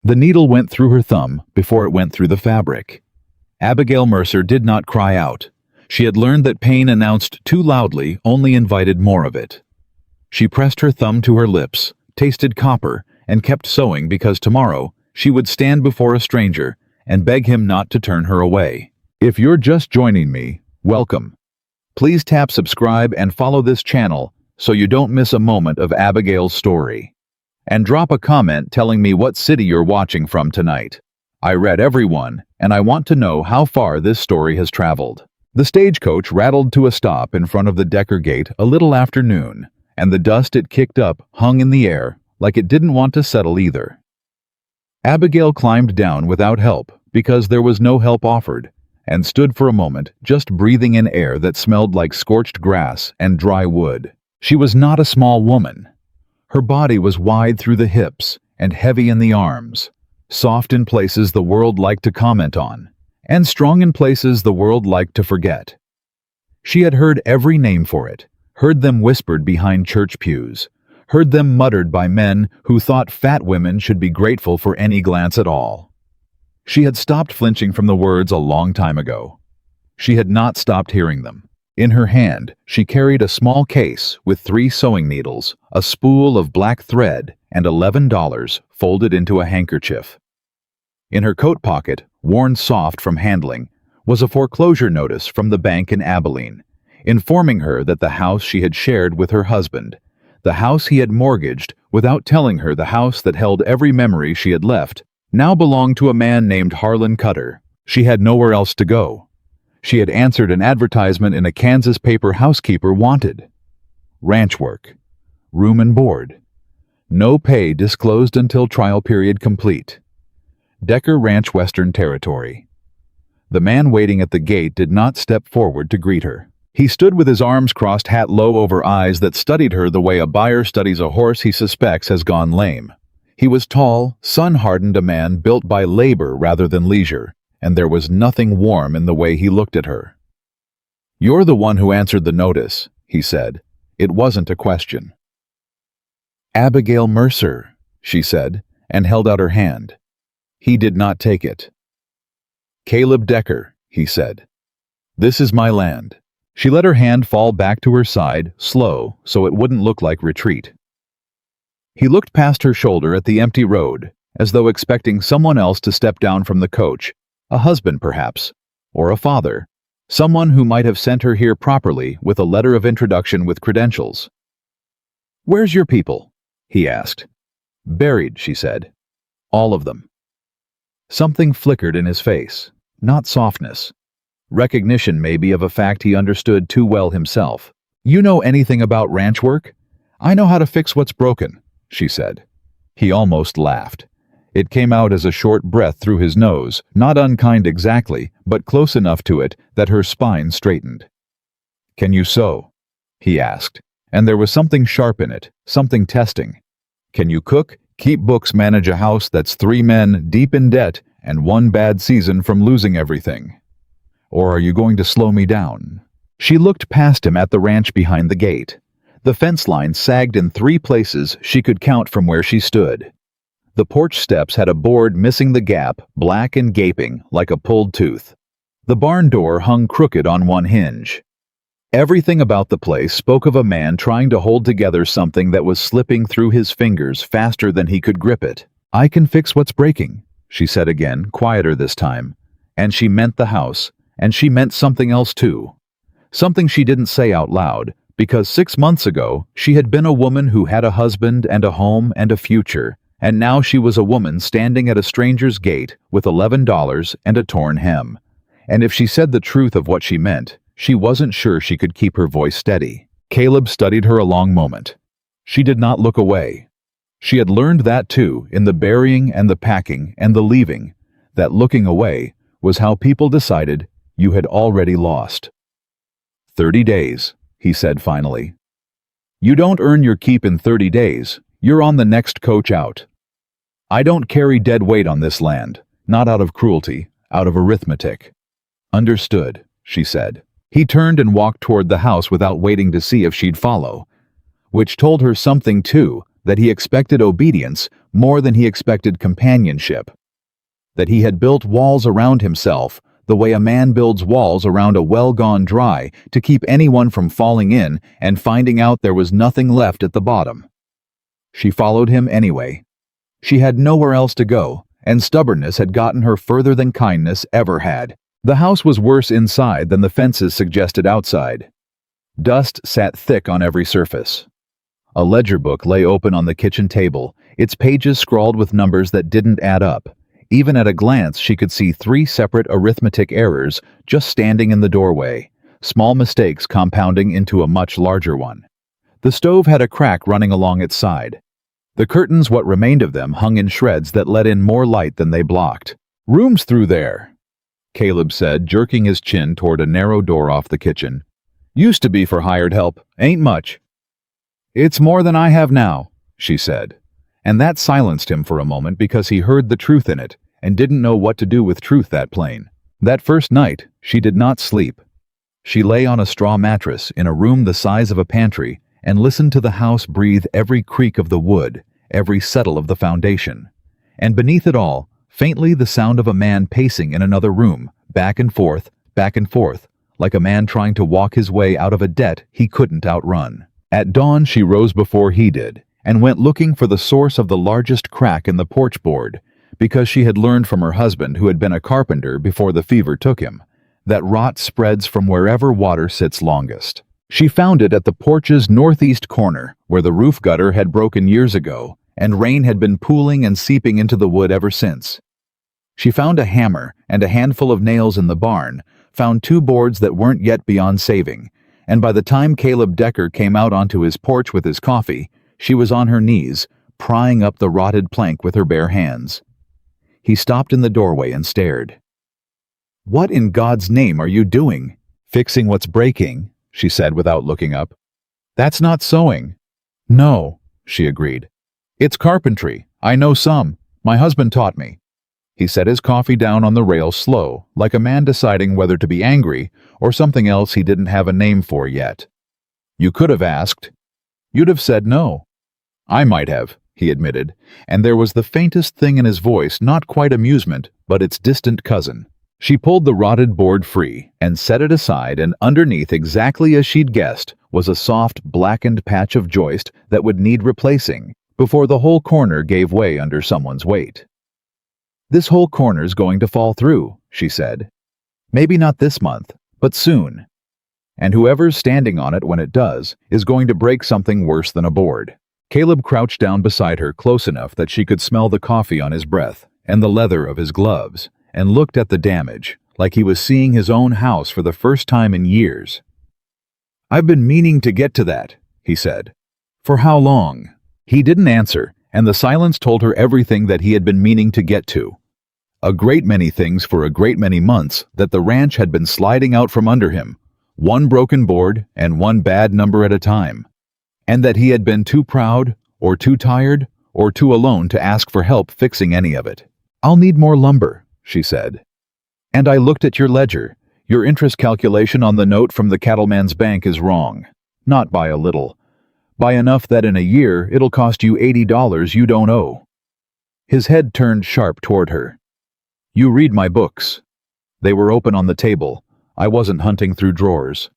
The needle went through her thumb before it went through the fabric. Abigail Mercer did not cry out. She had learned that pain announced too loudly only invited more of it. She pressed her thumb to her lips, tasted copper, and kept sewing because tomorrow she would stand before a stranger and beg him not to turn her away. If you're just joining me, welcome. Please tap subscribe and follow this channel so you don't miss a moment of Abigail's story. And drop a comment telling me what city you're watching from tonight. I read every one, and I want to know how far this story has traveled. The stagecoach rattled to a stop in front of the Decker gate a little after noon, and the dust it kicked up hung in the air like it didn't want to settle either. Abigail climbed down without help because there was no help offered, and stood for a moment just breathing in air that smelled like scorched grass and dry wood. She was not a small woman. Her body was wide through the hips and heavy in the arms, soft in places the world liked to comment on, and strong in places the world liked to forget. She had heard every name for it, heard them whispered behind church pews, heard them muttered by men who thought fat women should be grateful for any glance at all. She had stopped flinching from the words a long time ago. She had not stopped hearing them. In her hand, she carried a small case with 3 sewing needles, a spool of black thread, and $11 folded into a handkerchief. In her coat pocket, worn soft from handling, was a foreclosure notice from the bank in Abilene, informing her that the house she had shared with her husband, the house he had mortgaged without telling her the house that held every memory she had left, now belonged to a man named Harlan Cutter. She had nowhere else to go. She had answered an advertisement in a Kansas paper housekeeper wanted. Ranch work. Room and board. No pay disclosed until trial period complete. Decker Ranch, Western Territory. The man waiting at the gate did not step forward to greet her. He stood with his arms crossed, hat low over eyes that studied her the way a buyer studies a horse he suspects has gone lame. He was tall, sun-hardened, a man built by labor rather than leisure, and there was nothing warm in the way he looked at her. "You're the one who answered the notice," he said. It wasn't a question. "Abigail Mercer," she said, and held out her hand. He did not take it. "Caleb Decker," he said. "This is my land." She let her hand fall back to her side, slow, so it wouldn't look like retreat. He looked past her shoulder at the empty road, as though expecting someone else to step down from the coach, a husband perhaps, or a father, someone who might have sent her here properly with a letter of introduction with credentials. "Where's your people?" he asked. "Buried," she said. "All of them." Something flickered in his face, not softness. Recognition maybe of a fact he understood too well himself. "You know anything about ranch work? I know how to fix what's broken," she said. He almost laughed. It came out as a short breath through his nose, not unkind exactly, but close enough to it that her spine straightened. "Can you sew?" he asked, and there was something sharp in it, something testing. "Can you cook, keep books, manage a house that's 3 men deep in debt and 1 bad season from losing everything? Or are you going to slow me down?" She looked past him at the ranch behind the gate. The fence line sagged in 3 places she could count from where she stood. The porch steps had a board missing the gap, black and gaping like a pulled tooth. The barn door hung crooked on one hinge. Everything about the place spoke of a man trying to hold together something that was slipping through his fingers faster than he could grip it. "I can fix what's breaking," she said again, quieter this time. And she meant the house, and she meant something else too. Something she didn't say out loud, because 6 months ago she had been a woman who had a husband and a home and a future, and now she was a woman standing at a stranger's gate with $11 and a torn hem. And if she said the truth of what she meant, she wasn't sure she could keep her voice steady. Caleb studied her a long moment. She did not look away. She had learned that too, in the burying and the packing and the leaving, that looking away was how people decided you had already lost. 30 days, he said finally. "You don't earn your keep in 30 days. You're on the next coach out. I don't carry dead weight on this land, not out of cruelty, out of arithmetic." "Understood," she said. He turned and walked toward the house without waiting to see if she'd follow. Which told her something too, that he expected obedience more than he expected companionship, that he had built walls around himself the way a man builds walls around a well gone dry to keep anyone from falling in and finding out there was nothing left at the bottom. She followed him anyway. She had nowhere else to go, and stubbornness had gotten her further than kindness ever had. The house was worse inside than the fences suggested outside. Dust sat thick on every surface. A ledger book lay open on the kitchen table, its pages scrawled with numbers that didn't add up. Even at a glance, she could see 3 separate arithmetic errors just standing in the doorway, small mistakes compounding into a much larger one. The stove had a crack running along its side. The curtains, what remained of them, hung in shreds that let in more light than they blocked. "Room's through there," Caleb said, jerking his chin toward a narrow door off the kitchen. "Used to be for hired help. Ain't much." "It's more than I have now," she said. And that silenced him for a moment because he heard the truth in it and didn't know what to do with truth that plain. That first night, she did not sleep. She lay on a straw mattress in a room the size of a pantry and listened to the house breathe every creak of the wood, every settle of the foundation. And beneath it all, faintly the sound of a man pacing in another room, back and forth, like a man trying to walk his way out of a debt he couldn't outrun. At dawn, she rose before he did and went looking for the source of the largest crack in the porch board, because she had learned from her husband, who had been a carpenter before the fever took him, that rot spreads from wherever water sits longest. She found it at the porch's northeast corner, where the roof gutter had broken years ago, and rain had been pooling and seeping into the wood ever since. She found a hammer and a handful of nails in the barn, found 2 boards that weren't yet beyond saving, and by the time Caleb Decker came out onto his porch with his coffee, she was on her knees, prying up the rotted plank with her bare hands. He stopped in the doorway and stared. "What in God's name are you doing?" "Fixing what's breaking," she said without looking up. "That's not sewing." "No," she agreed. "It's carpentry. I know some. My husband taught me." He set his coffee down on the rail slow, like a man deciding whether to be angry or something else he didn't have a name for yet. "You could have asked. You'd have said no." "I might have," he admitted, and there was the faintest thing in his voice, not quite amusement, but its distant cousin. She pulled the rotted board free and set it aside, and underneath, exactly as she'd guessed, was a soft, blackened patch of joist that would need replacing before the whole corner gave way under someone's weight. "This whole corner's going to fall through," she said. "Maybe not this month, but soon. And whoever's standing on it when it does is going to break something worse than a board." Caleb crouched down beside her close enough that she could smell the coffee on his breath and the leather of his gloves, and looked at the damage, like he was seeing his own house for the first time in years. "I've been meaning to get to that," he said. "For how long?" He didn't answer, and the silence told her everything that he had been meaning to get to. A great many things for a great many months that the ranch had been sliding out from under him, one broken board and one bad number at a time, and that he had been too proud, or too tired, or too alone to ask for help fixing any of it. "I'll need more lumber," she said. "And I looked at your ledger. Your interest calculation on the note from the cattleman's bank is wrong. Not by a little. By enough that in a year it'll cost you $80 you don't owe." His head turned sharp toward her. "You read my books. They were open on the table. I wasn't hunting through drawers."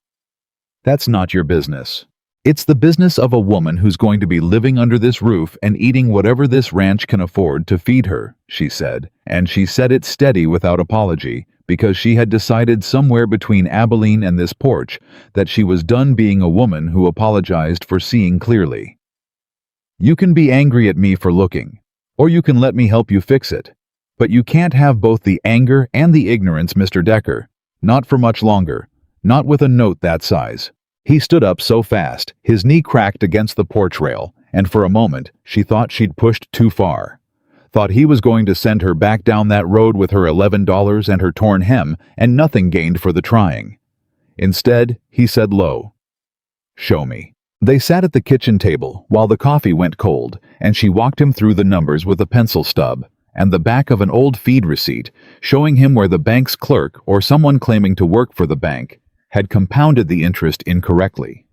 "That's not your business. It's the business of a woman who's going to be living under this roof and eating whatever this ranch can afford to feed her," she said, and she said it steady without apology, because she had decided somewhere between Abilene and this porch that she was done being a woman who apologized for seeing clearly. "You can be angry at me for looking, or you can let me help you fix it. But you can't have both the anger and the ignorance, Mr. Decker. Not for much longer. Not with a note that size." He stood up so fast, his knee cracked against the porch rail, and for a moment she thought she'd pushed too far. Thought he was going to send her back down that road with her $11 and her torn hem, and nothing gained for the trying. Instead, he said low, "Show me." They sat at the kitchen table while the coffee went cold, and she walked him through the numbers with a pencil stub and the back of an old feed receipt, showing him where the bank's clerk or someone claiming to work for the bank had compounded the interest incorrectly.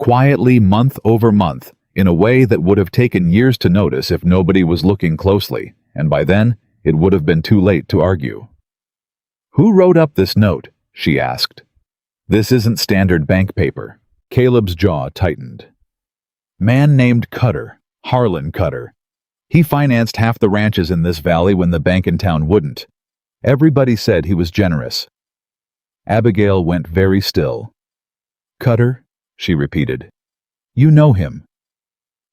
Quietly, month over month, in a way that would have taken years to notice if nobody was looking closely, and by then, it would have been too late to argue. "Who wrote up this note?" she asked. "This isn't standard bank paper." Caleb's jaw tightened. "Man named Cutter, Harlan Cutter. He financed half the ranches in this valley when the bank in town wouldn't. Everybody said he was generous." Abigail went very still. "Cutter?" she repeated. "You know him."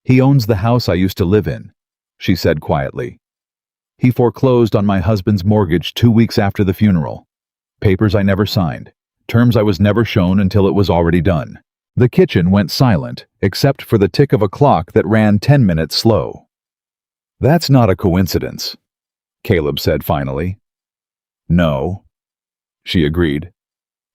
"He owns the house I used to live in," she said quietly. "He foreclosed on my husband's mortgage 2 weeks after the funeral. Papers I never signed. Terms I was never shown until it was already done." The kitchen went silent, except for the tick of a clock that ran 10 minutes slow. "That's not a coincidence," Caleb said finally. "No," she agreed.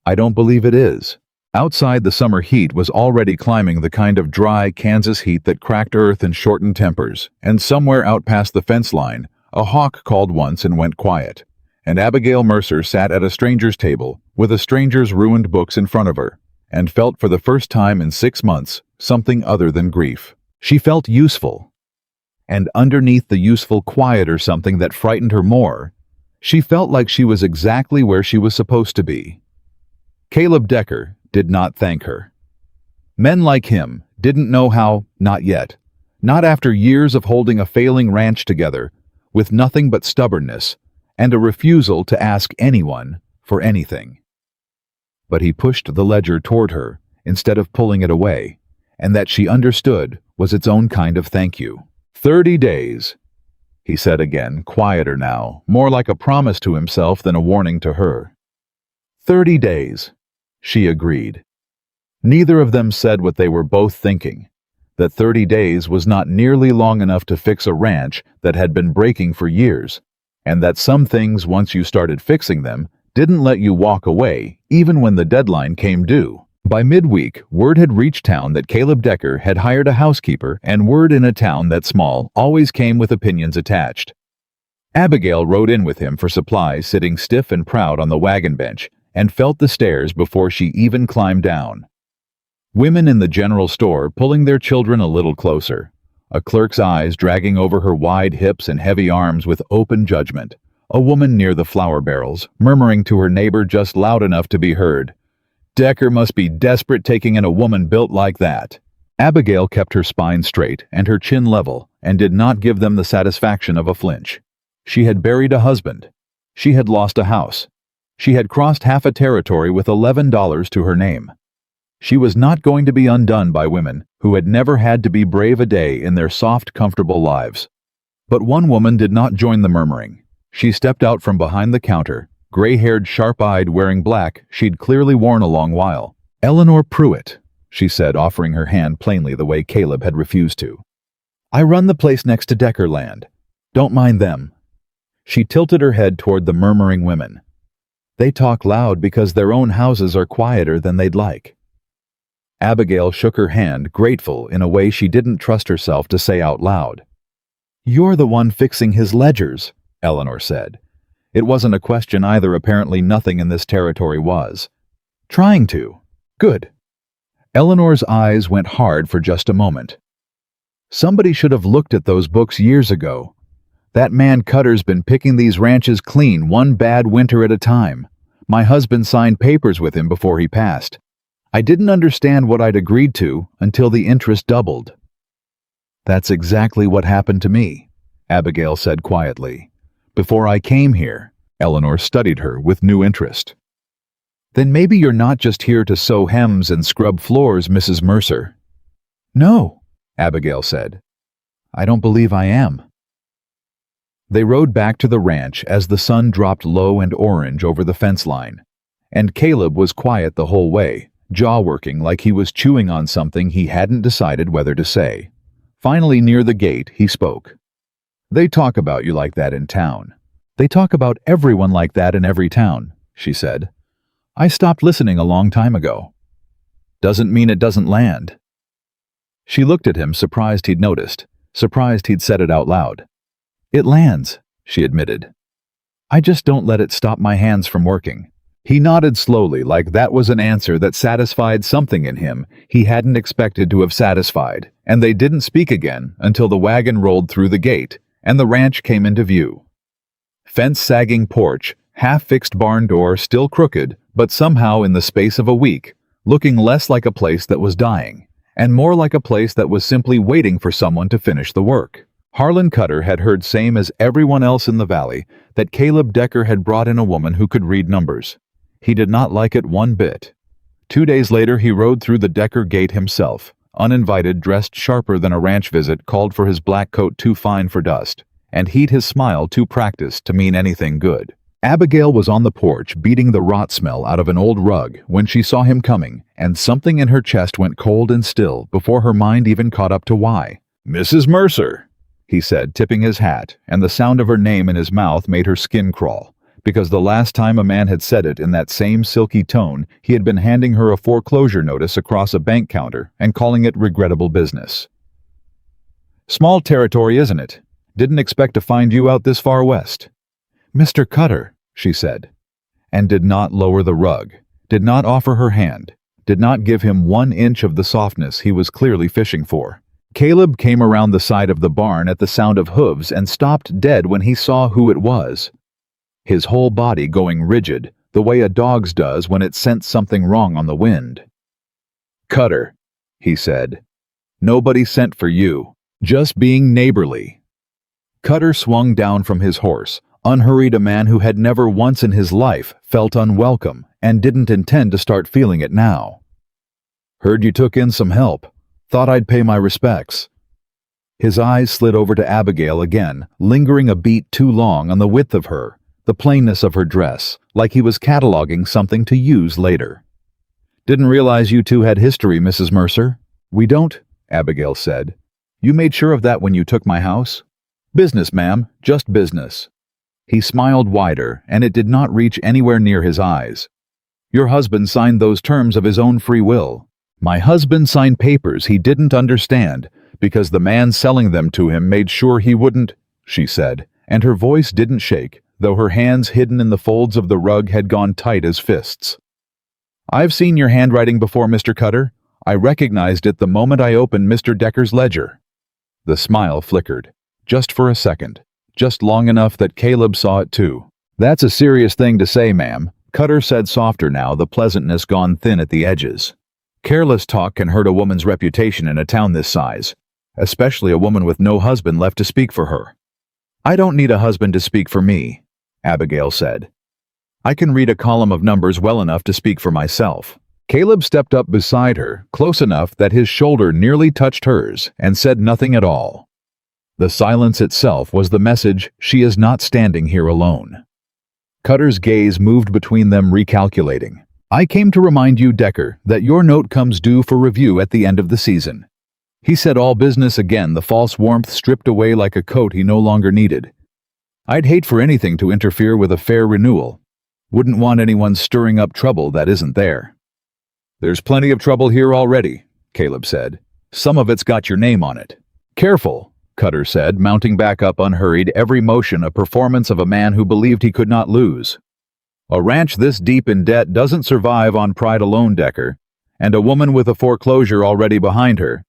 "I don't believe it is." Outside, the summer heat was already climbing the kind of dry Kansas heat that cracked earth and shortened tempers, and somewhere out past the fence line, a hawk called once and went quiet, and Abigail Mercer sat at a stranger's table with a stranger's ruined books in front of her, and felt for the first time in 6 months something other than grief. She felt useful. And underneath the useful quiet or something that frightened her more, she felt like she was exactly where she was supposed to be. Caleb Decker did not thank her. Men like him didn't know how, not yet, not after years of holding a failing ranch together, with nothing but stubbornness and a refusal to ask anyone for anything. But he pushed the ledger toward her instead of pulling it away, and that she understood was its own kind of thank you. 30 days, he said again, quieter now, more like a promise to himself than a warning to her. 30 days, she agreed. Neither of them said what they were both thinking, that 30 days was not nearly long enough to fix a ranch that had been breaking for years, and that some things, once you started fixing them, didn't let you walk away, even when the deadline came due. By midweek, word had reached town that Caleb Decker had hired a housekeeper, and word in a town that small always came with opinions attached. Abigail rode in with him for supplies, sitting stiff and proud on the wagon bench, and felt the stairs before she even climbed down. Women in the general store pulling their children a little closer, a clerk's eyes dragging over her wide hips and heavy arms with open judgment. A woman near the flour barrels, murmuring to her neighbor just loud enough to be heard, "Decker must be desperate taking in a woman built like that." Abigail kept her spine straight and her chin level, and did not give them the satisfaction of a flinch. She had buried a husband. She had lost a house. She had crossed half a territory with $11 to her name. She was not going to be undone by women who had never had to be brave a day in their soft, comfortable lives. But one woman did not join the murmuring. She stepped out from behind the counter, gray-haired, sharp-eyed, wearing black she'd clearly worn a long while. "Eleanor Pruitt," she said, offering her hand plainly the way Caleb had refused to. "I run the place next to Decker Land. Don't mind them." She tilted her head toward the murmuring women. "They talk loud because their own houses are quieter than they'd like." Abigail shook her hand, grateful in a way she didn't trust herself to say out loud. "You're the one fixing his ledgers," Eleanor said. It wasn't a question either. Apparently nothing in this territory was. "Trying to. Good." Eleanor's eyes went hard for just a moment. "Somebody should have looked at those books years ago. That man Cutter's been picking these ranches clean, one bad winter at a time. My husband signed papers with him before he passed. I didn't understand what I'd agreed to until the interest doubled." "That's exactly what happened to me," Abigail said quietly. "Before I came here." Eleanor studied her with new interest. "Then maybe you're not just here to sew hems and scrub floors, Mrs. Mercer." "No," Abigail said. "I don't believe I am." They rode back to the ranch as the sun dropped low and orange over the fence line, and Caleb was quiet the whole way, jaw working like he was chewing on something he hadn't decided whether to say. Finally, near the gate, he spoke. "They talk about you like that in town. They talk about everyone like that in every town," she said. "I stopped listening a long time ago." "Doesn't mean it doesn't land." She looked at him, surprised he'd noticed, surprised he'd said it out loud. "It lands," she admitted. "I just don't let it stop my hands from working. He nodded slowly, like that was an answer that satisfied something in him he hadn't expected to have satisfied, and they didn't speak again until the wagon rolled through the gate and the ranch came into view. Fence-sagging porch, half-fixed barn door still crooked, but somehow in the space of a week, looking less like a place that was dying, and more like a place that was simply waiting for someone to finish the work. Harlan Cutter had heard, same as everyone else in the valley, that Caleb Decker had brought in a woman who could read numbers. He did not like it one bit. 2 days later he rode through the Decker gate himself, uninvited, dressed sharper than a ranch visit called for, his black coat too fine for dust, and heat his smile too practiced to mean anything good. Abigail was on the porch beating the rot smell out of an old rug when she saw him coming, and something in her chest went cold and still before her mind even caught up to why. "Mrs. Mercer," he said, tipping his hat, and the sound of her name in his mouth made her skin crawl, because the last time a man had said it in that same silky tone, he had been handing her a foreclosure notice across a bank counter and calling it regrettable business. "Small territory, isn't it? Didn't expect to find you out this far west." "Mr. Cutter," she said, and did not lower the rug, did not offer her hand, did not give him 1 inch of the softness he was clearly fishing for. Caleb came around the side of the barn at the sound of hooves and stopped dead when he saw who it was. His whole body going rigid, the way a dog's does when it scents something wrong on the wind. "Cutter," he said. "Nobody sent for you. Just being neighborly." Cutter swung down from his horse, unhurried, a man who had never once in his life felt unwelcome and didn't intend to start feeling it now. "Heard you took in some help. Thought I'd pay my respects." His eyes slid over to Abigail again, lingering a beat too long on the width of her, the plainness of her dress, like he was cataloging something to use later. "Didn't realize you two had history, Mrs. Mercer." "We don't," Abigail said. "You made sure of that when you took my house?" "Business, ma'am, just business." He smiled wider, and it did not reach anywhere near his eyes. "Your husband signed those terms of his own free will." "My husband signed papers he didn't understand, because the man selling them to him made sure he wouldn't," she said, and her voice didn't shake, though her hands hidden in the folds of the rug had gone tight as fists. "I've seen your handwriting before, Mr. Cutter. I recognized it the moment I opened Mr. Decker's ledger." The smile flickered, just for a second, just long enough that Caleb saw it too. "That's a serious thing to say, ma'am," Cutter said, softer now, the pleasantness gone thin at the edges. "Careless talk can hurt a woman's reputation in a town this size, especially a woman with no husband left to speak for her." "I don't need a husband to speak for me," Abigail said. "I can read a column of numbers well enough to speak for myself." Caleb stepped up beside her, close enough that his shoulder nearly touched hers, and said nothing at all. The silence itself was the message: she is not standing here alone. Cutter's gaze moved between them, recalculating. "I came to remind you, Decker, that your note comes due for review at the end of the season." He said all business again, the false warmth stripped away like a coat he no longer needed. "I'd hate for anything to interfere with a fair renewal. Wouldn't want anyone stirring up trouble that isn't there." "There's plenty of trouble here already," Caleb said. "Some of it's got your name on it." "Careful," Cutter said, mounting back up unhurried, every motion a performance of a man who believed he could not lose. "A ranch this deep in debt doesn't survive on pride alone, Decker, and a woman with a foreclosure already behind her."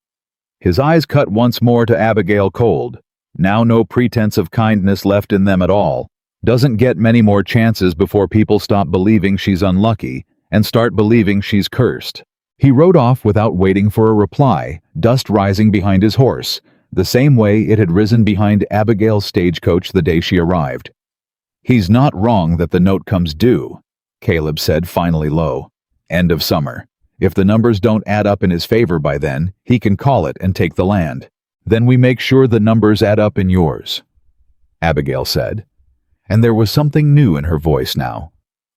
His eyes cut once more to Abigail, cold. Now no pretense of kindness left in them at all. Doesn't get many more chances before people stop believing she's unlucky and start believing she's cursed. He rode off without waiting for a reply, dust rising behind his horse, the same way it had risen behind Abigail's stagecoach the day she arrived. "He's not wrong that the note comes due," Caleb said, finally low. "End of summer. If the numbers don't add up in his favor by then, he can call it and take the land. Then we make sure the numbers add up in yours," Abigail said. And there was something new in her voice now.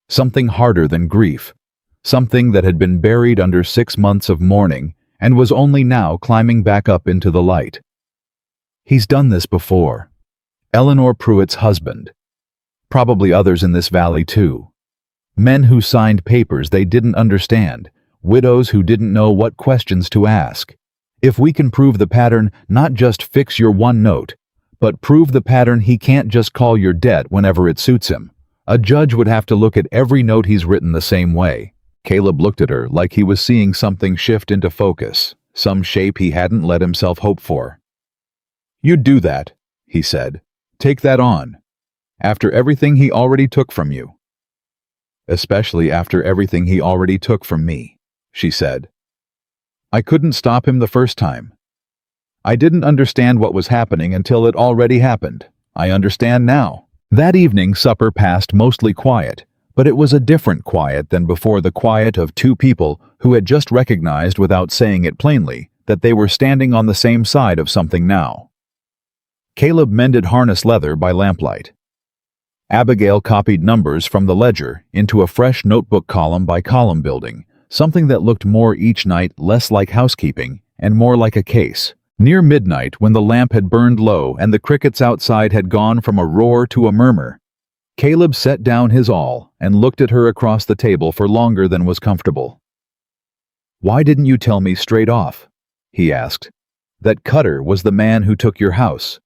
Something harder than grief. Something that had been buried under 6 months of mourning and was only now climbing back up into the light. "He's done this before. Eleanor Pruitt's husband. Probably others in this valley too. Men who signed papers they didn't understand. Widows who didn't know what questions to ask. If we can prove the pattern, not just fix your one note, but prove the pattern, he can't just call your debt whenever it suits him. A judge would have to look at every note he's written the same way. Caleb looked at her like he was seeing something shift into focus, some shape he hadn't let himself hope for. "You'd do that," he said. "Take that on. After everything he already took from you." "Especially after everything he already took from me," she said. "I couldn't stop him the first time. I didn't understand what was happening until it already happened. I understand now." That evening, supper passed mostly quiet, but it was a different quiet than before, the quiet of two people who had just recognized, without saying it plainly, that they were standing on the same side of something now. Caleb mended harness leather by lamplight. Abigail copied numbers from the ledger into a fresh notebook, column by column, building something that looked more each night less like housekeeping and more like a case. Near midnight, when the lamp had burned low and the crickets outside had gone from a roar to a murmur, Caleb set down his awl and looked at her across the table for longer than was comfortable. "Why didn't you tell me straight off?" he asked. "That Cutter was the man who took your house."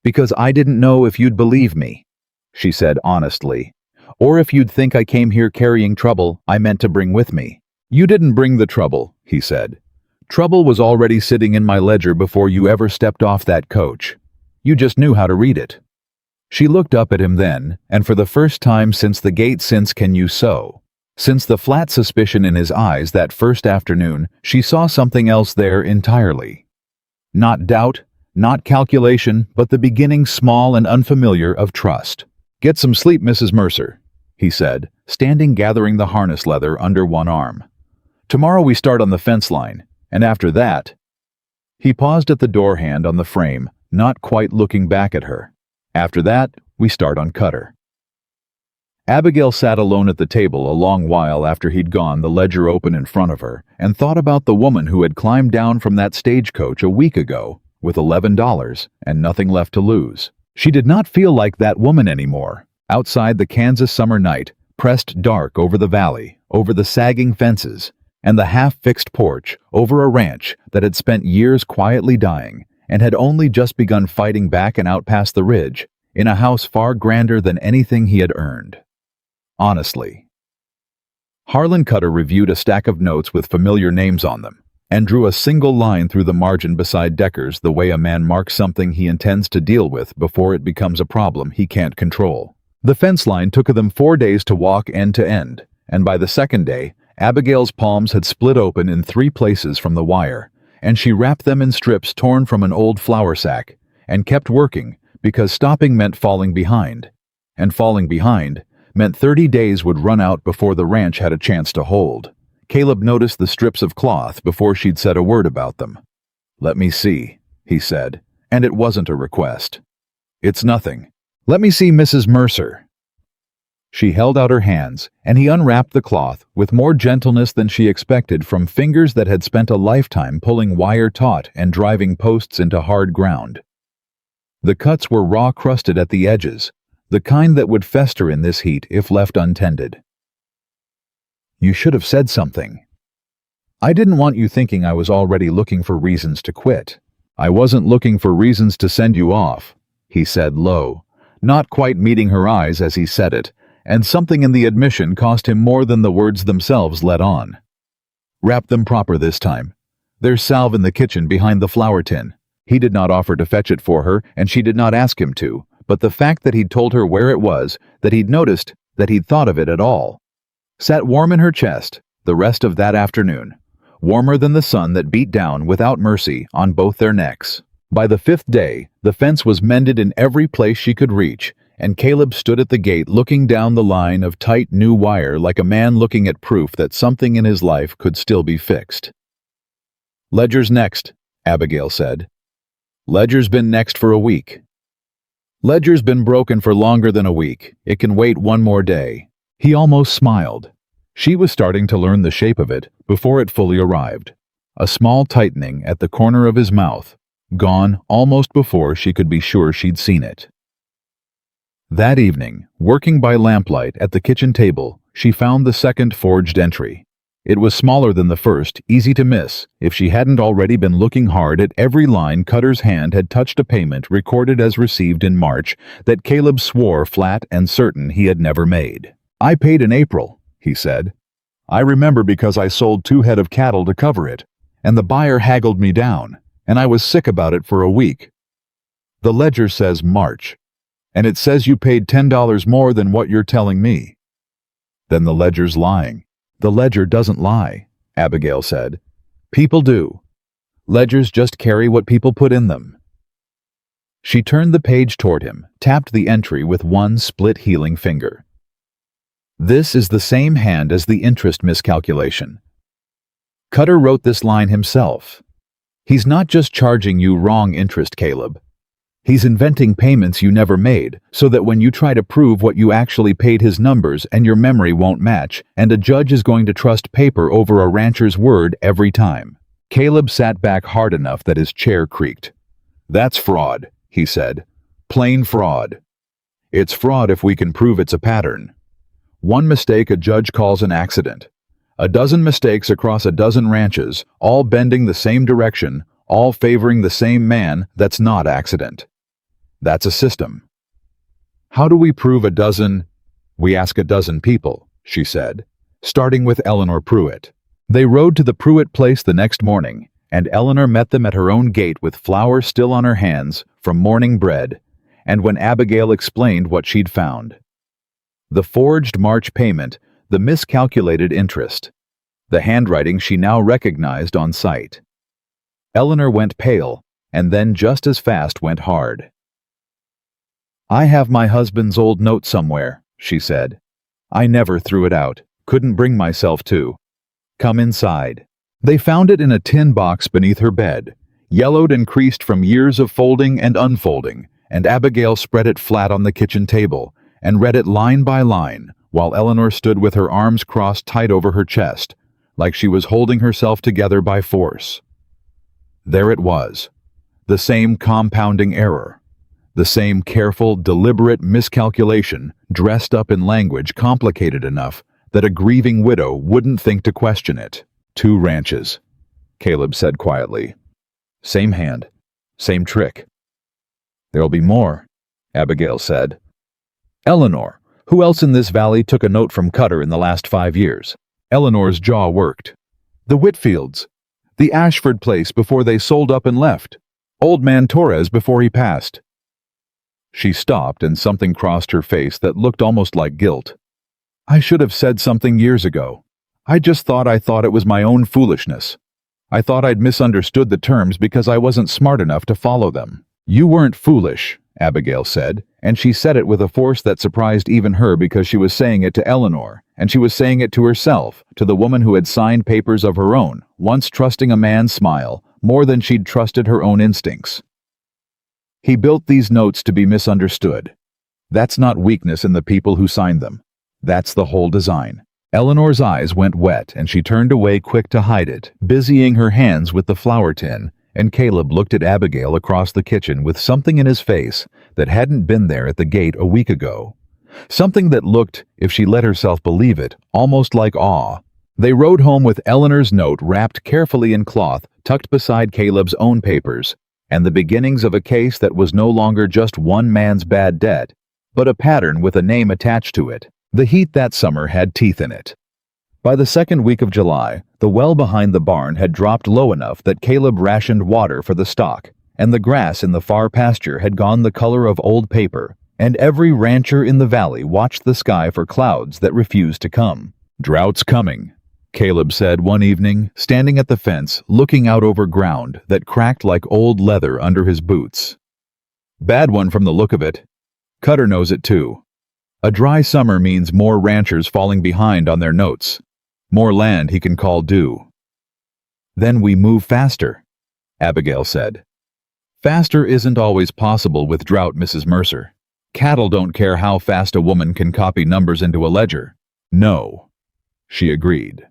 "Because I didn't know if you'd believe me," she said honestly. "Or if you'd think I came here carrying trouble I meant to bring with me." "You didn't bring the trouble," he said. "Trouble was already sitting in my ledger before you ever stepped off that coach. You just knew how to read it." She looked up at him then, and for the first time since the gate, since since the flat suspicion in his eyes that first afternoon, she saw something else there entirely. Not doubt, not calculation, but the beginning, small and unfamiliar, of trust. "Get some sleep, Mrs. Mercer," he said, standing gathering the harness leather under one arm. "Tomorrow we start on the fence line, and after that—" He paused at the door hand on the frame, not quite looking back at her. "After that, we start on Cutter." Abigail sat alone at the table a long while after he'd gone, the ledger open in front of her, and thought about the woman who had climbed down from that stagecoach a week ago with $11 and nothing left to lose. She did not feel like that woman anymore. Outside, the Kansas summer night pressed dark over the valley, over the sagging fences, and the half-fixed porch, over a ranch that had spent years quietly dying and had only just begun fighting back and out past the ridge, in a house far grander than anything he had earned. Honestly. Harlan Cutter reviewed a stack of notes with familiar names on them, and drew a single line through the margin beside Decker's, the way a man marks something he intends to deal with before it becomes a problem he can't control. The fence line took them 4 days to walk end to end, and by the second day, Abigail's palms had split open in 3 places from the wire, and she wrapped them in strips torn from an old flour sack, and kept working, because stopping meant falling behind, and falling behind meant 30 days would run out before the ranch had a chance to hold. Caleb noticed the strips of cloth before she'd said a word about them. "Let me see," he said, and it wasn't a request. "It's nothing. Let me see, Mrs. Mercer." She held out her hands, and he unwrapped the cloth with more gentleness than she expected from fingers that had spent a lifetime pulling wire taut and driving posts into hard ground. The cuts were raw-crusted at the edges, the kind that would fester in this heat if left untended. "You should have said something. I didn't want you thinking I was already looking for reasons to quit." "I wasn't looking for reasons to send you off," he said low, not quite meeting her eyes as he said it, and something in the admission cost him more than the words themselves let on. "Wrap them proper this time. There's salve in the kitchen behind the flour tin." He did not offer to fetch it for her, and she did not ask him to, but the fact that he'd told her where it was, that he'd noticed, that he'd thought of it at all, sat warm in her chest the rest of that afternoon, warmer than the sun that beat down without mercy on both their necks. By the 5th day, the fence was mended in every place she could reach, and Caleb stood at the gate looking down the line of tight new wire like a man looking at proof that something in his life could still be fixed. "Ledger's next," Abigail said. "Ledger's been next for a week." "Ledger's been broken for longer than a week. It can wait 1 more day." He almost smiled. She was starting to learn the shape of it before it fully arrived. A small tightening at the corner of his mouth, gone almost before she could be sure she'd seen it. That evening, working by lamplight at the kitchen table, she found the second forged entry. It was smaller than the first, easy to miss, if she hadn't already been looking hard at every line Cutter's hand had touched a payment recorded as received in March that Caleb swore flat and certain he had never made. "I paid in April," he said. "I remember because I sold 2 head of cattle to cover it, and the buyer haggled me down, and I was sick about it for a week." "The ledger says March, and it says you paid $10 more than what you're telling me." "Then the ledger's lying." "The ledger doesn't lie," Abigail said. "People do. Ledgers just carry what people put in them." She turned the page toward him, tapped the entry with one split healing finger. "This is the same hand as the interest miscalculation. Cutter wrote this line himself. He's not just charging you wrong interest, Caleb. He's inventing payments you never made, so that when you try to prove what you actually paid his numbers and your memory won't match, and a judge is going to trust paper over a rancher's word every time." Caleb sat back hard enough that his chair creaked. "That's fraud," he said. "Plain fraud. It's fraud if we can prove it's a pattern. One mistake a judge calls an accident. A dozen mistakes across a dozen ranches, all bending the same direction, all favoring the same man, that's not accident. That's a system. How do we prove a dozen? We ask a dozen people," she said, starting with Eleanor Pruitt. They rode to the Pruitt place the next morning, and Eleanor met them at her own gate with flour still on her hands from morning bread, and when Abigail explained what she'd found. The forged March payment, the miscalculated interest, the handwriting she now recognized on sight. Eleanor went pale, and then just as fast went hard. "I have my husband's old note somewhere," she said. "I never threw it out, couldn't bring myself to. Come inside." They found it in a tin box beneath her bed, yellowed and creased from years of folding and unfolding, and Abigail spread it flat on the kitchen table and read it line by line, while Eleanor stood with her arms crossed tight over her chest, like she was holding herself together by force. There it was, the same compounding error. The same careful, deliberate miscalculation, dressed up in language complicated enough that a grieving widow wouldn't think to question it. 2 ranches, Caleb said quietly. Same hand, same trick. "There'll be more," Abigail said. "Eleanor, who else in this valley took a note from Cutter in the last 5 years?" Eleanor's jaw worked. "The Whitfields. The Ashford place before they sold up and left. Old man Torres before he passed." She stopped and something crossed her face that looked almost like guilt. "I should have said something years ago. I thought it was my own foolishness. I thought I'd misunderstood the terms because I wasn't smart enough to follow them." "You weren't foolish," Abigail said, and she said it with a force that surprised even her because she was saying it to Eleanor, and she was saying it to herself, to the woman who had signed papers of her own, once trusting a man's smile more than she'd trusted her own instincts. "He built these notes to be misunderstood. That's not weakness in the people who signed them. That's the whole design." Eleanor's eyes went wet and she turned away quick to hide it, busying her hands with the flour tin, and Caleb looked at Abigail across the kitchen with something in his face that hadn't been there at the gate a week ago. Something that looked, if she let herself believe it, almost like awe. They rode home with Eleanor's note wrapped carefully in cloth, tucked beside Caleb's own papers, and the beginnings of a case that was no longer just one man's bad debt, but a pattern with a name attached to it. The heat that summer had teeth in it. By the second week of July, the well behind the barn had dropped low enough that Caleb rationed water for the stock, and the grass in the far pasture had gone the color of old paper, and every rancher in the valley watched the sky for clouds that refused to come. "Drought's coming," Caleb said one evening, standing at the fence, looking out over ground that cracked like old leather under his boots. "Bad one from the look of it. Cutter knows it too. A dry summer means more ranchers falling behind on their notes, more land he can call due." "Then we move faster," Abigail said. "Faster isn't always possible with drought, Mrs. Mercer. Cattle don't care how fast a woman can copy numbers into a ledger." "No," she agreed.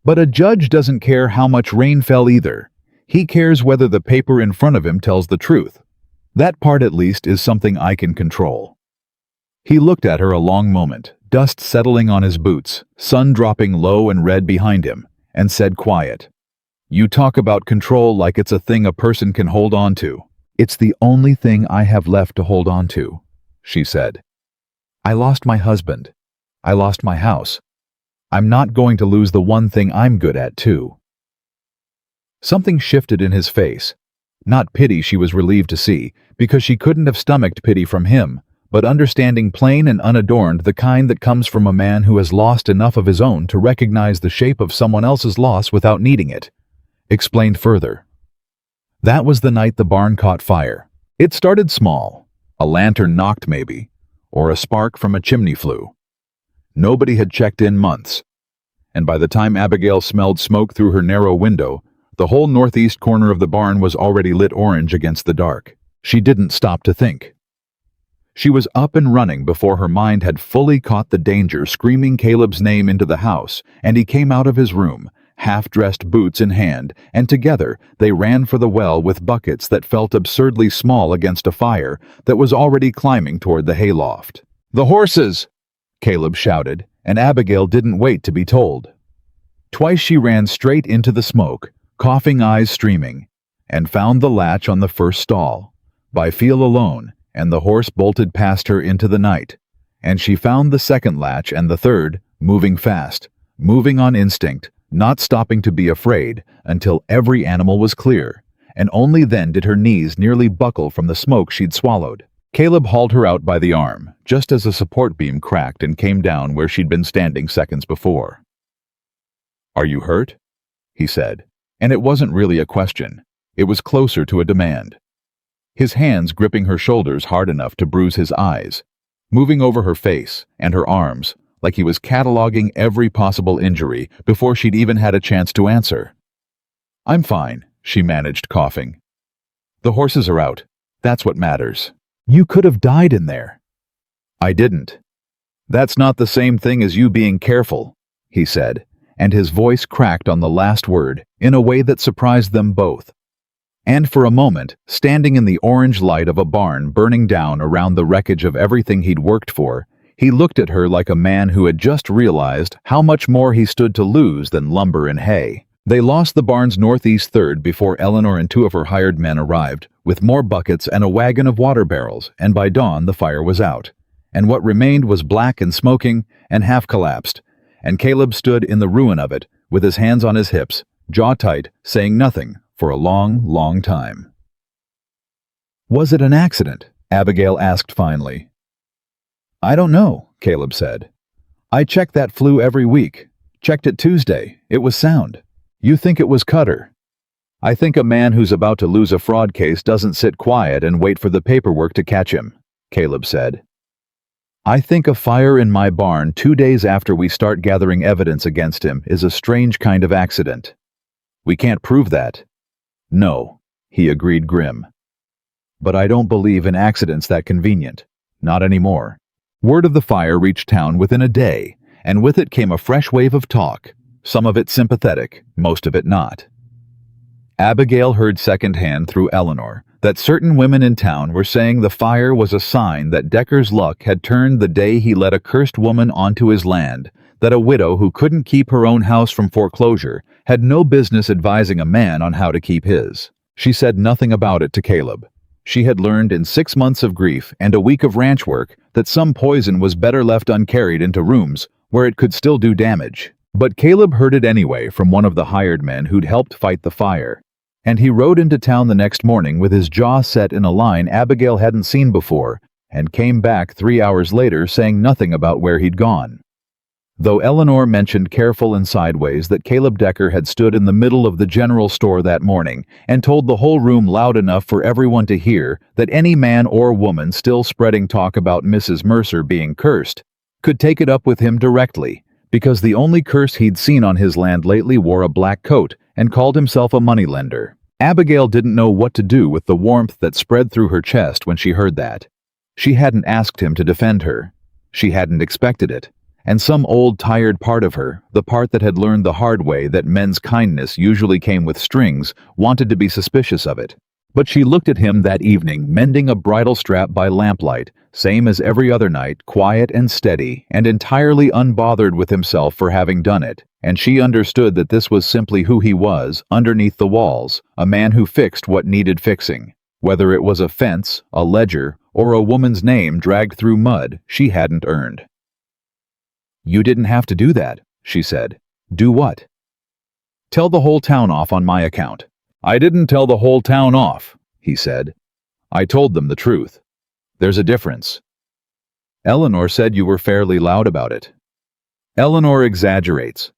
"But a judge doesn't care how much rain fell either. He cares whether the paper in front of him tells the truth. That part at least is something I can control." He looked at her a long moment, dust settling on his boots, sun dropping low and red behind him, and said quiet, "You talk about control like it's a thing a person can hold on to." "It's the only thing I have left to hold on to," she said. "I lost my husband. I lost my house. I'm not going to lose the one thing I'm good at, too." Something shifted in his face. Not pity she was relieved to see, because she couldn't have stomached pity from him, but understanding plain and unadorned, the kind that comes from a man who has lost enough of his own to recognize the shape of someone else's loss without needing it. Explained further. That was the night the barn caught fire. It started small. A lantern knocked maybe, or a spark from a chimney flew. Nobody had checked in months, and by the time Abigail smelled smoke through her narrow window, the whole northeast corner of the barn was already lit orange against the dark. She didn't stop to think. She was up and running before her mind had fully caught the danger screaming Caleb's name into the house, and he came out of his room, half-dressed, boots in hand, and together they ran for the well with buckets that felt absurdly small against a fire that was already climbing toward the hayloft. "The horses!" Caleb shouted, and Abigail didn't wait to be told. Twice she ran straight into the smoke, coughing eyes streaming, and found the latch on the first stall, by feel alone, and the horse bolted past her into the night, and she found the second latch and the third, moving fast, moving on instinct, not stopping to be afraid until every animal was clear, and only then did her knees nearly buckle from the smoke she'd swallowed. Caleb hauled her out by the arm, just as a support beam cracked and came down where she'd been standing seconds before. "Are you hurt?" he said, and it wasn't really a question. It was closer to a demand. His hands gripping her shoulders hard enough to bruise his eyes, moving over her face and her arms, like he was cataloging every possible injury before she'd even had a chance to answer. "I'm fine," she managed, coughing. "The horses are out. That's what matters." "You could have died in there." "I didn't." "That's not the same thing as you being careful," he said, and his voice cracked on the last word in a way that surprised them both. And for a moment, standing in the orange light of a barn burning down around the wreckage of everything he'd worked for, he looked at her like a man who had just realized how much more he stood to lose than lumber and hay. They lost the barn's northeast third before Eleanor and two of her hired men arrived, with more buckets and a wagon of water barrels, and by dawn the fire was out. And what remained was black and smoking and half collapsed, and Caleb stood in the ruin of it, with his hands on his hips, jaw tight, saying nothing for a long, long time. "Was it an accident?" Abigail asked finally. "I don't know," Caleb said. "I check that flue every week. Checked it Tuesday. It was sound. You think it was Cutter?" "I think a man who's about to lose a fraud case doesn't sit quiet and wait for the paperwork to catch him," Caleb said. "I think a fire in my barn 2 days after we start gathering evidence against him is a strange kind of accident. We can't prove that." "No," he agreed, grim. "But I don't believe in accidents that convenient. Not anymore." Word of the fire reached town within a day, and with it came a fresh wave of talk, some of it sympathetic, most of it not. Abigail heard secondhand through Eleanor that certain women in town were saying the fire was a sign that Decker's luck had turned the day he let a cursed woman onto his land, that a widow who couldn't keep her own house from foreclosure had no business advising a man on how to keep his. She said nothing about it to Caleb. She had learned in 6 months of grief and a week of ranch work that some poison was better left uncarried into rooms where it could still do damage. But Caleb heard it anyway from one of the hired men who'd helped fight the fire, and he rode into town the next morning with his jaw set in a line Abigail hadn't seen before, and came back 3 hours later saying nothing about where he'd gone. Though Eleanor mentioned careful and sideways that Caleb Decker had stood in the middle of the general store that morning and told the whole room loud enough for everyone to hear that any man or woman still spreading talk about Mrs. Mercer being cursed could take it up with him directly, because the only curse he'd seen on his land lately wore a black coat and called himself a moneylender. Abigail didn't know what to do with the warmth that spread through her chest when she heard that. She hadn't asked him to defend her. She hadn't expected it. And some old tired part of her, the part that had learned the hard way that men's kindness usually came with strings, wanted to be suspicious of it. But she looked at him that evening, mending a bridle strap by lamplight, same as every other night, quiet and steady, and entirely unbothered with himself for having done it, and she understood that this was simply who he was, underneath the walls, a man who fixed what needed fixing. Whether it was a fence, a ledger, or a woman's name dragged through mud she hadn't earned. "You didn't have to do that," she said. "Do what?" "Tell the whole town off on my account." "I didn't tell the whole town off," he said. "I told them the truth. There's a difference." "Eleanor said you were fairly loud about it." "Eleanor exaggerates."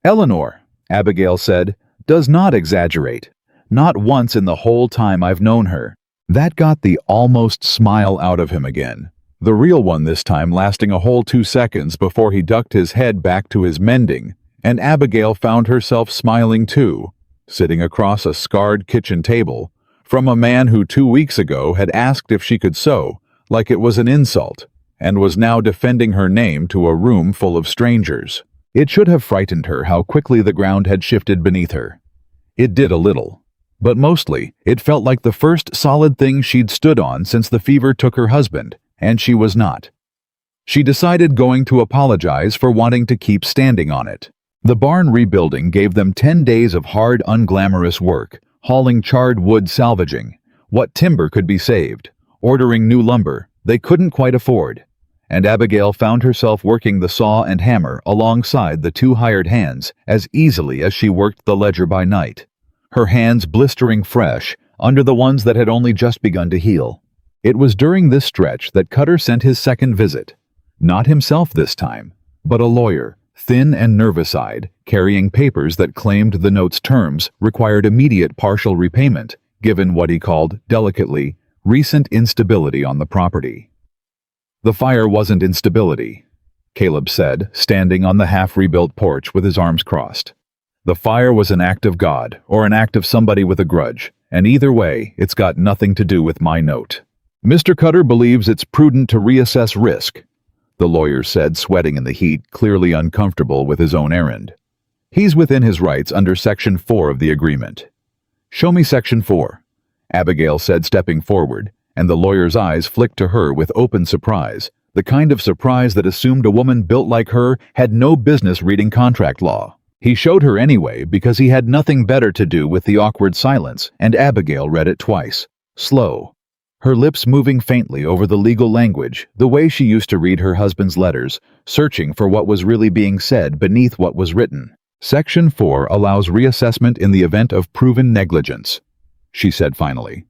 "Eleanor," Abigail said, "does not exaggerate. Not once in the whole time I've known her." That got the almost smile out of him again. The real one this time, lasting a whole 2 seconds before he ducked his head back to his mending, and Abigail found herself smiling too, sitting across a scarred kitchen table, from a man who 2 weeks ago had asked if she could sew, like it was an insult, and was now defending her name to a room full of strangers. It should have frightened her how quickly the ground had shifted beneath her. It did a little. But mostly, it felt like the first solid thing she'd stood on since the fever took her husband, and she was not. She decided going to apologize for wanting to keep standing on it. The barn rebuilding gave them 10 days of hard, unglamorous work, hauling charred wood, salvaging what timber could be saved, ordering new lumber they couldn't quite afford, and Abigail found herself working the saw and hammer alongside the 2 hired hands as easily as she worked the ledger by night, her hands blistering fresh under the ones that had only just begun to heal. It was during this stretch that Cutter sent his second visit. Not himself this time, but a lawyer, thin and nervous-eyed, carrying papers that claimed the note's terms required immediate partial repayment, given what he called, delicately, recent instability on the property. "The fire wasn't instability," Caleb said, standing on the half-rebuilt porch with his arms crossed. "The fire was an act of God, or an act of somebody with a grudge, and either way, it's got nothing to do with my note. Mr. Cutter believes it's prudent to reassess risk," the lawyer said, sweating in the heat, clearly uncomfortable with his own errand. "He's within his rights under Section 4 of the agreement." "Show me Section 4, Abigail said, stepping forward, and the lawyer's eyes flicked to her with open surprise, the kind of surprise that assumed a woman built like her had no business reading contract law. He showed her anyway because he had nothing better to do with the awkward silence, and Abigail read it twice, slow, her lips moving faintly over the legal language, the way she used to read her husband's letters, searching for what was really being said beneath what was written. "Section 4 allows reassessment in the event of proven negligence," she said finally.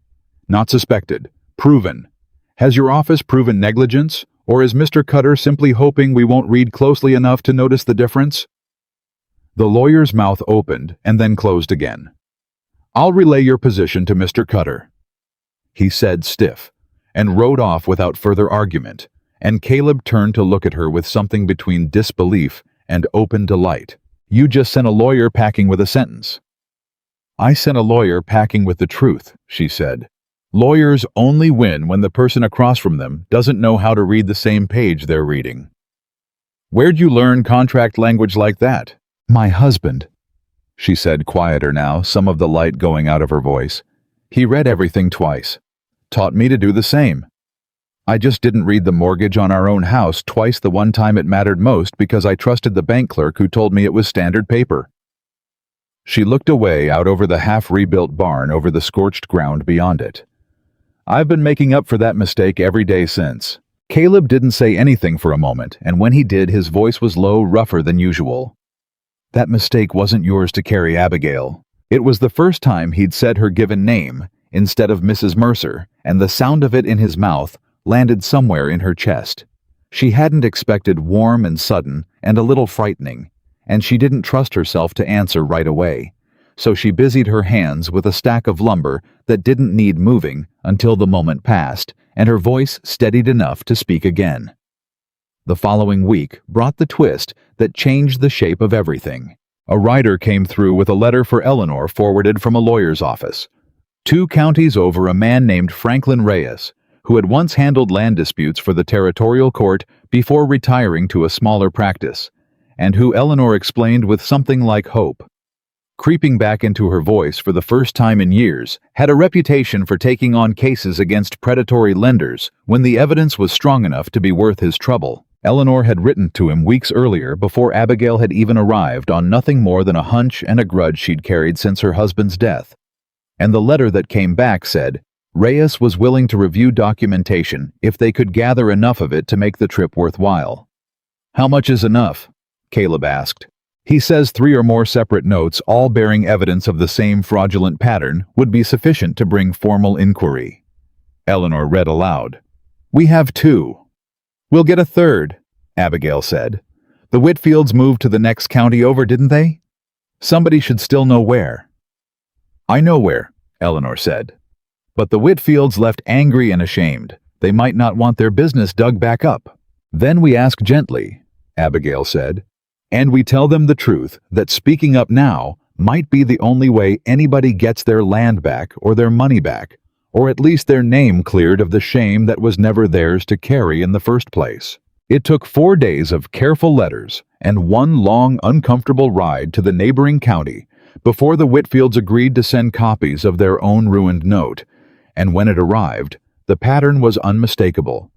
"Not suspected, proven. Has your office proven negligence, or is Mr. Cutter simply hoping we won't read closely enough to notice the difference?" The lawyer's mouth opened and then closed again. "I'll relay your position to Mr. Cutter," he said, stiff, and rode off without further argument, and Caleb turned to look at her with something between disbelief and open delight. "You just sent a lawyer packing with a sentence." "I sent a lawyer packing with the truth," she said. "Lawyers only win when the person across from them doesn't know how to read the same page they're reading." "Where'd you learn contract language like that?" "My husband," she said, quieter now, some of the light going out of her voice. "He read everything twice. Taught me to do the same. I just didn't read the mortgage on our own house twice the one time it mattered most because I trusted the bank clerk who told me it was standard paper." She looked away out over the half-rebuilt barn, over the scorched ground beyond it. "I've been making up for that mistake every day since." Caleb didn't say anything for a moment, and when he did, his voice was low, rougher than usual. "That mistake wasn't yours to carry, Abigail." It was the first time he'd said her given name instead of Mrs. Mercer, and the sound of it in his mouth landed somewhere in her chest. She hadn't expected warm and sudden and a little frightening, and she didn't trust herself to answer right away, so she busied her hands with a stack of lumber that didn't need moving until the moment passed, and her voice steadied enough to speak again. The following week brought the twist that changed the shape of everything. A rider came through with a letter for Eleanor forwarded from a lawyer's office. 2 counties over, a man named Franklin Reyes, who had once handled land disputes for the territorial court before retiring to a smaller practice, and who Eleanor explained with something like hope. creeping back into her voice for the first time in years, had a reputation for taking on cases against predatory lenders when the evidence was strong enough to be worth his trouble. Eleanor had written to him weeks earlier before Abigail had even arrived on nothing more than a hunch and a grudge she'd carried since her husband's death. And the letter that came back said, Reyes was willing to review documentation if they could gather enough of it to make the trip worthwhile. How much is enough? Caleb asked. He says 3 or more separate notes, all bearing evidence of the same fraudulent pattern, would be sufficient to bring formal inquiry. Eleanor read aloud. We have 2. We'll get a 3rd, Abigail said. The Whitfields moved to the next county over, didn't they? Somebody should still know where. I know where, Eleanor said. But the Whitfields left angry and ashamed. They might not want their business dug back up. Then we ask gently, Abigail said, and we tell them the truth that speaking up now might be the only way anybody gets their land back or their money back, or at least their name cleared of the shame that was never theirs to carry in the first place. It took 4 days of careful letters and 1 long, uncomfortable ride to the neighboring county before the Whitfields agreed to send copies of their own ruined note, and when it arrived, the pattern was unmistakable.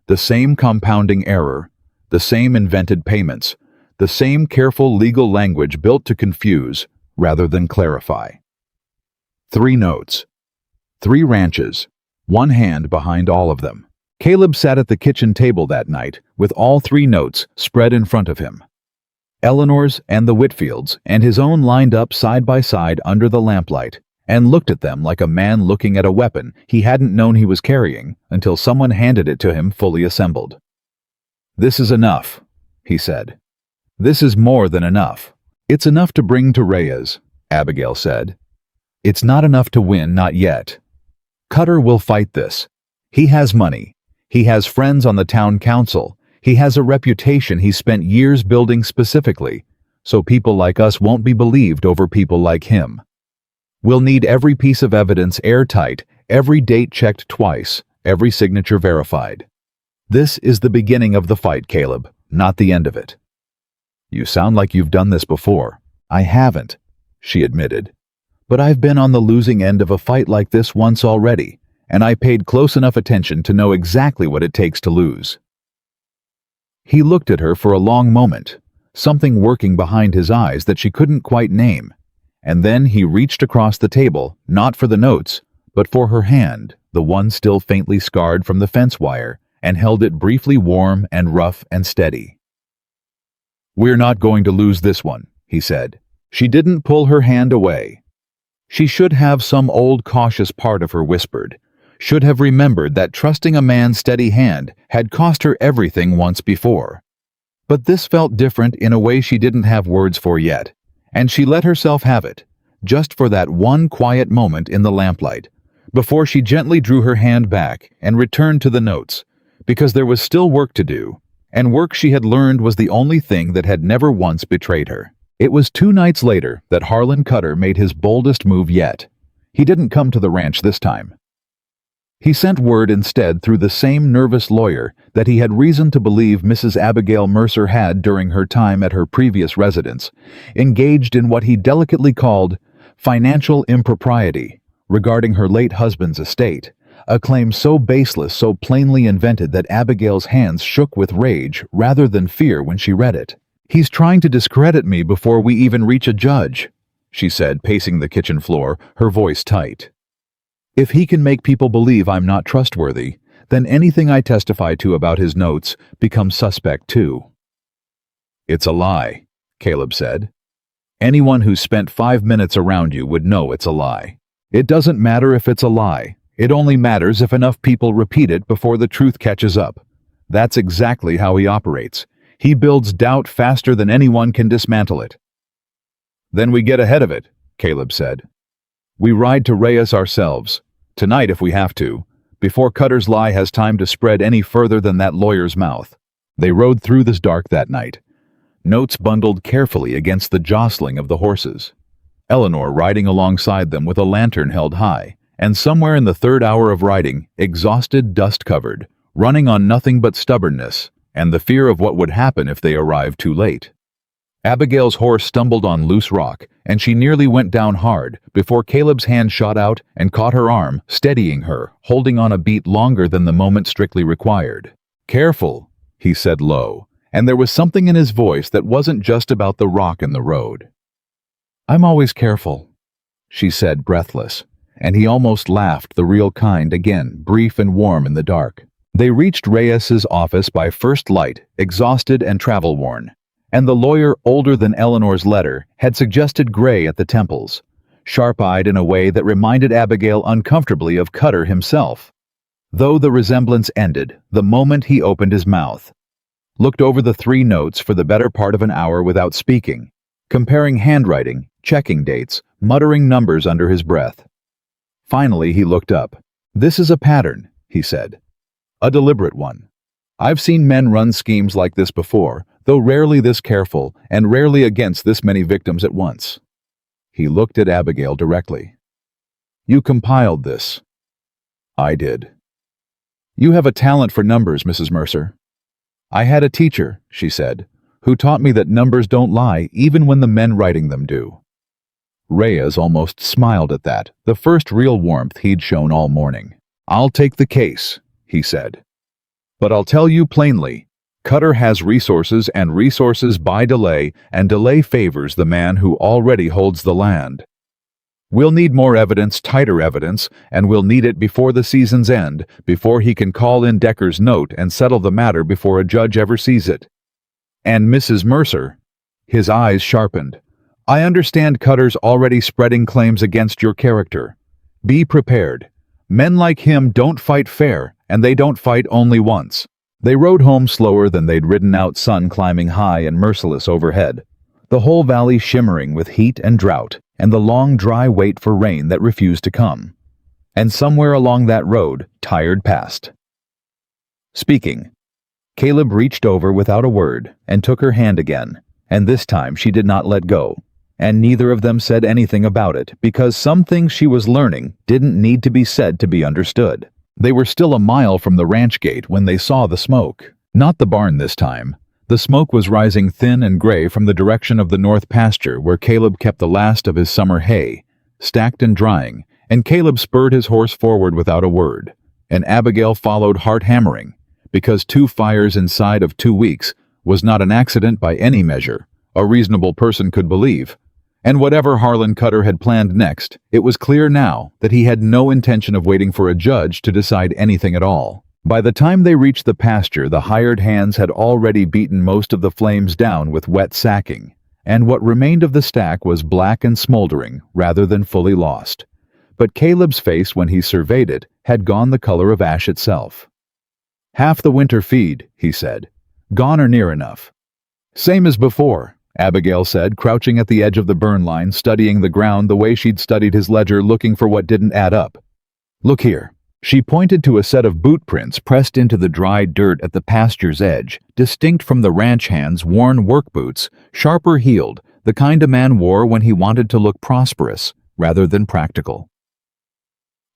The same compounding error, the same invented payments, the same careful legal language built to confuse rather than clarify. 3 notes. 3 ranches, 1 hand behind all of them. Caleb sat at the kitchen table that night with all 3 notes spread in front of him. Eleanor's and the Whitfields and his own lined up side by side under the lamplight, and looked at them like a man looking at a weapon he hadn't known he was carrying until someone handed it to him fully assembled. This is enough, he said. This is more than enough. It's enough to bring to Reyes, Abigail said. It's not enough to win, not yet. Cutter will fight this. He has money. He has friends on the town council. He has a reputation he spent years building specifically, so people like us won't be believed over people like him. We'll need every piece of evidence airtight, every date checked twice, every signature verified. This is the beginning of the fight, Caleb, not the end of it. You sound like you've done this before. I haven't, she admitted. But I've been on the losing end of a fight like this once already, and I paid close enough attention to know exactly what it takes to lose. He looked at her for a long moment, something working behind his eyes that she couldn't quite name, and then he reached across the table, not for the notes, but for her hand, the one still faintly scarred from the fence wire, and held it briefly warm and rough and steady. We're not going to lose this one, he said. She didn't pull her hand away. She should have some old cautious part of her whispered, should have remembered that trusting a man's steady hand had cost her everything once before. But this felt different in a way she didn't have words for yet, and she let herself have it, just for that one quiet moment in the lamplight, before she gently drew her hand back and returned to the notes, because there was still work to do, and work she had learned was the only thing that had never once betrayed her. It was 2 nights later that Harlan Cutter made his boldest move yet. He didn't come to the ranch this time. He sent word instead through the same nervous lawyer that he had reason to believe Mrs. Abigail Mercer had, during her time at her previous residence, engaged in what he delicately called financial impropriety regarding her late husband's estate, a claim so baseless, so plainly invented that Abigail's hands shook with rage rather than fear when she read it. He's trying to discredit me before we even reach a judge, she said, pacing the kitchen floor, her voice tight. If he can make people believe I'm not trustworthy, then anything I testify to about his notes becomes suspect too. It's a lie, Caleb said. Anyone who's spent 5 minutes around you would know it's a lie. It doesn't matter if it's a lie. It only matters if enough people repeat it before the truth catches up. That's exactly how he operates. He builds doubt faster than anyone can dismantle it. Then we get ahead of it, Caleb said. We ride to Reyes ourselves, tonight if we have to, before Cutter's lie has time to spread any further than that lawyer's mouth. They rode through this dark that night, notes bundled carefully against the jostling of the horses, Eleanor riding alongside them with a lantern held high, and somewhere in the 3rd hour of riding, exhausted, dust-covered, running on nothing but stubbornness and the fear of what would happen if they arrived too late. Abigail's horse stumbled on loose rock, and she nearly went down hard before Caleb's hand shot out and caught her arm, steadying her, holding on a beat longer than the moment strictly required. "Careful," he said low, and there was something in his voice that wasn't just about the rock in the road. "I'm always careful," she said, breathless, and he almost laughed, the real kind again, brief and warm in the dark. They reached Reyes's office by first light, exhausted and travel-worn. And the lawyer, older than Eleanor's letter, had suggested gray at the temples, sharp-eyed in a way that reminded Abigail uncomfortably of Cutter himself. Though the resemblance ended the moment he opened his mouth, looked over the 3 notes for the better part of an hour without speaking, comparing handwriting, checking dates, muttering numbers under his breath. Finally he looked up. "This is a pattern," he said. "A deliberate one. I've seen men run schemes like this before, though rarely this careful and rarely against this many victims at once." He looked at Abigail directly. "You compiled this." "I did." "You have a talent for numbers, Mrs. Mercer." "I had a teacher," she said, "who taught me that numbers don't lie even when the men writing them do." Reyes almost smiled at that, the first real warmth he'd shown all morning. "I'll take the case," he said. "But I'll tell you plainly, Cutter has resources, and resources buy delay, and delay favors the man who already holds the land. We'll need more evidence, tighter evidence, and we'll need it before the season's end, before he can call in Decker's note and settle the matter before a judge ever sees it. And Mrs. Mercer," his eyes sharpened, "I understand Cutter's already spreading claims against your character. Be prepared. Men like him don't fight fair, and they don't fight only once." They rode home slower than they'd ridden out, sun climbing high and merciless overhead, the whole valley shimmering with heat and drought, and the long dry wait for rain that refused to come. And somewhere along that road, tired passed. Speaking. Caleb reached over without a word and took her hand again, and this time she did not let go, and neither of them said anything about it because some things she was learning didn't need to be said to be understood. They were still a mile from the ranch gate when they saw the smoke. Not the barn this time. The smoke was rising thin and gray from the direction of the north pasture where Caleb kept the last of his summer hay, stacked and drying, and Caleb spurred his horse forward without a word, and Abigail followed, heart hammering, because 2 fires inside of 2 weeks was not an accident by any measure, a reasonable person could believe. And whatever Harlan Cutter had planned next, it was clear now that he had no intention of waiting for a judge to decide anything at all. By the time they reached the pasture, the hired hands had already beaten most of the flames down with wet sacking, and what remained of the stack was black and smoldering rather than fully lost. But Caleb's face, when he surveyed it, had gone the color of ash itself. "Half the winter feed," he said. "Gone or near enough." "Same as before," Abigail said, crouching at the edge of the burn line, studying the ground the way she'd studied his ledger, looking for what didn't add up. "Look here." She pointed to a set of boot prints pressed into the dry dirt at the pasture's edge, distinct from the ranch hand's worn work boots, sharper heeled, the kind a man wore when he wanted to look prosperous rather than practical.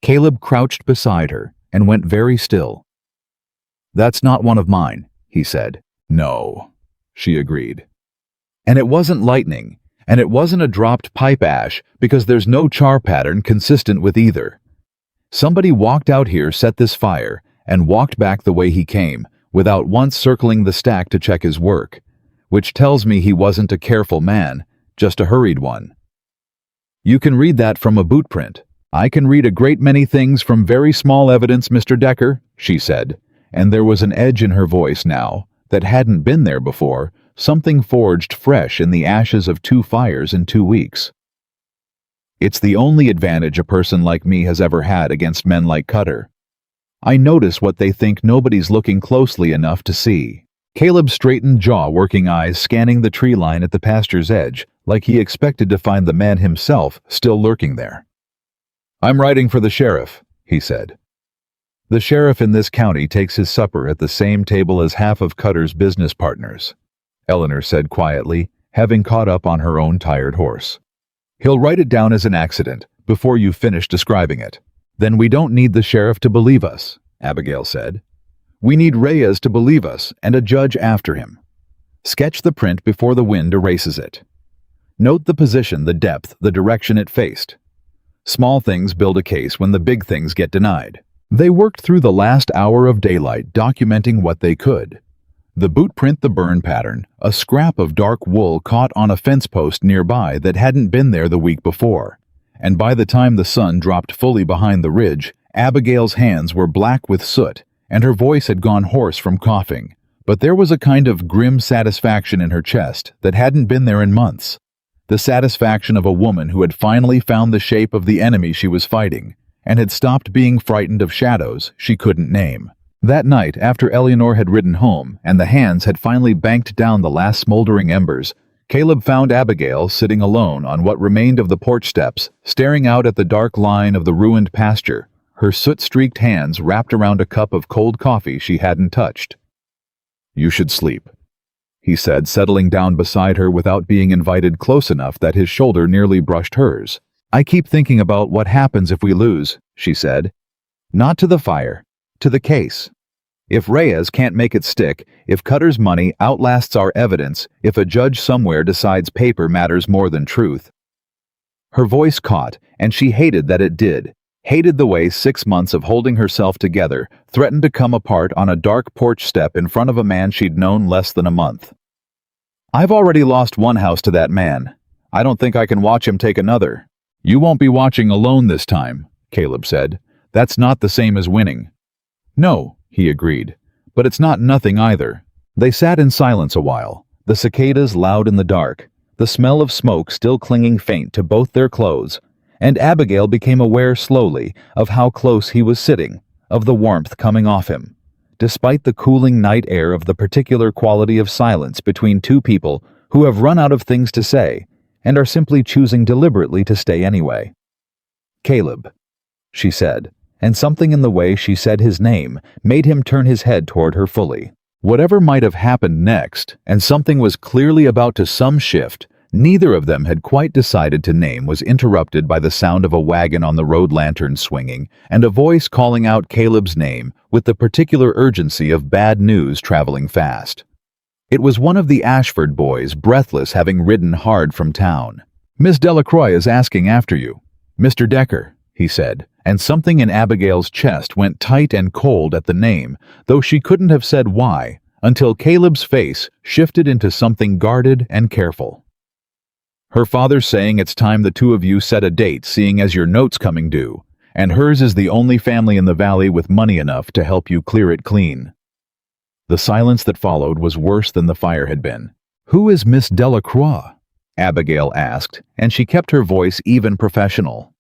Caleb crouched beside her and went very still. "That's not one of mine," he said. "No," she agreed. "And it wasn't lightning, and it wasn't a dropped pipe ash, because there's no char pattern consistent with either. Somebody walked out here, set this fire, and walked back the way he came, without once circling the stack to check his work, which tells me he wasn't a careful man, just a hurried one. You can read that from a boot print. I can read a great many things from very small evidence, Mr. Decker," she said, and there was an edge in her voice now that hadn't been there before, something forged fresh in the ashes of 2 fires in 2 weeks. "It's the only advantage a person like me has ever had against men like Cutter. I notice what they think nobody's looking closely enough to see." Caleb's straightened jaw, working eyes scanning the tree line at the pasture's edge, like he expected to find the man himself still lurking there. "I'm writing for the sheriff," he said. "The sheriff in this county takes his supper at the same table as half of Cutter's business partners," Eleanor said quietly, having caught up on her own tired horse. "He'll write it down as an accident before you finish describing it." "Then we don't need the sheriff to believe us," Abigail said. "We need Reyes to believe us and a judge after him. Sketch the print before the wind erases it. Note the position, the depth, the direction it faced. Small things build a case when the big things get denied. They worked through the last hour of daylight, documenting what they could. The boot print, the burn pattern, a scrap of dark wool caught on a fence post nearby that hadn't been there the week before. And by the time the sun dropped fully behind the ridge, Abigail's hands were black with soot, and her voice had gone hoarse from coughing. But there was a kind of grim satisfaction in her chest that hadn't been there in months. The satisfaction of a woman who had finally found the shape of the enemy she was fighting, and had stopped being frightened of shadows she couldn't name. That night, after Eleanor had ridden home, and the hands had finally banked down the last smoldering embers, Caleb found Abigail sitting alone on what remained of the porch steps, staring out at the dark line of the ruined pasture, her soot-streaked hands wrapped around a cup of cold coffee she hadn't touched. "You should sleep," he said, settling down beside her without being invited close enough that his shoulder nearly brushed hers. "I keep thinking about what happens if we lose," she said. "Not to the fire, to the case. If Reyes can't make it stick, if Cutter's money outlasts our evidence, if a judge somewhere decides paper matters more than truth." Her voice caught, and she hated that it did. Hated the way 6 months of holding herself together threatened to come apart on a dark porch step in front of a man she'd known less than a month. "I've already lost one house to that man. I don't think I can watch him take another." "You won't be watching alone this time," Caleb said. "That's not the same as winning." "No," he agreed, "but it's not nothing either." They sat in silence a while, the cicadas loud in the dark, the smell of smoke still clinging faint to both their clothes, and Abigail became aware slowly of how close he was sitting, of the warmth coming off him. Despite the cooling night air, of the particular quality of silence between two people who have run out of things to say and are simply choosing deliberately to stay anyway. "Caleb," she said, and something in the way she said his name made him turn his head toward her fully. Whatever might have happened next, and something was clearly about to some shift neither of them had quite decided to name, was interrupted by the sound of a wagon on the road lantern swinging and a voice calling out Caleb's name with the particular urgency of bad news traveling fast. It was one of the Ashford boys, breathless, having ridden hard from town. "Miss Delacroix is asking after you, Mr. Decker," he said, and something in Abigail's chest went tight and cold at the name, though she couldn't have said why, until Caleb's face shifted into something guarded and careful. "Her father's saying it's time the two of you set a date, seeing as your note's coming due, and hers is the only family in the valley with money enough to help you clear it clean." The silence that followed was worse than the fire had been. "Who is Miss Delacroix?" Abigail asked, and she kept her voice even professional.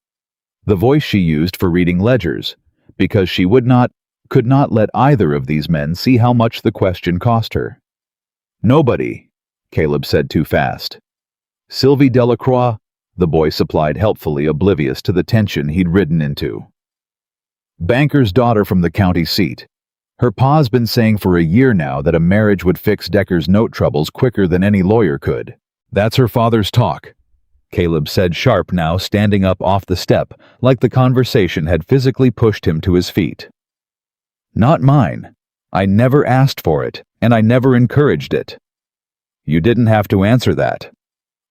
The voice she used for reading ledgers, because she could not let either of these men see how much the question cost her. "Nobody," Caleb said too fast. "Sylvie Delacroix," the boy supplied helpfully, oblivious to the tension he'd ridden into. "Banker's daughter from the county seat. Her pa's been saying for a year now that a marriage would fix Decker's note troubles quicker than any lawyer could. That's her father's talk," Caleb said, sharp now, standing up off the step, like the conversation had physically pushed him to his feet. "Not mine. I never asked for it, and I never encouraged it." "You didn't have to answer that,"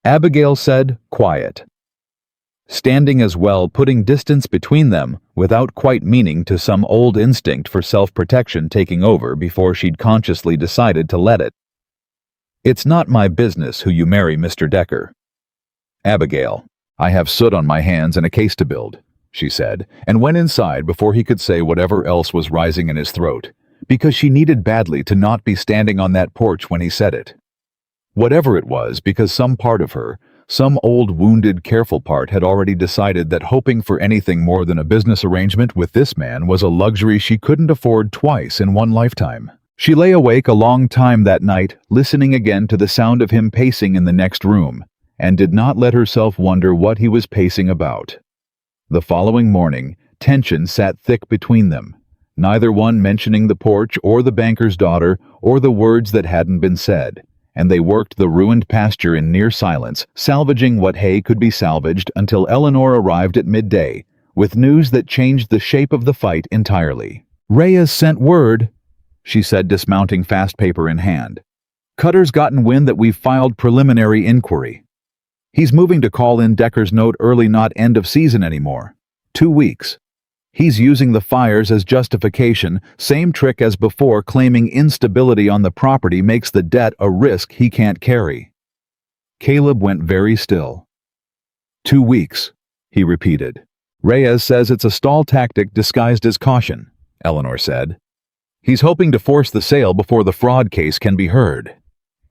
Abigail said, quiet. Standing as well, putting distance between them, without quite meaning to, some old instinct for self-protection taking over before she'd consciously decided to let it. "It's not my business who you marry, Mr. Decker." "Abigail, I have soot on my hands and a case to build," she said, and went inside before he could say whatever else was rising in his throat, because she needed badly to not be standing on that porch when he said it. Whatever it was, because some part of her, some old, wounded, careful part, had already decided that hoping for anything more than a business arrangement with this man was a luxury she couldn't afford twice in one lifetime. She lay awake a long time that night, listening again to the sound of him pacing in the next room, and did not let herself wonder what he was pacing about. The following morning, tension sat thick between them, neither one mentioning the porch or the banker's daughter or the words that hadn't been said, and they worked the ruined pasture in near silence, salvaging what hay could be salvaged until Eleanor arrived at midday, with news that changed the shape of the fight entirely. "Reyes sent word," she said, dismounting, fast paper in hand. Cutter's gotten wind that we've filed preliminary inquiry. He's moving to call in Decker's note early, not end of season anymore. 2 weeks. He's using the fires as justification, same trick as before, claiming instability on the property makes the debt a risk he can't carry. Caleb went very still. 2 weeks, he repeated. Reyes says it's a stall tactic disguised as caution, Eleanor said. He's hoping to force the sale before the fraud case can be heard.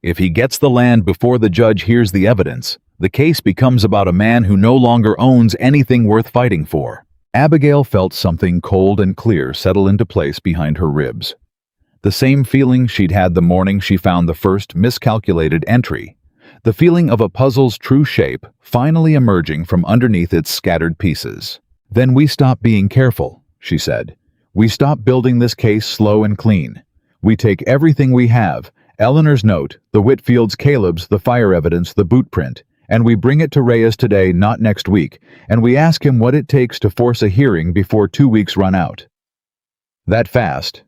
If he gets the land before the judge hears the evidence, the case becomes about a man who no longer owns anything worth fighting for. Abigail felt something cold and clear settle into place behind her ribs. The same feeling she'd had the morning she found the first miscalculated entry. The feeling of a puzzle's true shape finally emerging from underneath its scattered pieces. Then we stop being careful, she said. We stop building this case slow and clean. We take everything we have, Eleanor's note, the Whitfields, Caleb's, the fire evidence, the boot print, and we bring it to Reyes today, not next week, and we ask him what it takes to force a hearing before 2 weeks run out. That fast?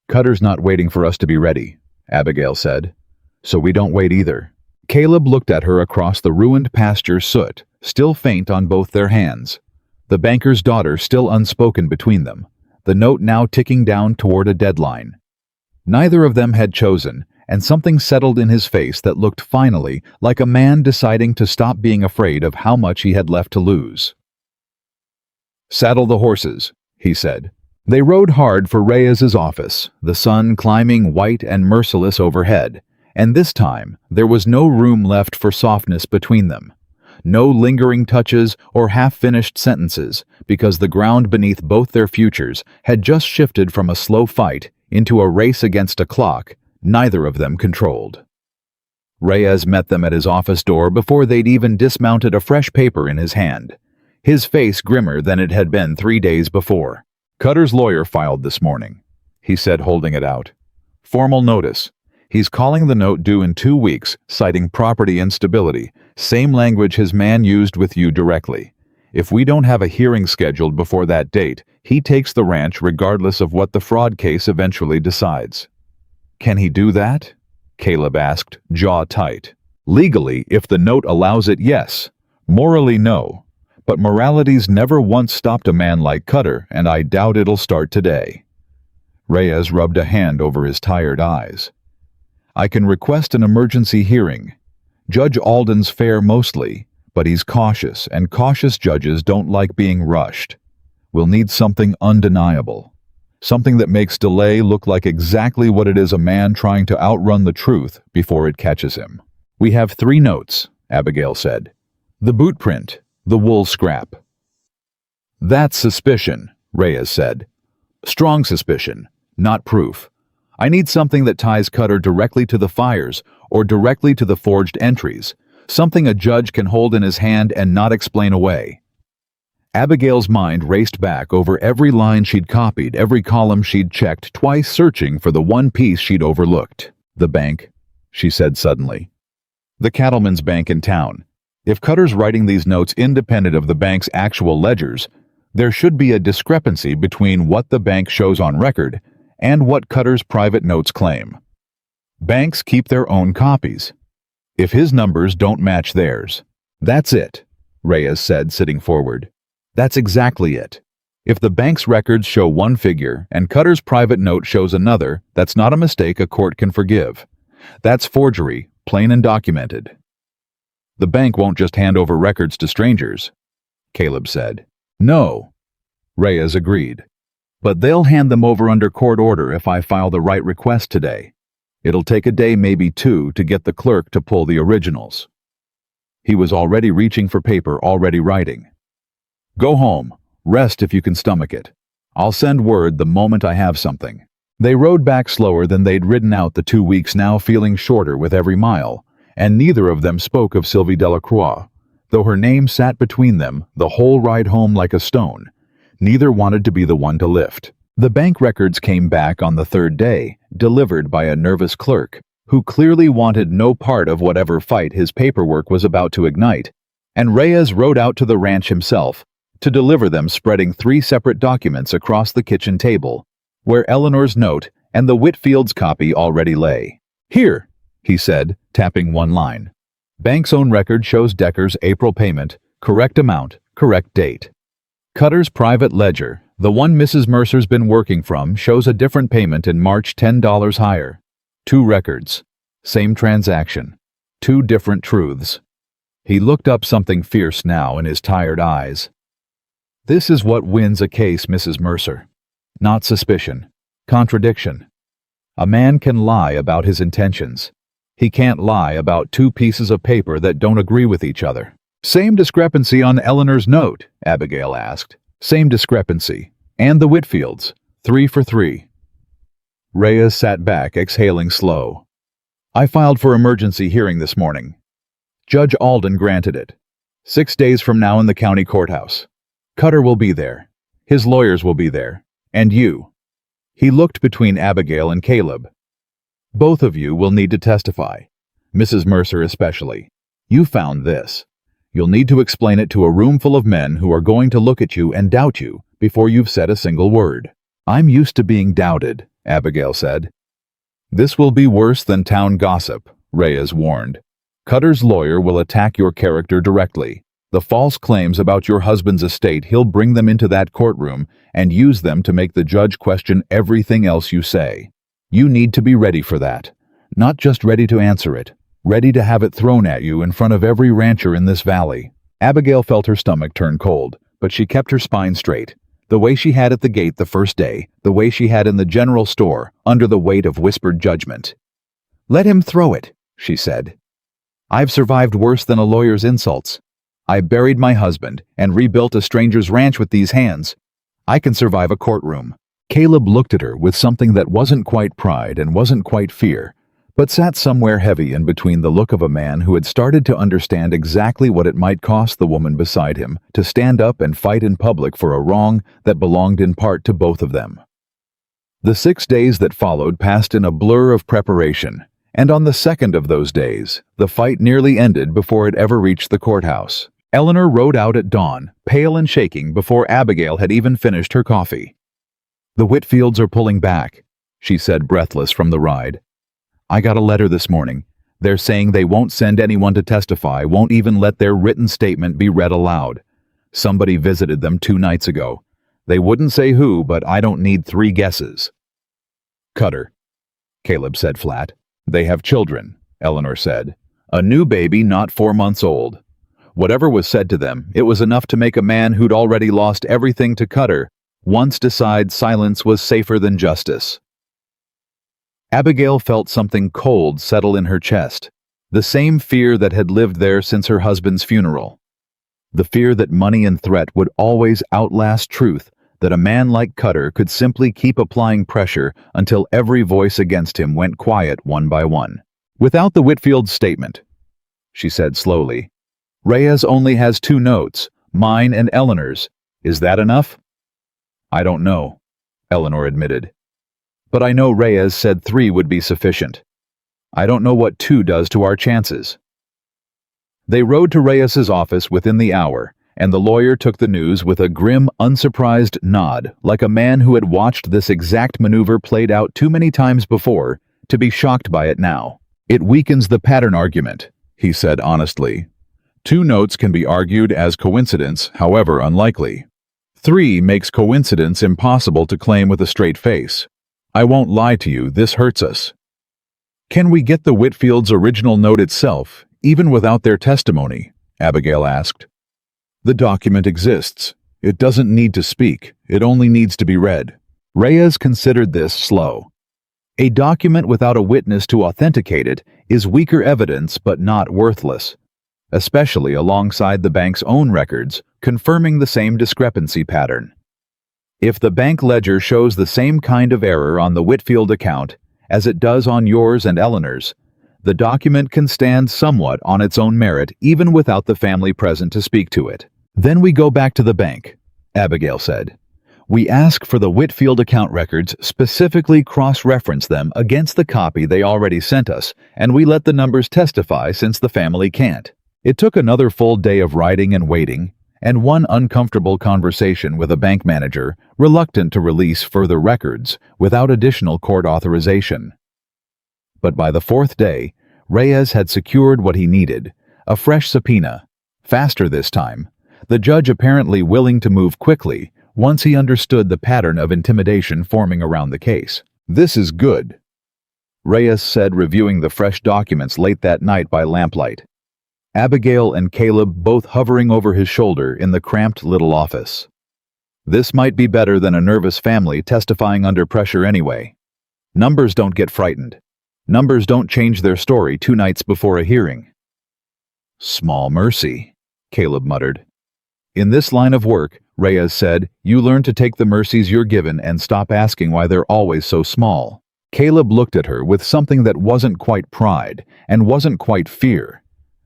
Cutter's not waiting for us to be ready, Abigail said. So we don't wait either. Caleb looked at her across the ruined pasture soot, still faint on both their hands. The banker's daughter still unspoken between them, the note now ticking down toward a deadline. Neither of them had chosen, and something settled in his face that looked finally like a man deciding to stop being afraid of how much he had left to lose. Saddle the horses, he said. They rode hard for Reyes's office, the sun climbing white and merciless overhead, and this time there was no room left for softness between them. No lingering touches or half-finished sentences, because the ground beneath both their futures had just shifted from a slow fight into a race against a clock neither of them controlled. Reyes met them at his office door before they'd even dismounted a fresh paper in his hand, his face grimmer than it had been 3 days before. Cutter's lawyer filed this morning, he said, holding it out. Formal notice. He's calling the note due in 2 weeks, citing property instability, same language his man used with you directly. If we don't have a hearing scheduled before that date, he takes the ranch regardless of what the fraud case eventually decides. Can he do that? Caleb asked, jaw tight. Legally, if the note allows it, yes. Morally, no. But morality's never once stopped a man like Cutter, and I doubt it'll start today. Reyes rubbed a hand over his tired eyes. I can request an emergency hearing. Judge Alden's fair mostly, but he's cautious, and cautious judges don't like being rushed. We'll need something undeniable. Something that makes delay look like exactly what it is, a man trying to outrun the truth before it catches him. We have 3 notes, Abigail said. The boot print, the wool scrap. That's suspicion, Reyes said. Strong suspicion, not proof. I need something that ties Cutter directly to the fires or directly to the forged entries, something a judge can hold in his hand and not explain away. Abigail's mind raced back over every line she'd copied, every column she'd checked, twice searching for the one piece she'd overlooked. The bank, she said suddenly. The cattleman's bank in town. If Cutter's writing these notes independent of the bank's actual ledgers, there should be a discrepancy between what the bank shows on record and what Cutter's private notes claim. Banks keep their own copies. If his numbers don't match theirs, that's it, Reyes said, sitting forward. That's exactly it. If the bank's records show one figure and Cutter's private note shows another, that's not a mistake a court can forgive. That's forgery, plain and documented. The bank won't just hand over records to strangers, Caleb said. No, Reyes agreed. But they'll hand them over under court order if I file the right request today. It'll take a day, maybe 2, to get the clerk to pull the originals. He was already reaching for paper, already writing. Go home. Rest if you can stomach it. I'll send word the moment I have something. They rode back slower than they'd ridden out the 2 weeks, now feeling shorter with every mile, and neither of them spoke of Sylvie Delacroix, though her name sat between them the whole ride home like a stone. Neither wanted to be the one to lift. The bank records came back on the 3rd day, delivered by a nervous clerk, who clearly wanted no part of whatever fight his paperwork was about to ignite, and Reyes rode out to the ranch himself to deliver them, spreading 3 separate documents across the kitchen table, where Eleanor's note and the Whitfield's copy already lay. Here, he said, tapping one line. Bank's own record shows Decker's April payment, correct amount, correct date. Cutter's private ledger, the one Mrs. Mercer's been working from, shows a different payment in March $10 higher. 2 records. Same transaction. 2 different truths. He looked up something fierce now in his tired eyes. This is what wins a case, Mrs. Mercer. Not suspicion. Contradiction. A man can lie about his intentions. He can't lie about 2 pieces of paper that don't agree with each other. Same discrepancy on Eleanor's note, Abigail asked. Same discrepancy. And the Whitfields. 3 for 3. Reyes sat back, exhaling slow. I filed for emergency hearing this morning. Judge Alden granted it. 6 days from now in the county courthouse. Cutter will be there. His lawyers will be there. And you. He looked between Abigail and Caleb. Both of you will need to testify. Mrs. Mercer especially. You found this. You'll need to explain it to a room full of men who are going to look at you and doubt you before you've said a single word. I'm used to being doubted, Abigail said. This will be worse than town gossip, Reyes warned. Cutter's lawyer will attack your character directly. The false claims about your husband's estate, he'll bring them into that courtroom and use them to make the judge question everything else you say. You need to be ready for that. Not just ready to answer it. Ready to have it thrown at you in front of every rancher in this valley. Abigail felt her stomach turn cold, but she kept her spine straight. The way she had at the gate the first day, the way she had in the general store, under the weight of whispered judgment. Let him throw it, she said. I've survived worse than a lawyer's insults. I buried my husband and rebuilt a stranger's ranch with these hands. I can survive a courtroom. Caleb looked at her with something that wasn't quite pride and wasn't quite fear, but sat somewhere heavy in between the look of a man who had started to understand exactly what it might cost the woman beside him to stand up and fight in public for a wrong that belonged in part to both of them. The 6 days that followed passed in a blur of preparation, and on the second of those days, the fight nearly ended before it ever reached the courthouse. Eleanor rode out at dawn, pale and shaking before Abigail had even finished her coffee. The Whitfields are pulling back, she said, breathless from the ride. I got a letter this morning. They're saying they won't send anyone to testify, won't even let their written statement be read aloud. Somebody visited them 2 nights ago. They wouldn't say who, but I don't need 3 guesses. Cutter, Caleb said flat. They have children, Eleanor said. A new baby not 4 months old. Whatever was said to them, it was enough to make a man who'd already lost everything to Cutter once decide silence was safer than justice. Abigail felt something cold settle in her chest, the same fear that had lived there since her husband's funeral. The fear that money and threat would always outlast truth, that a man like Cutter could simply keep applying pressure until every voice against him went quiet one by one. Without the Whitfield's statement, she said slowly, Reyes only has 2 notes, mine and Eleanor's. Is that enough? I don't know, Eleanor admitted. But I know Reyes said 3 would be sufficient. I don't know what 2 does to our chances. They rode to Reyes's office within the hour, and the lawyer took the news with a grim, unsurprised nod, like a man who had watched this exact maneuver played out too many times before to be shocked by it now. It weakens the pattern argument, he said honestly. 2 notes can be argued as coincidence, however unlikely. 3 makes coincidence impossible to claim with a straight face. I won't lie to you, this hurts us. Can we get the Whitfield's original note itself, even without their testimony? Abigail asked. The document exists. It doesn't need to speak. It only needs to be read. Reyes considered this slow. A document without a witness to authenticate it is weaker evidence but not worthless, especially alongside the bank's own records, confirming the same discrepancy pattern. If the bank ledger shows the same kind of error on the Whitfield account as it does on yours and Eleanor's, the document can stand somewhat on its own merit even without the family present to speak to it. Then we go back to the bank, Abigail said. We ask for the Whitfield account records, specifically cross-reference them against the copy they already sent us, and we let the numbers testify since the family can't. It took another full day of writing and waiting, and one uncomfortable conversation with a bank manager, reluctant to release further records without additional court authorization. But by the 4th day, Reyes had secured what he needed, a fresh subpoena. Faster this time. The judge apparently willing to move quickly once he understood the pattern of intimidation forming around the case. "This is good," Reyes said, reviewing the fresh documents late that night by lamplight. Abigail and Caleb both hovering over his shoulder in the cramped little office. This might be better than a nervous family testifying under pressure anyway. Numbers don't get frightened. Numbers don't change their story 2 nights before a hearing. "Small mercy," Caleb muttered. "In this line of work," Reyes said, "you learn to take the mercies you're given and stop asking why they're always so small." Caleb looked at her with something that wasn't quite pride and wasn't quite fear,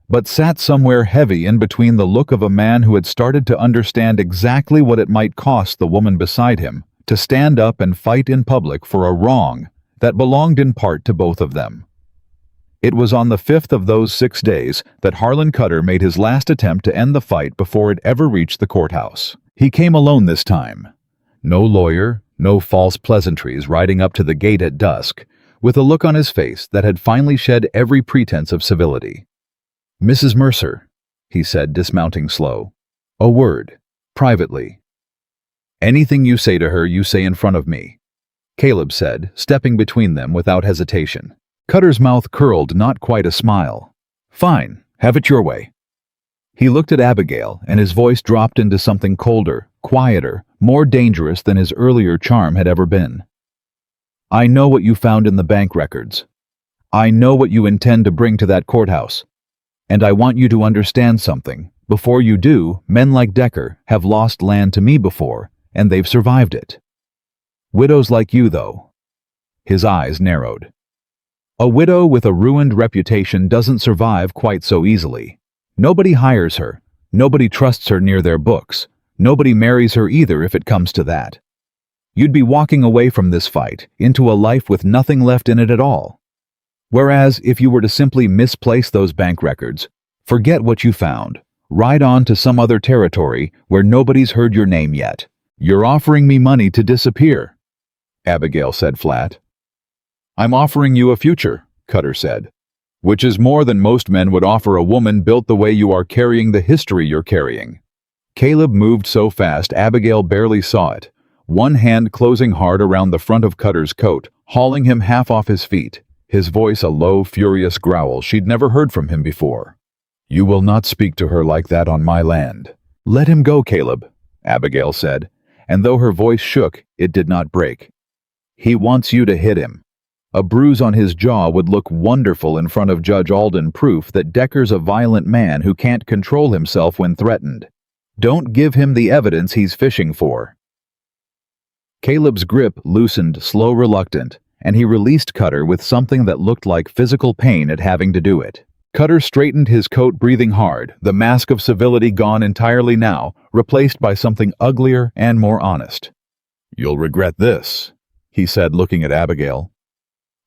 but sat somewhere heavy in between the look of a man who had started to understand exactly what it might cost the woman beside him to stand up and fight in public for a wrong that belonged in part to both of them. It was on the 5th of those 6 days that Harlan Cutter made his last attempt to end the fight before it ever reached the courthouse. He came alone this time. No lawyer, no false pleasantries riding up to the gate at dusk, with a look on his face that had finally shed every pretense of civility. "Mrs. Mercer," he said, dismounting slow. "A word, privately." "Anything you say to her, you say in front of me," Caleb said, stepping between them without hesitation. Cutter's mouth curled not quite a smile. "Fine, have it your way." He looked at Abigail, and his voice dropped into something colder, quieter, more dangerous than his earlier charm had ever been. "I know what you found in the bank records. I know what you intend to bring to that courthouse. And I want you to understand something. Before you do, men like Decker have lost land to me before, and they've survived it. Widows like you, though." His eyes narrowed. "A widow with a ruined reputation doesn't survive quite so easily. Nobody hires her. Nobody trusts her near their books. Nobody marries her either if it comes to that. You'd be walking away from this fight into a life with nothing left in it at all. Whereas if you were to simply misplace those bank records, forget what you found, ride on to some other territory where nobody's heard your name yet. You're offering me money to disappear," Abigail said flat. "I'm offering you a future," Cutter said, "which is more than most men would offer a woman built the way you are carrying the history you're carrying." Caleb moved so fast Abigail barely saw it, one hand closing hard around the front of Cutter's coat, hauling him half off his feet, his voice a low, furious growl she'd never heard from him before. "You will not speak to her like that on my land." "Let him go, Caleb," Abigail said, and though her voice shook, it did not break. "He wants you to hit him. A bruise on his jaw would look wonderful in front of Judge Alden, proof that Decker's a violent man who can't control himself when threatened. Don't give him the evidence he's fishing for." Caleb's grip loosened, slow, reluctant, and he released Cutter with something that looked like physical pain at having to do it. Cutter straightened his coat, breathing hard, the mask of civility gone entirely now, replaced by something uglier and more honest. "You'll regret this," he said, looking at Abigail.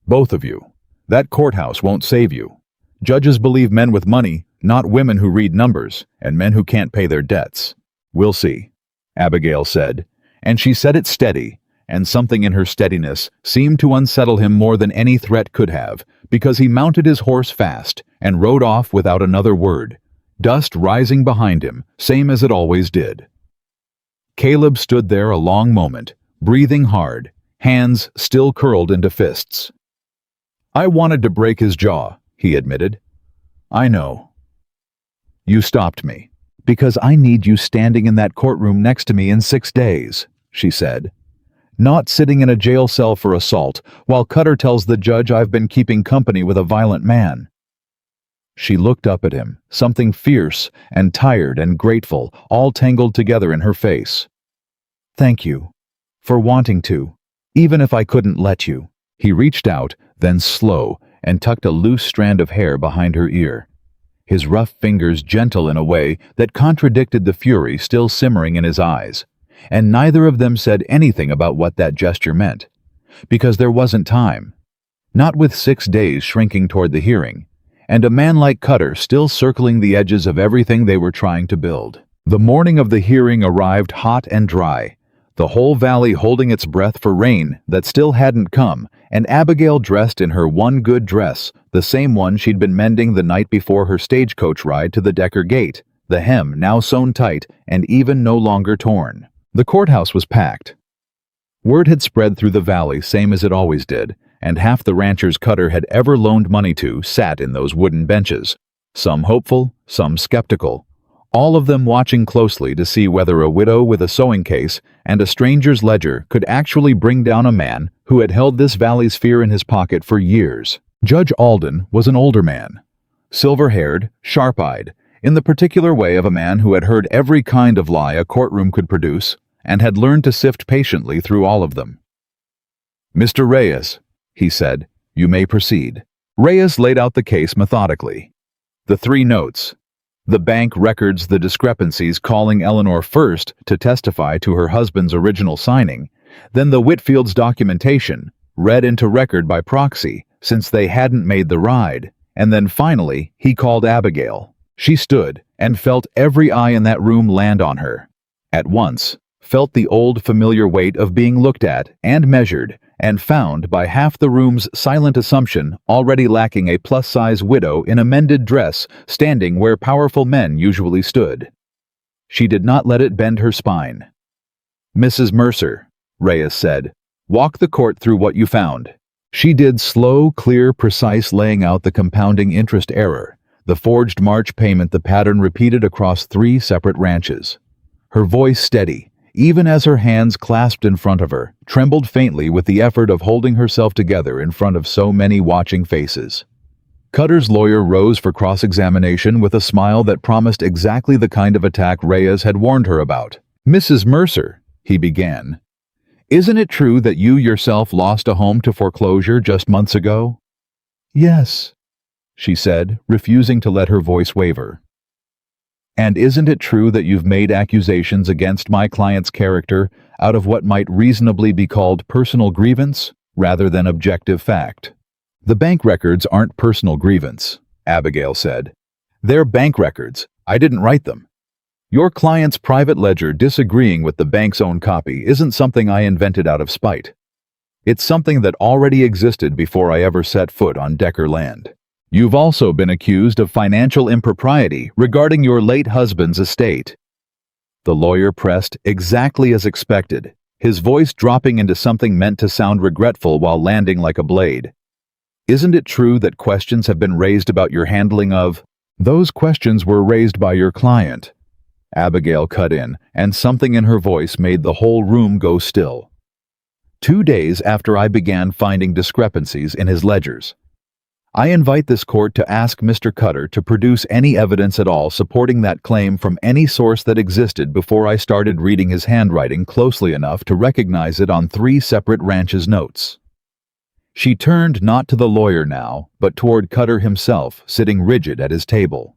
"Both of you. That courthouse won't save you. Judges believe men with money, not women who read numbers, and men who can't pay their debts." "We'll see," Abigail said, and she said it steady, and something in her steadiness seemed to unsettle him more than any threat could have, because he mounted his horse fast and rode off without another word, dust rising behind him, same as it always did. Caleb stood there a long moment, breathing hard, hands still curled into fists. "I wanted to break his jaw," he admitted. "I know." "You stopped me, because I need you standing in that courtroom next to me in 6 days, she said. "Not sitting in a jail cell for assault, while Cutter tells the judge I've been keeping company with a violent man." She looked up at him, something fierce and tired and grateful, all tangled together in her face. "Thank you. For wanting to, even if I couldn't let you." He reached out, then slow, and tucked a loose strand of hair behind her ear, his rough fingers gentle in a way that contradicted the fury still simmering in his eyes, and neither of them said anything about what that gesture meant, because there wasn't time. Not with 6 days shrinking toward the hearing, and a man like Cutter still circling the edges of everything they were trying to build. The morning of the hearing arrived hot and dry, the whole valley holding its breath for rain that still hadn't come, and Abigail dressed in her one good dress, the same one she'd been mending the night before her stagecoach ride to the Decker gate, the hem now sewn tight and even no longer torn. The courthouse was packed. Word had spread through the valley same as it always did, and half the ranchers Cutter had ever loaned money to sat in those wooden benches, some hopeful, some skeptical, all of them watching closely to see whether a widow with a sewing case and a stranger's ledger could actually bring down a man who had held this valley's fear in his pocket for years. Judge Alden was an older man, silver-haired, sharp-eyed, in the particular way of a man who had heard every kind of lie a courtroom could produce and had learned to sift patiently through all of them. "Mr. Reyes," he said, "you may proceed." Reyes laid out the case methodically. The 3 notes. The bank records the discrepancies, calling Eleanor first to testify to her husband's original signing, then the Whitfield's documentation, read into record by proxy, since they hadn't made the ride, and then finally he called Abigail. She stood and felt every eye in that room land on her. At once, felt the old familiar weight of being looked at and measured, and found by half the room's silent assumption already lacking a plus-size widow in a mended dress standing where powerful men usually stood. She did not let it bend her spine. "Mrs. Mercer," Reyes said, "walk the court through what you found." She did slow, clear, precise laying out the compounding interest error, the forged March payment the pattern repeated across 3 separate ranches. Her voice steady, even as her hands clasped in front of her, trembled faintly with the effort of holding herself together in front of so many watching faces. Cutter's lawyer rose for cross-examination with a smile that promised exactly the kind of attack Reyes had warned her about. "Mrs. Mercer," he began, "isn't it true that you yourself lost a home to foreclosure just months ago?" "Yes," she said, refusing to let her voice waver. "And isn't it true that you've made accusations against my client's character out of what might reasonably be called personal grievance, rather than objective fact?" "The bank records aren't personal grievance," Abigail said. "They're bank records. I didn't write them. Your client's private ledger disagreeing with the bank's own copy isn't something I invented out of spite. It's something that already existed before I ever set foot on Decker land. You've also been accused of financial impropriety regarding your late husband's estate." The lawyer pressed exactly as expected, his voice dropping into something meant to sound regretful while landing like a blade. "Isn't it true that questions have been raised about your handling of—" "Those questions were raised by your client," Abigail cut in, and something in her voice made the whole room go still. "2 days after I began finding discrepancies in his ledgers. I invite this court to ask Mr. Cutter to produce any evidence at all supporting that claim from any source that existed before I started reading his handwriting closely enough to recognize it on 3 separate ranches' notes." She turned not to the lawyer now, but toward Cutter himself, sitting rigid at his table.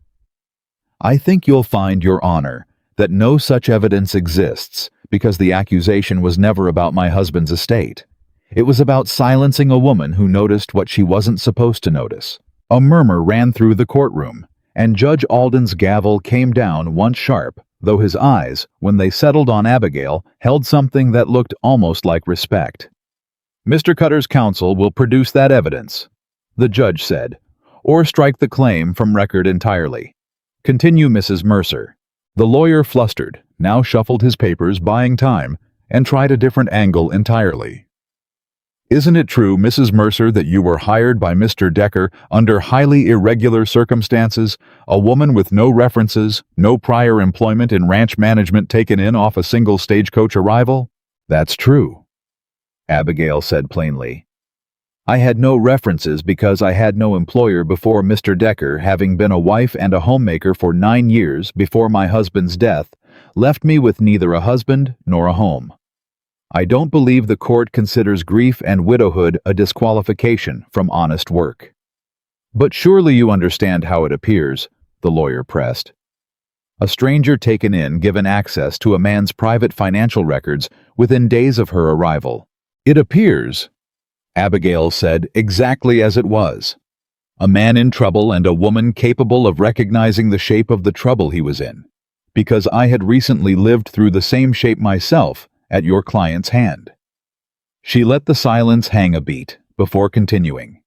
"I think you'll find, Your Honor, that no such evidence exists, because the accusation was never about my husband's estate. It was about silencing a woman who noticed what she wasn't supposed to notice." A murmur ran through the courtroom, and Judge Alden's gavel came down once sharp, though his eyes, when they settled on Abigail, held something that looked almost like respect. "Mr. Cutter's counsel will produce that evidence," the judge said, "or strike the claim from record entirely. Continue, Mrs. Mercer." The lawyer flustered, now shuffled his papers, buying time, and tried a different angle entirely. "Isn't it true, Mrs. Mercer, that you were hired by Mr. Decker under highly irregular circumstances, a woman with no references, no prior employment in ranch management taken in off a single stagecoach arrival?" "That's true," Abigail said plainly. "I had no references because I had no employer before Mr. Decker, having been a wife and a homemaker for 9 years before my husband's death, left me with neither a husband nor a home. I don't believe the court considers grief and widowhood a disqualification from honest work." "But surely you understand how it appears," the lawyer pressed. "A stranger taken in given access to a man's private financial records within days of her arrival. It appears," Abigail said, "exactly as it was. A man in trouble and a woman capable of recognizing the shape of the trouble he was in. Because I had recently lived through the same shape myself, at your client's hand. She let the silence hang a beat before continuing.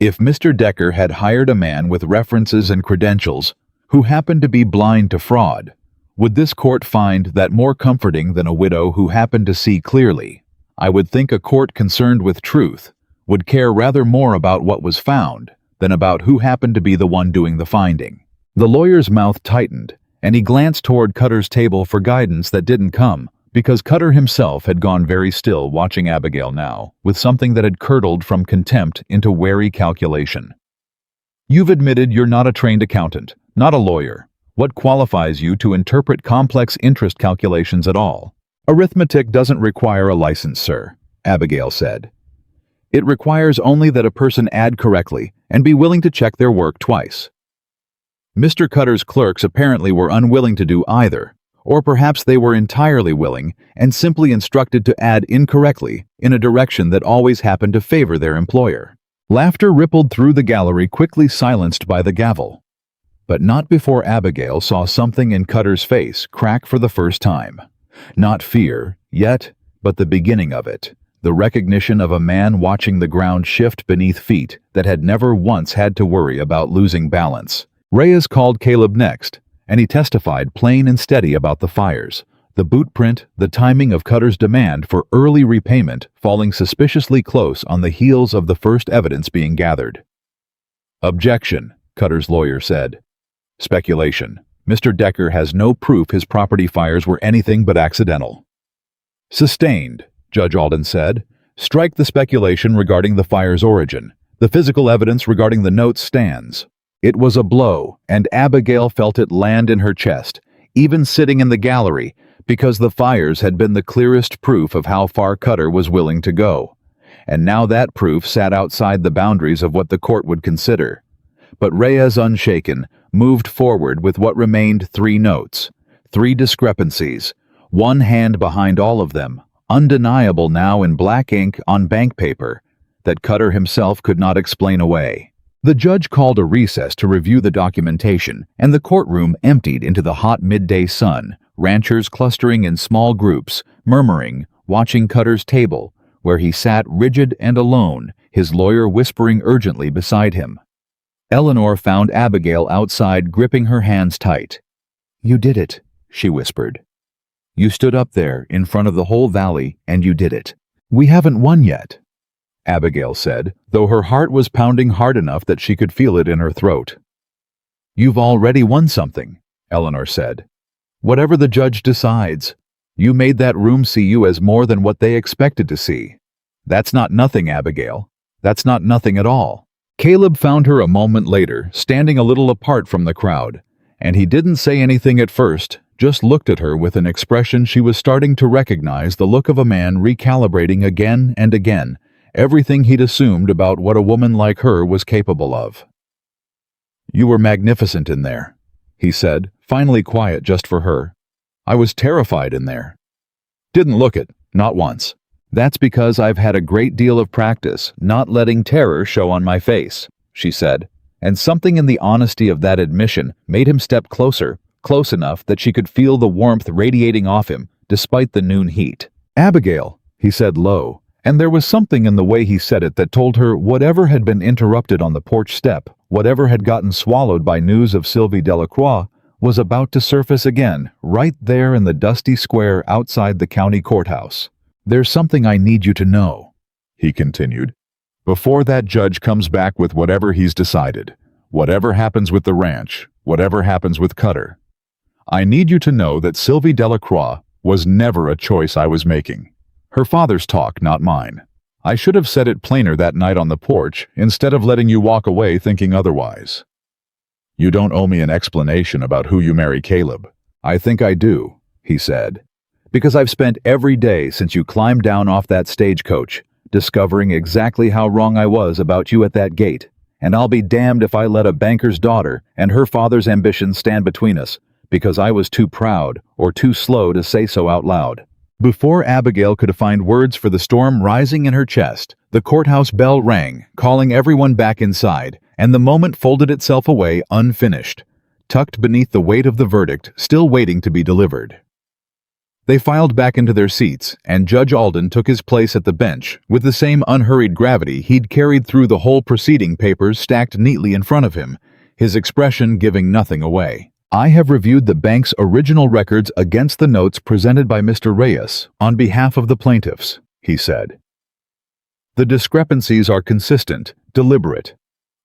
If Mr. Decker had hired a man with references and credentials who happened to be blind to fraud, would this court find that more comforting than a widow who happened to see clearly? I would think a court concerned with truth would care rather more about what was found than about who happened to be the one doing the finding. The lawyer's mouth tightened, and he glanced toward Cutter's table for guidance that didn't come, because Cutter himself had gone very still, watching Abigail now, with something that had curdled from contempt into wary calculation. You've admitted you're not a trained accountant, not a lawyer. What qualifies you to interpret complex interest calculations at all? Arithmetic doesn't require a license, sir, Abigail said. It requires only that a person add correctly and be willing to check their work twice. Mr. Cutter's clerks apparently were unwilling to do either, or perhaps they were entirely willing and simply instructed to add incorrectly in a direction that always happened to favor their employer. Laughter rippled through the gallery, quickly silenced by the gavel. But not before Abigail saw something in Cutter's face crack for the first time. Not fear, yet, but the beginning of it. The recognition of a man watching the ground shift beneath feet that had never once had to worry about losing balance. Reyes called Caleb next, and he testified plain and steady about the fires, the boot print, the timing of Cutter's demand for early repayment falling suspiciously close on the heels of the first evidence being gathered. Objection, Cutter's lawyer said. Speculation. Mr. Decker has no proof his property fires were anything but accidental. Sustained, Judge Alden said. Strike the speculation regarding the fire's origin. The physical evidence regarding the notes stands. It was a blow, and Abigail felt it land in her chest, even sitting in the gallery, because the fires had been the clearest proof of how far Cutter was willing to go. And now that proof sat outside the boundaries of what the court would consider. But Reyes, unshaken, moved forward with what remained 3 notes, 3 discrepancies, one hand behind all of them, undeniable now in black ink on bank paper, that Cutter himself could not explain away. The judge called a recess to review the documentation, and the courtroom emptied into the hot midday sun, ranchers clustering in small groups, murmuring, watching Cutter's table, where he sat rigid and alone, his lawyer whispering urgently beside him. Eleanor found Abigail outside, gripping her hands tight. "You did it," she whispered. "You stood up there in front of the whole valley, and you did it." "We haven't won yet," Abigail said, though her heart was pounding hard enough that she could feel it in her throat. "You've already won something," Eleanor said. "Whatever the judge decides, you made that room see you as more than what they expected to see. That's not nothing, Abigail. That's not nothing at all." Caleb found her a moment later, standing a little apart from the crowd, and he didn't say anything at first, just looked at her with an expression she was starting to recognize, the look of a man recalibrating again and again everything he'd assumed about what a woman like her was capable of. "You were magnificent in there," he said, finally quiet just for her. "I was terrified in there. Didn't look it, not once. That's because I've had a great deal of practice not letting terror show on my face," she said, and something in the honesty of that admission made him step closer, close enough that she could feel the warmth radiating off him despite the noon heat. "Abigail," he said low, and there was something in the way he said it that told her whatever had been interrupted on the porch step, whatever had gotten swallowed by news of Sylvie Delacroix, was about to surface again, right there in the dusty square outside the county courthouse. "There's something I need you to know," he continued, "before that judge comes back with whatever he's decided, whatever happens with the ranch, whatever happens with Cutter. I need you to know that Sylvie Delacroix was never a choice I was making. Her father's talk, not mine. I should have said it plainer that night on the porch, instead of letting you walk away thinking otherwise. You don't owe me an explanation about who you marry Caleb. I think I do," he said, "because I've spent every day since you climbed down off that stagecoach discovering exactly how wrong I was about you at that gate, and I'll be damned if I let a banker's daughter and her father's ambitions stand between us, because I was too proud or too slow to say so out loud." Before Abigail could find words for the storm rising in her chest, the courthouse bell rang, calling everyone back inside, and the moment folded itself away unfinished, tucked beneath the weight of the verdict still waiting to be delivered. They filed back into their seats, and Judge Alden took his place at the bench with the same unhurried gravity he'd carried through the whole proceeding, papers stacked neatly in front of him, his expression giving nothing away. "I have reviewed the bank's original records against the notes presented by Mr. Reyes on behalf of the plaintiffs," he said. "The discrepancies are consistent, deliberate,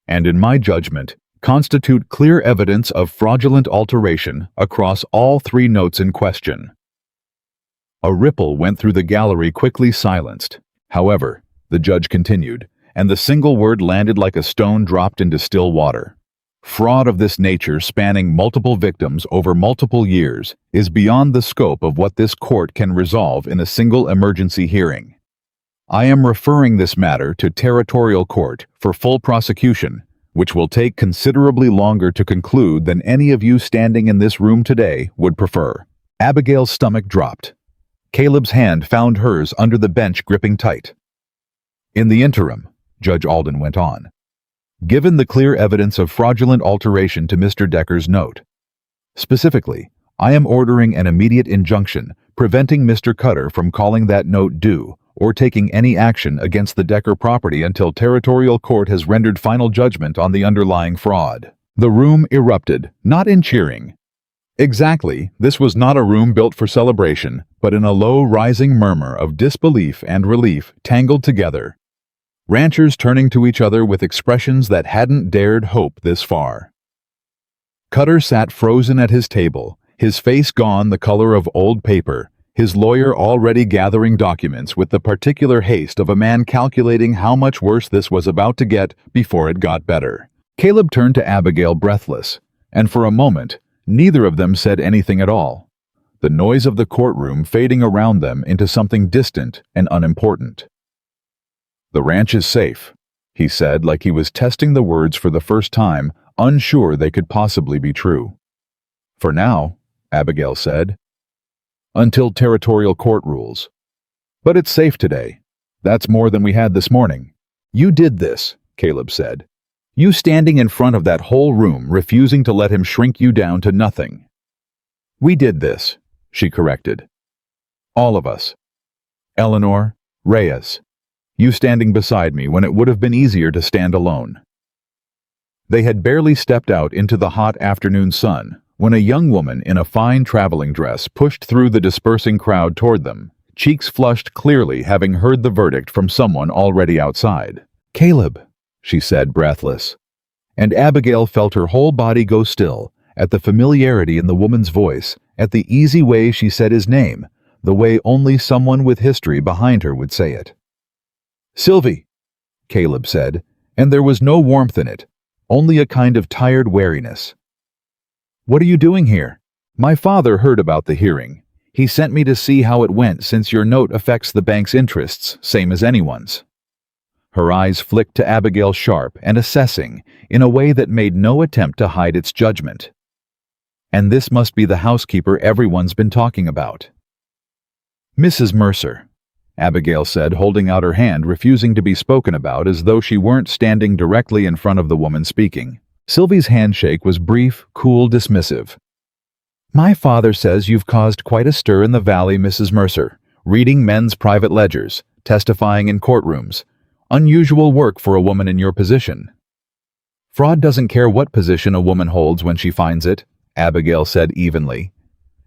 and in my judgment, constitute clear evidence of fraudulent alteration across all three notes in question." A ripple went through the gallery, quickly silenced. However, the judge continued, and the single word landed like a stone dropped into still water. "Fraud of this nature, spanning multiple victims over multiple years, is beyond the scope of what this court can resolve in a single emergency hearing. I am referring this matter to Territorial Court for full prosecution, which will take considerably longer to conclude than any of you standing in this room today would prefer." Abigail's stomach dropped. Caleb's hand found hers under the bench, gripping tight. "In the interim," Judge Alden went on, "given the clear evidence of fraudulent alteration to Mr. Decker's note, specifically, I am ordering an immediate injunction preventing Mr. Cutter from calling that note due or taking any action against the Decker property until Territorial Court has rendered final judgment on the underlying fraud." The room erupted, not in cheering. Exactly, this was not a room built for celebration, but in a low, rising murmur of disbelief and relief tangled together. Ranchers turning to each other with expressions that hadn't dared hope this far. Cutter sat frozen at his table, his face gone the color of old paper, his lawyer already gathering documents with the particular haste of a man calculating how much worse this was about to get before it got better. Caleb turned to Abigail, breathless, and for a moment, neither of them said anything at all, the noise of the courtroom fading around them into something distant and unimportant. "The ranch is safe," he said, like he was testing the words for the first time, unsure they could possibly be true. "For now," Abigail said. "Until Territorial Court rules. But it's safe today. That's more than we had this morning." "You did this," Caleb said. "You standing in front of that whole room, refusing to let him shrink you down to nothing." "We did this," she corrected. "All of us. Eleanor, Reyes, you standing beside me when it would have been easier to stand alone." They had barely stepped out into the hot afternoon sun when a young woman in a fine traveling dress pushed through the dispersing crowd toward them, cheeks flushed, clearly having heard the verdict from someone already outside. "Caleb," she said, breathless, and Abigail felt her whole body go still at the familiarity in the woman's voice, at the easy way she said his name, the way only someone with history behind her would say it. "Sylvie," Caleb said, and there was no warmth in it, only a kind of tired wariness. "What are you doing here?" "My father heard about the hearing. He sent me to see how it went, since your note affects the bank's interests, same as anyone's." Her eyes flicked to Abigail, sharp and assessing, in a way that made no attempt to hide its judgment. "And this must be the housekeeper everyone's been talking about." "Mrs. Mercer," Abigail said, holding out her hand, refusing to be spoken about, as though she weren't standing directly in front of the woman speaking. Sylvie's handshake was brief, cool, dismissive. "My father says you've caused quite a stir in the valley, Mrs. Mercer, reading men's private ledgers, testifying in courtrooms. Unusual work for a woman in your position." "Fraud doesn't care what position a woman holds when she finds it," Abigail said evenly.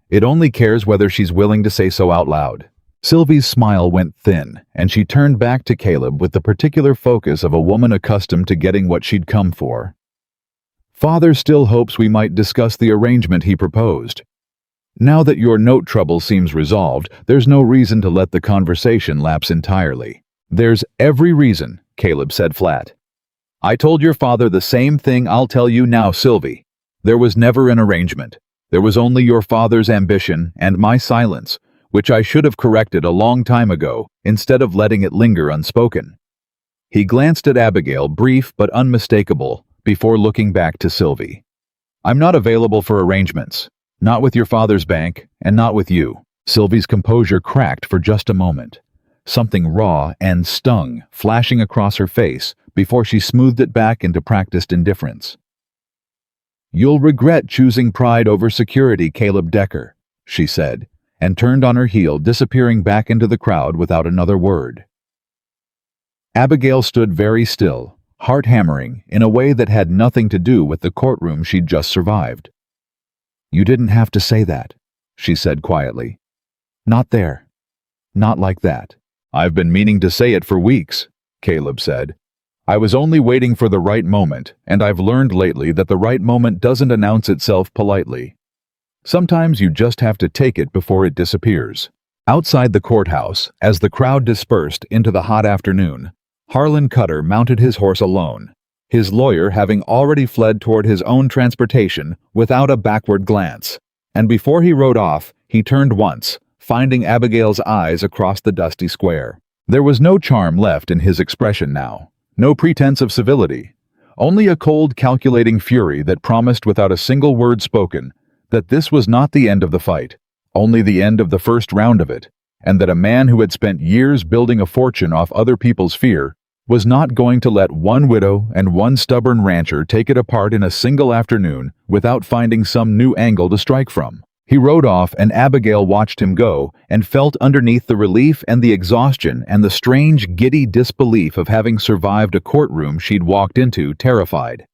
"It only cares whether she's willing to say so out loud." Sylvie's smile went thin, and she turned back to Caleb with the particular focus of a woman accustomed to getting what she'd come for. "Father still hopes we might discuss the arrangement he proposed. Now that your note trouble seems resolved, there's no reason to let the conversation lapse entirely." "There's every reason," Caleb said flat. "I told your father the same thing I'll tell you now, Sylvie. There was never an arrangement. There was only your father's ambition and my silence, which I should have corrected a long time ago, instead of letting it linger unspoken." He glanced at Abigail, brief but unmistakable, before looking back to Sylvie. "I'm not available for arrangements. Not with your father's bank, and not with you." Sylvie's composure cracked for just a moment, something raw and stung flashing across her face before she smoothed it back into practiced indifference. "You'll regret choosing pride over security, Caleb Decker," she said, and turned on her heel, disappearing back into the crowd without another word. Abigail stood very still, heart hammering in a way that had nothing to do with the courtroom she'd just survived. "You didn't have to say that," she said quietly. "Not there. Not like that." "I've been meaning to say it for weeks," Caleb said. "I was only waiting for the right moment, and I've learned lately that the right moment doesn't announce itself politely. Sometimes you just have to take it before it disappears." Outside the courthouse, as the crowd dispersed into the hot afternoon, Harlan Cutter mounted his horse alone, his lawyer having already fled toward his own transportation without a backward glance. And before he rode off, he turned once, finding Abigail's eyes across the dusty square. There was no charm left in his expression now, no pretense of civility, only a cold, calculating fury that promised without a single word spoken that this was not the end of the fight, only the end of the first round of it, and that a man who had spent years building a fortune off other people's fear was not going to let one widow and one stubborn rancher take it apart in a single afternoon without finding some new angle to strike from. He rode off, and Abigail watched him go and felt underneath the relief and the exhaustion and the strange, giddy disbelief of having survived a courtroom she'd walked into terrified.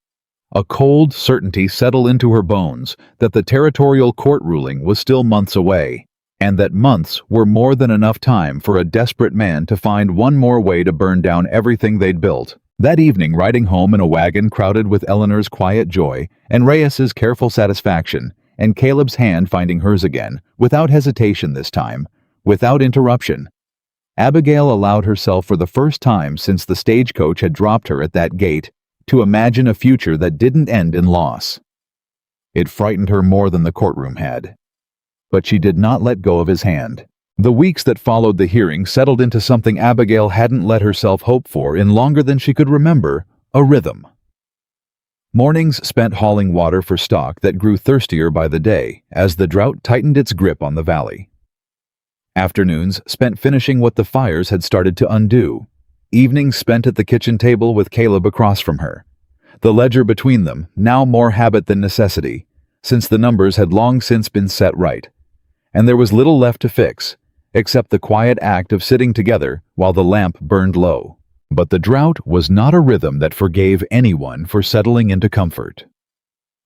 A cold certainty settled into her bones that the territorial court ruling was still months away, and that months were more than enough time for a desperate man to find one more way to burn down everything they'd built. That evening, riding home in a wagon crowded with Eleanor's quiet joy and Reyes's careful satisfaction, and Caleb's hand finding hers again, without hesitation this time, without interruption, Abigail allowed herself for the first time since the stagecoach had dropped her at that gate to imagine a future that didn't end in loss. It frightened her more than the courtroom had. But she did not let go of his hand. The weeks that followed the hearing settled into something Abigail hadn't let herself hope for in longer than she could remember, a rhythm. Mornings spent hauling water for stock that grew thirstier by the day as the drought tightened its grip on the valley. Afternoons spent finishing what the fires had started to undo. Evenings spent at the kitchen table with Caleb across from her, the ledger between them now more habit than necessity, since the numbers had long since been set right, and there was little left to fix, except the quiet act of sitting together while the lamp burned low. But the drought was not a rhythm that forgave anyone for settling into comfort.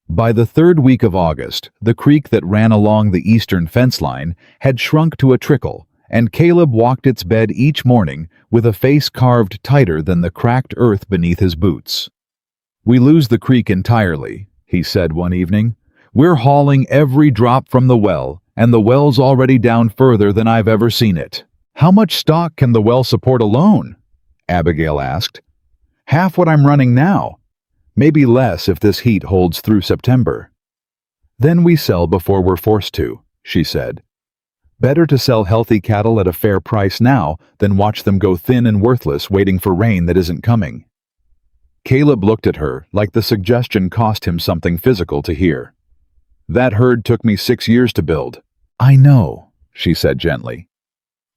By the third week of August, the creek that ran along the eastern fence line had shrunk to a trickle, and Caleb walked its bed each morning with a face carved tighter than the cracked earth beneath his boots. "We lose the creek entirely," he said one evening. "We're hauling every drop from the well, and the well's already down further than I've ever seen it." "How much stock can the well support alone?" Abigail asked. "Half what I'm running now. Maybe less if this heat holds through September." "Then we sell before we're forced to," she said. "Better to sell healthy cattle at a fair price now than watch them go thin and worthless waiting for rain that isn't coming." Caleb looked at her like the suggestion cost him something physical to hear. "That herd took me 6 years to build." "I know," she said gently.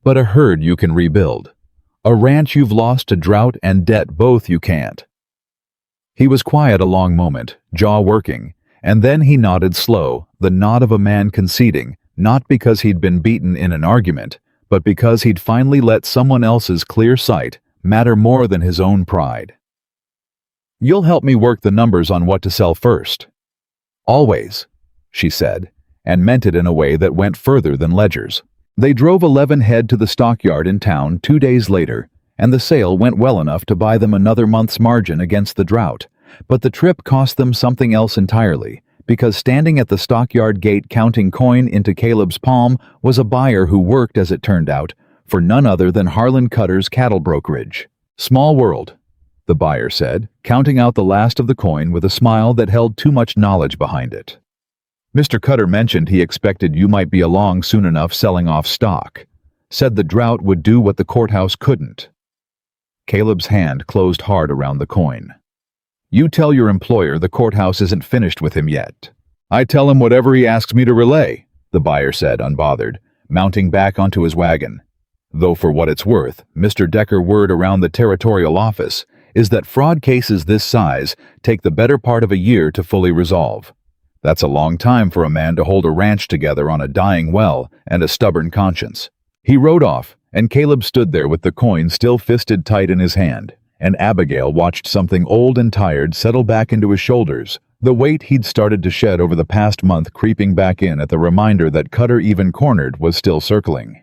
"But a herd you can rebuild. A ranch you've lost to drought and debt both you can't." He was quiet a long moment, jaw working, and then he nodded slow, the nod of a man conceding, not because he'd been beaten in an argument, but because he'd finally let someone else's clear sight matter more than his own pride. "You'll help me work the numbers on what to sell first." "Always," she said, and meant it in a way that went further than ledgers. They drove 11 head to the stockyard in town 2 days later, and the sale went well enough to buy them another month's margin against the drought, but the trip cost them something else entirely, because standing at the stockyard gate counting coin into Caleb's palm was a buyer who worked, as it turned out, for none other than Harlan Cutter's cattle brokerage. "Small world," the buyer said, counting out the last of the coin with a smile that held too much knowledge behind it. "Mr. Cutter mentioned he expected you might be along soon enough selling off stock. Said the drought would do what the courthouse couldn't." Caleb's hand closed hard around the coin. "You tell your employer the courthouse isn't finished with him yet." "I tell him whatever he asks me to relay," the buyer said, unbothered, mounting back onto his wagon. Though for what it's worth, Mr. Decker's word around the territorial office is that fraud cases this size take the better part of a year to fully resolve. That's a long time for a man to hold a ranch together on a dying well and a stubborn conscience. He rode off, and Caleb stood there with the coin still fisted tight in his hand, and Abigail watched something old and tired settle back into his shoulders, the weight he'd started to shed over the past month creeping back in at the reminder that Cutter, even cornered, was still circling.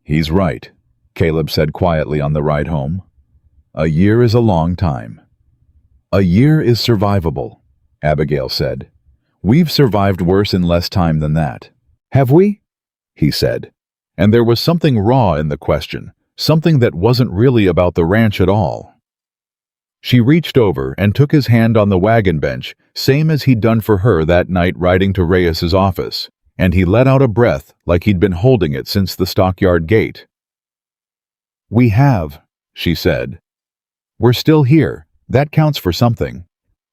"He's right," Caleb said quietly on the ride home. "A year is a long time." "A year is survivable," Abigail said. "We've survived worse in less time than that." "Have we?" he said. And there was something raw in the question, something that wasn't really about the ranch at all. She reached over and took his hand on the wagon bench, same as he'd done for her that night riding to Reyes's office, and he let out a breath like he'd been holding it since the stockyard gate. "We have," she said. "We're still here. That counts for something."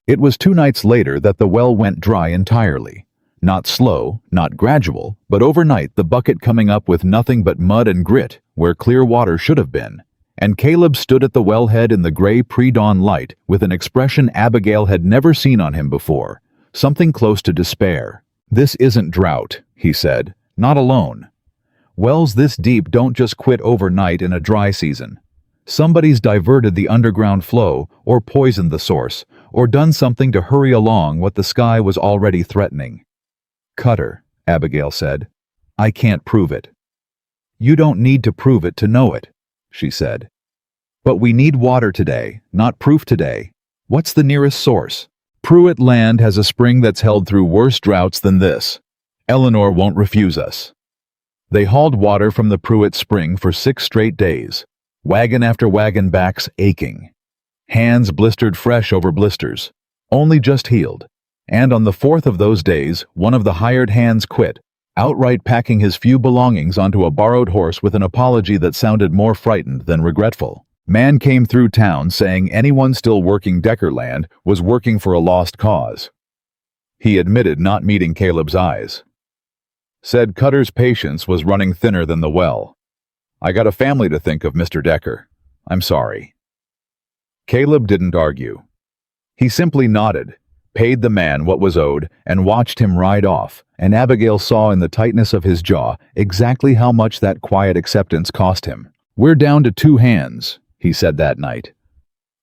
It was 2 nights later that the well went dry entirely. Not slow, not gradual, but overnight the bucket coming up with nothing but mud and grit where clear water should have been. And Caleb stood at the wellhead in the gray pre-dawn light with an expression Abigail had never seen on him before, something close to despair. "This isn't drought," he said. "Not alone. Wells this deep don't just quit overnight in a dry season. Somebody's diverted the underground flow, or poisoned the source, or done something to hurry along what the sky was already threatening." "Cutter," Abigail said. "I can't prove it." "You don't need to prove it to know it," she said. "But we need water today, not proof today. What's the nearest source?" "Pruitt Land has a spring that's held through worse droughts than this. Eleanor won't refuse us." They hauled water from the Pruitt Spring for 6 straight days, wagon after wagon, backs aching. Hands blistered fresh over blisters, only just healed. And on the 4th of those days, one of the hired hands quit, outright packing his few belongings onto a borrowed horse with an apology that sounded more frightened than regretful. Man came through town saying anyone still working Decker land was working for a lost cause. He admitted not meeting Caleb's eyes. Said Cutter's patience was running thinner than the well. "I got a family to think of, Mr. Decker. I'm sorry." Caleb didn't argue. He simply nodded, paid the man what was owed, and watched him ride off, and Abigail saw in the tightness of his jaw exactly how much that quiet acceptance cost him. "We're down to 2 hands, he said that night.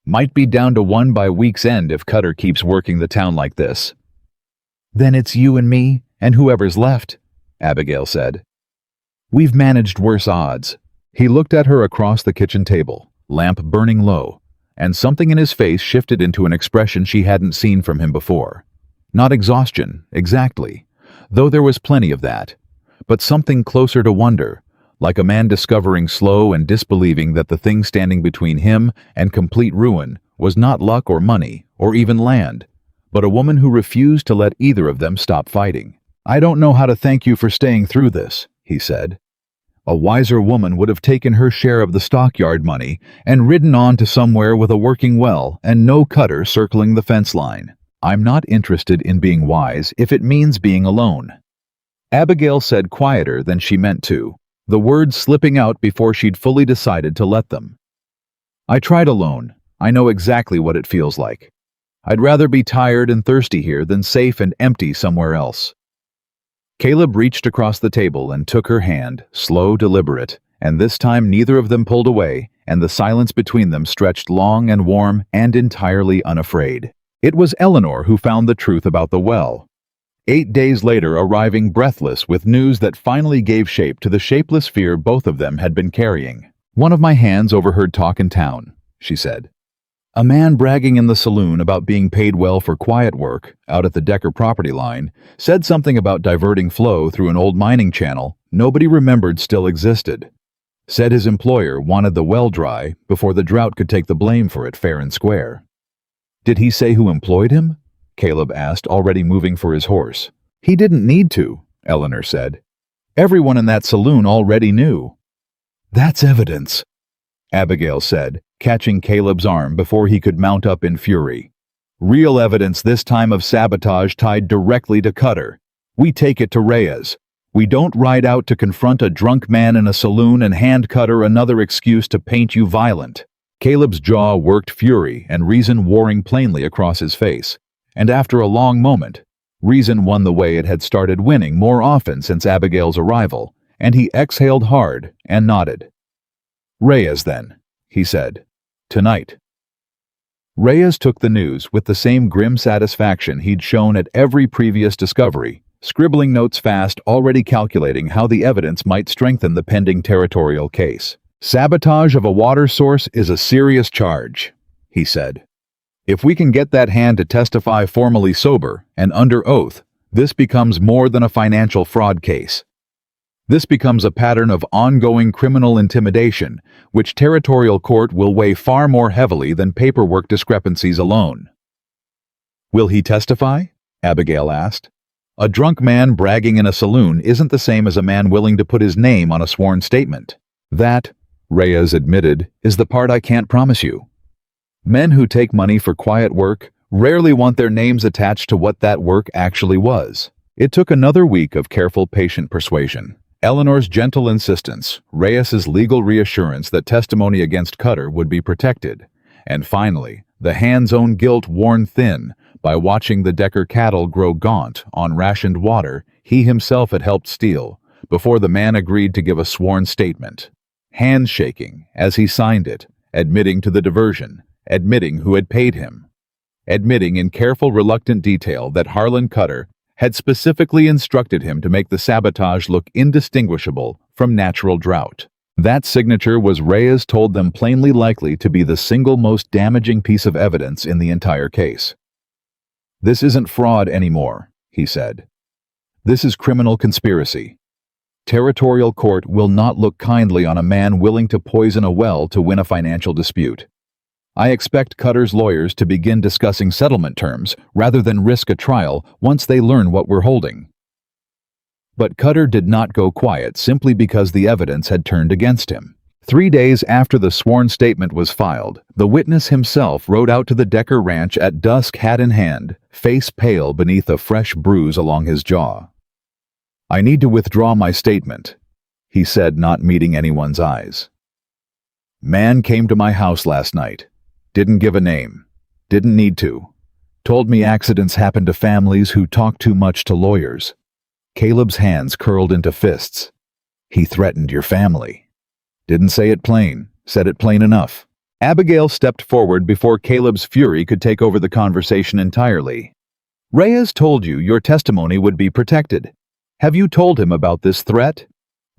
"Might be down to 1 by week's end if Cutter keeps working the town like this." "Then it's you and me, and whoever's left," Abigail said. "We've managed worse odds." He looked at her across the kitchen table, lamp burning low, and something in his face shifted into an expression she hadn't seen from him before. Not exhaustion, exactly, though there was plenty of that, but something closer to wonder, like a man discovering slow and disbelieving that the thing standing between him and complete ruin was not luck or money or even land, but a woman who refused to let either of them stop fighting. "I don't know how to thank you for staying through this," he said. "A wiser woman would have taken her share of the stockyard money and ridden on to somewhere with a working well and no Cutter circling the fence line. I'm not interested in being wise if it means being alone." Abigail said quieter than she meant to, the words slipping out before she'd fully decided to let them. "I tried alone. I know exactly what it feels like. I'd rather be tired and thirsty here than safe and empty somewhere else." Caleb reached across the table and took her hand, slow, deliberate, and this time neither of them pulled away, and the silence between them stretched long and warm and entirely unafraid. It was Eleanor who found the truth about the well. 8 days later, arriving breathless with news that finally gave shape to the shapeless fear both of them had been carrying. "One of my hands overheard talk in town," she said. "A man bragging in the saloon about being paid well for quiet work out at the Decker property line said something about diverting flow through an old mining channel nobody remembered still existed. Said his employer wanted the well dry before the drought could take the blame for it fair and square." "Did he say who employed him?" Caleb asked, already moving for his horse. "He didn't need to," Eleanor said. "Everyone in that saloon already knew." "That's evidence," Abigail said, catching Caleb's arm before he could mount up in fury. "Real evidence this time of sabotage tied directly to Cutter. We take it to Reyes. We don't ride out to confront a drunk man in a saloon and hand Cutter another excuse to paint you violent." Caleb's jaw worked fury and reason warring plainly across his face, and after a long moment, Reason won the way it had started winning more often since Abigail's arrival, and he exhaled hard and nodded. "Reyes, then," he said. "Tonight." Reyes took the news with the same grim satisfaction he'd shown at every previous discovery, scribbling notes fast, already calculating how the evidence might strengthen the pending territorial case. "Sabotage of a water source is a serious charge," he said. "If we can get that hand to testify formally sober and under oath, this becomes more than a financial fraud case. This becomes a pattern of ongoing criminal intimidation, which territorial court will weigh far more heavily than paperwork discrepancies alone." "Will he testify?" Abigail asked. "A drunk man bragging in a saloon isn't the same as a man willing to put his name on a sworn statement." "That," Reyes admitted, "is the part I can't promise you. Men who take money for quiet work rarely want their names attached to what that work actually was." It took another week of careful, patient persuasion. Eleanor's gentle insistence, Reyes's legal reassurance that testimony against Cutter would be protected, and finally, the hand's own guilt worn thin by watching the Decker cattle grow gaunt on rationed water he himself had helped steal, before the man agreed to give a sworn statement. Hands shaking as he signed it, admitting to the diversion, admitting who had paid him, admitting in careful, reluctant detail that Harlan Cutter had specifically instructed him to make the sabotage look indistinguishable from natural drought. That signature was, Reyes told them plainly, likely to be the single most damaging piece of evidence in the entire case. "This isn't fraud anymore," he said. "This is criminal conspiracy. Territorial court will not look kindly on a man willing to poison a well to win a financial dispute. I expect Cutter's lawyers to begin discussing settlement terms rather than risk a trial once they learn what we're holding." But Cutter did not go quiet simply because the evidence had turned against him. 3 days after the sworn statement was filed, the witness himself rode out to the Decker ranch at dusk, hat in hand, face pale beneath a fresh bruise along his jaw. "I need to withdraw my statement," he said, not meeting anyone's eyes. "Man came to my house last night. Didn't give a name. Didn't need to. Told me accidents happen to families who talk too much to lawyers." Caleb's hands curled into fists. "He threatened your family." "Didn't say it plain. Said it plain enough." Abigail stepped forward before Caleb's fury could take over the conversation entirely. "Reyes told you your testimony would be protected. Have you told him about this threat?"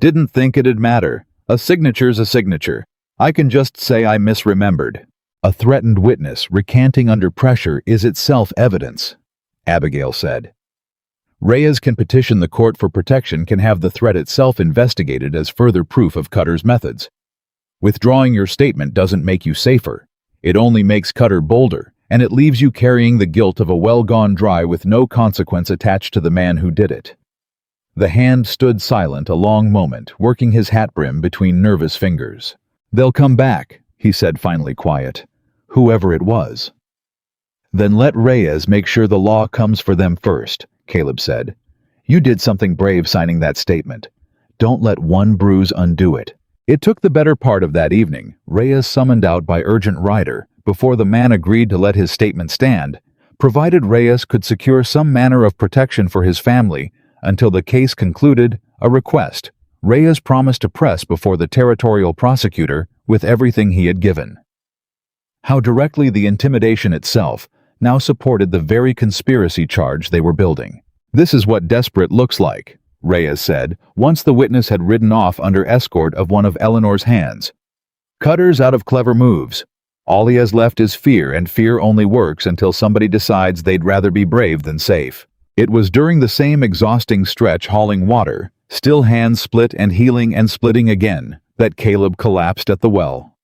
"Didn't think it'd matter. A signature's a signature. I can just say I misremembered." "A threatened witness recanting under pressure is itself evidence," Abigail said. "Reyes can petition the court for protection, can have the threat itself investigated as further proof of Cutter's methods. Withdrawing your statement doesn't make you safer. It only makes Cutter bolder, and it leaves you carrying the guilt of a well gone dry with no consequence attached to the man who did it." The hand stood silent a long moment, working his hat brim between nervous fingers. "They'll come back," he said, finally quiet. "Whoever it was." "Then let Reyes make sure the law comes for them first," Caleb said. "You did something brave signing that statement. Don't let one bruise undo it." It took the better part of that evening, Reyes summoned out by urgent rider, before the man agreed to let his statement stand, provided Reyes could secure some manner of protection for his family until the case concluded, a request Reyes promised to press before the territorial prosecutor with everything he had given. How directly the intimidation itself now supported the very conspiracy charge they were building. "This is what desperate looks like," Reyes said, once the witness had ridden off under escort of one of Eleanor's hands. "Cutter's out of clever moves. All he has left is fear, and fear only works until somebody decides they'd rather be brave than safe." It was during the same exhausting stretch hauling water, still hands split and healing and splitting again, that Caleb collapsed at the well.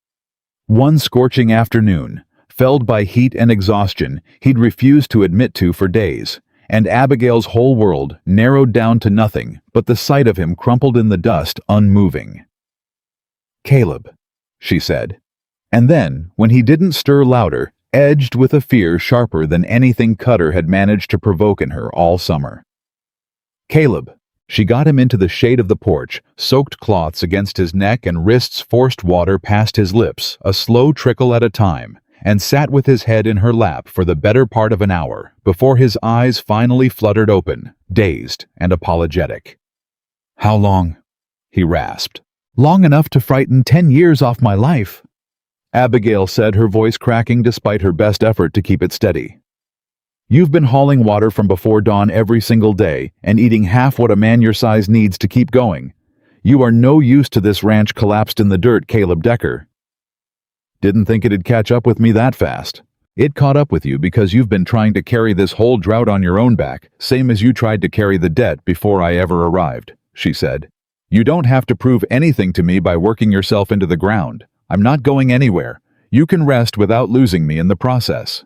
One scorching afternoon, felled by heat and exhaustion he'd refused to admit to for days, and Abigail's whole world narrowed down to nothing but the sight of him crumpled in the dust, unmoving. "Caleb," she said. And then, when he didn't stir louder, edged with a fear sharper than anything Cutter had managed to provoke in her all summer. "Caleb." She got him into the shade of the porch, soaked cloths against his neck and wrists, forced water past his lips, a slow trickle at a time, and sat with his head in her lap for the better part of an hour before his eyes finally fluttered open, dazed and apologetic. "How long?" he rasped. "Long enough to frighten 10 years off my life," Abigail said, her voice cracking despite her best effort to keep it steady. "You've been hauling water from before dawn every single day and eating half what a man your size needs to keep going. You are no use to this ranch collapsed in the dirt, Caleb Decker." "Didn't think it'd catch up with me that fast." "It caught up with you because you've been trying to carry this whole drought on your own back, same as you tried to carry the debt before I ever arrived," she said. "You don't have to prove anything to me by working yourself into the ground. I'm not going anywhere. You can rest without losing me in the process."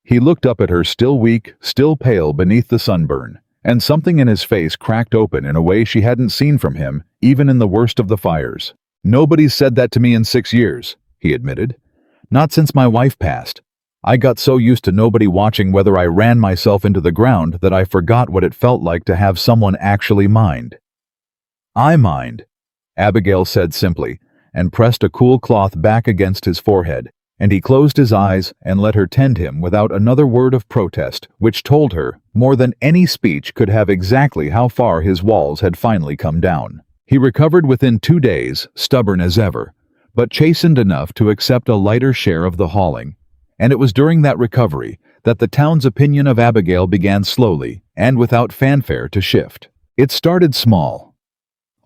He looked up at her, still weak, still pale beneath the sunburn, and something in his face cracked open in a way she hadn't seen from him, even in the worst of the fires. "Nobody's said that to me in 6 years, he admitted. "Not since my wife passed. I got so used to nobody watching whether I ran myself into the ground that I forgot what it felt like to have someone actually mind." "I mind," Abigail said simply, and pressed a cool cloth back against his forehead, and he closed his eyes and let her tend him without another word of protest, which told her, more than any speech could have, exactly how far his walls had finally come down. He recovered within 2 days, stubborn as ever, but chastened enough to accept a lighter share of the hauling. And it was during that recovery that the town's opinion of Abigail began slowly, and without fanfare, to shift. It started small.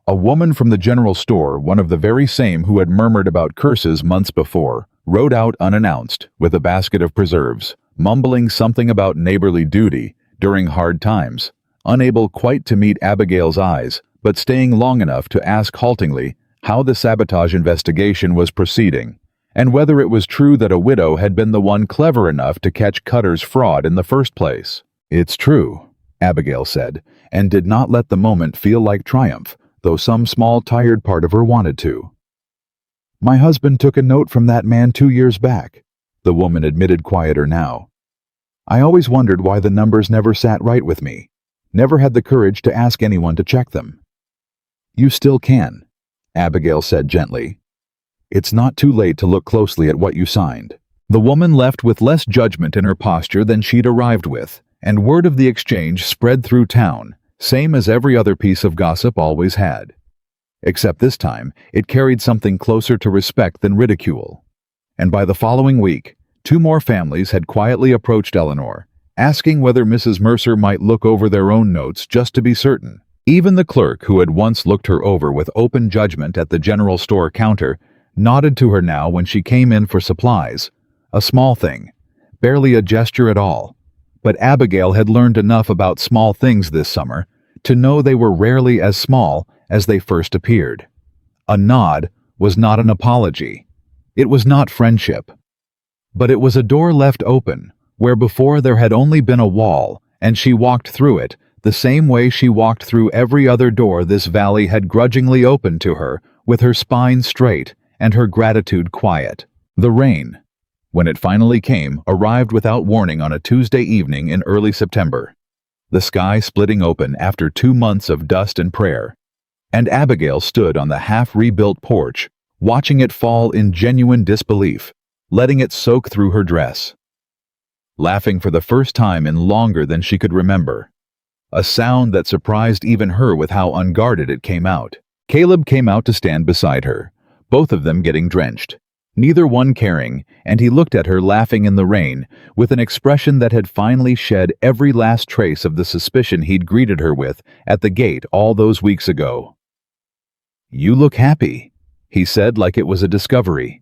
A woman from the general store, one of the very same who had murmured about curses months before, rode out unannounced with a basket of preserves, mumbling something about neighborly duty during hard times, unable quite to meet Abigail's eyes, but staying long enough to ask haltingly how the sabotage investigation was proceeding, and whether it was true that a widow had been the one clever enough to catch Cutter's fraud in the first place. "It's true," Abigail said, and did not let the moment feel like triumph, though some small tired part of her wanted to. "My husband took a note from that man 2 years back," the woman admitted, quieter now. "I always wondered why the numbers never sat right with me. Never had the courage to ask anyone to check them." "You still can," Abigail said gently. "It's not too late to look closely at what you signed." The woman left with less judgment in her posture than she'd arrived with, and word of the exchange spread through town, same as every other piece of gossip always had. Except this time, it carried something closer to respect than ridicule. And by the following week, 2 more families had quietly approached Eleanor, asking whether Mrs. Mercer might look over their own notes just to be certain. Even the clerk, who had once looked her over with open judgment at the general store counter, nodded to her now when she came in for supplies. A small thing, barely a gesture at all. But Abigail had learned enough about small things this summer to know they were rarely as small as they first appeared. A nod was not an apology. It was not friendship. But it was a door left open, where before there had only been a wall, and she walked through it the same way she walked through every other door this valley had grudgingly opened to her, with her spine straight and her gratitude quiet. The rain, when it finally came, arrived without warning on a Tuesday evening in early September, the sky splitting open after 2 months of dust and prayer, and Abigail stood on the half-rebuilt porch, watching it fall in genuine disbelief, letting it soak through her dress. Laughing for the first time in longer than she could remember. A sound that surprised even her with how unguarded it came out. Caleb came out to stand beside her, both of them getting drenched, neither one caring, and he looked at her laughing in the rain with an expression that had finally shed every last trace of the suspicion he'd greeted her with at the gate all those weeks ago. "You look happy," he said, like it was a discovery.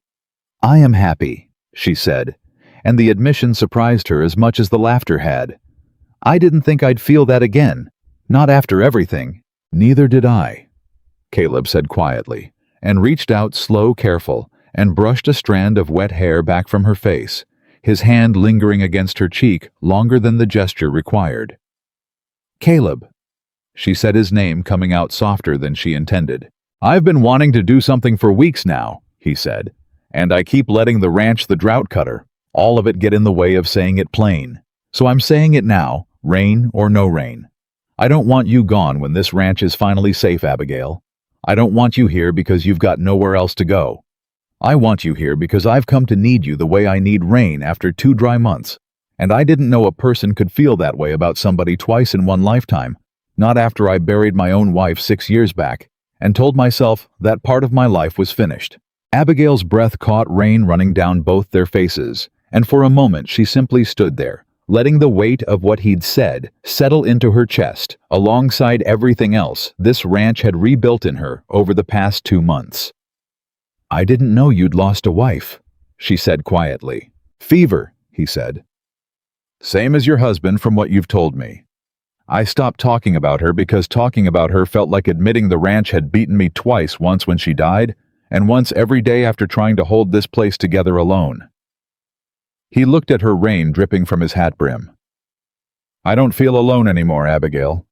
"I am happy," she said, and the admission surprised her as much as the laughter had. "I didn't think I'd feel that again, not after everything." "Neither did I," Caleb said quietly, and reached out, slow, careful, and brushed a strand of wet hair back from her face, his hand lingering against her cheek longer than the gesture required. "Caleb," she said, his name coming out softer than she intended. "I've been wanting to do something for weeks now," he said, "and I keep letting the ranch, the drought cutter, all of it get in the way of saying it plain. So I'm saying it now, rain or no rain. I don't want you gone when this ranch is finally safe, Abigail. I don't want you here because you've got nowhere else to go. I want you here because I've come to need you the way I need rain after 2 dry months. And I didn't know a person could feel that way about somebody twice in one lifetime. Not after I buried my own wife 6 years back and told myself that part of my life was finished. Abigail's breath caught rain running down both their faces, and for a moment she simply stood there, letting the weight of what he'd said settle into her chest, alongside everything else this ranch had rebuilt in her over the past 2 months. I didn't know you'd lost a wife, she said quietly. Fever, he said. Same as your husband from what you've told me. I stopped talking about her because talking about her felt like admitting the ranch had beaten me twice, once when she died, and once every day after trying to hold this place together alone. He looked at her, rain dripping from his hat brim. I don't feel alone anymore, Abigail.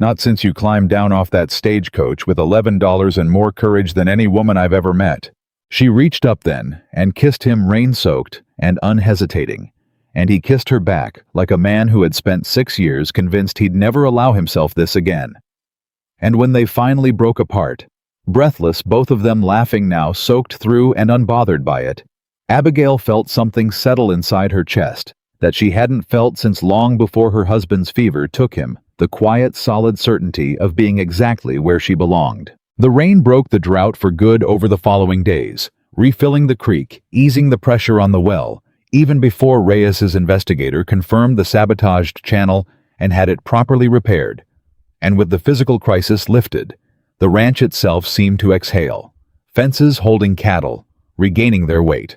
Not since you climbed down off that stagecoach with $11 and more courage than any woman I've ever met. She reached up then and kissed him, rain-soaked and unhesitating, and he kissed her back like a man who had spent 6 years convinced he'd never allow himself this again. And when they finally broke apart, breathless, both of them laughing now, soaked through and unbothered by it, Abigail felt something settle inside her chest that she hadn't felt since long before her husband's fever took him, the quiet, solid certainty of being exactly where she belonged. The rain broke the drought for good over the following days, refilling the creek, easing the pressure on the well, even before Reyes's investigator confirmed the sabotaged channel and had it properly repaired. And with the physical crisis lifted, the ranch itself seemed to exhale, fences holding cattle, regaining their weight.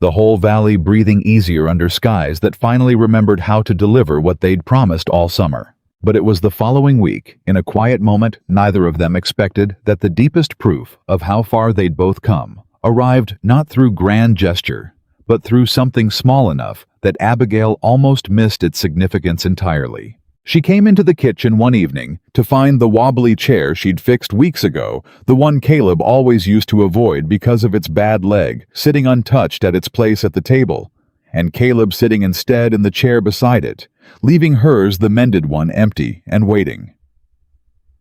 The whole valley breathing easier under skies that finally remembered how to deliver what they'd promised all summer. But it was the following week, in a quiet moment neither of them expected, that the deepest proof of how far they'd both come arrived, not through grand gesture, but through something small enough that Abigail almost missed its significance entirely. She came into the kitchen one evening to find the wobbly chair she'd fixed weeks ago, the one Caleb always used to avoid because of its bad leg, sitting untouched at its place at the table, and Caleb sitting instead in the chair beside it, leaving hers, the mended one, empty and waiting.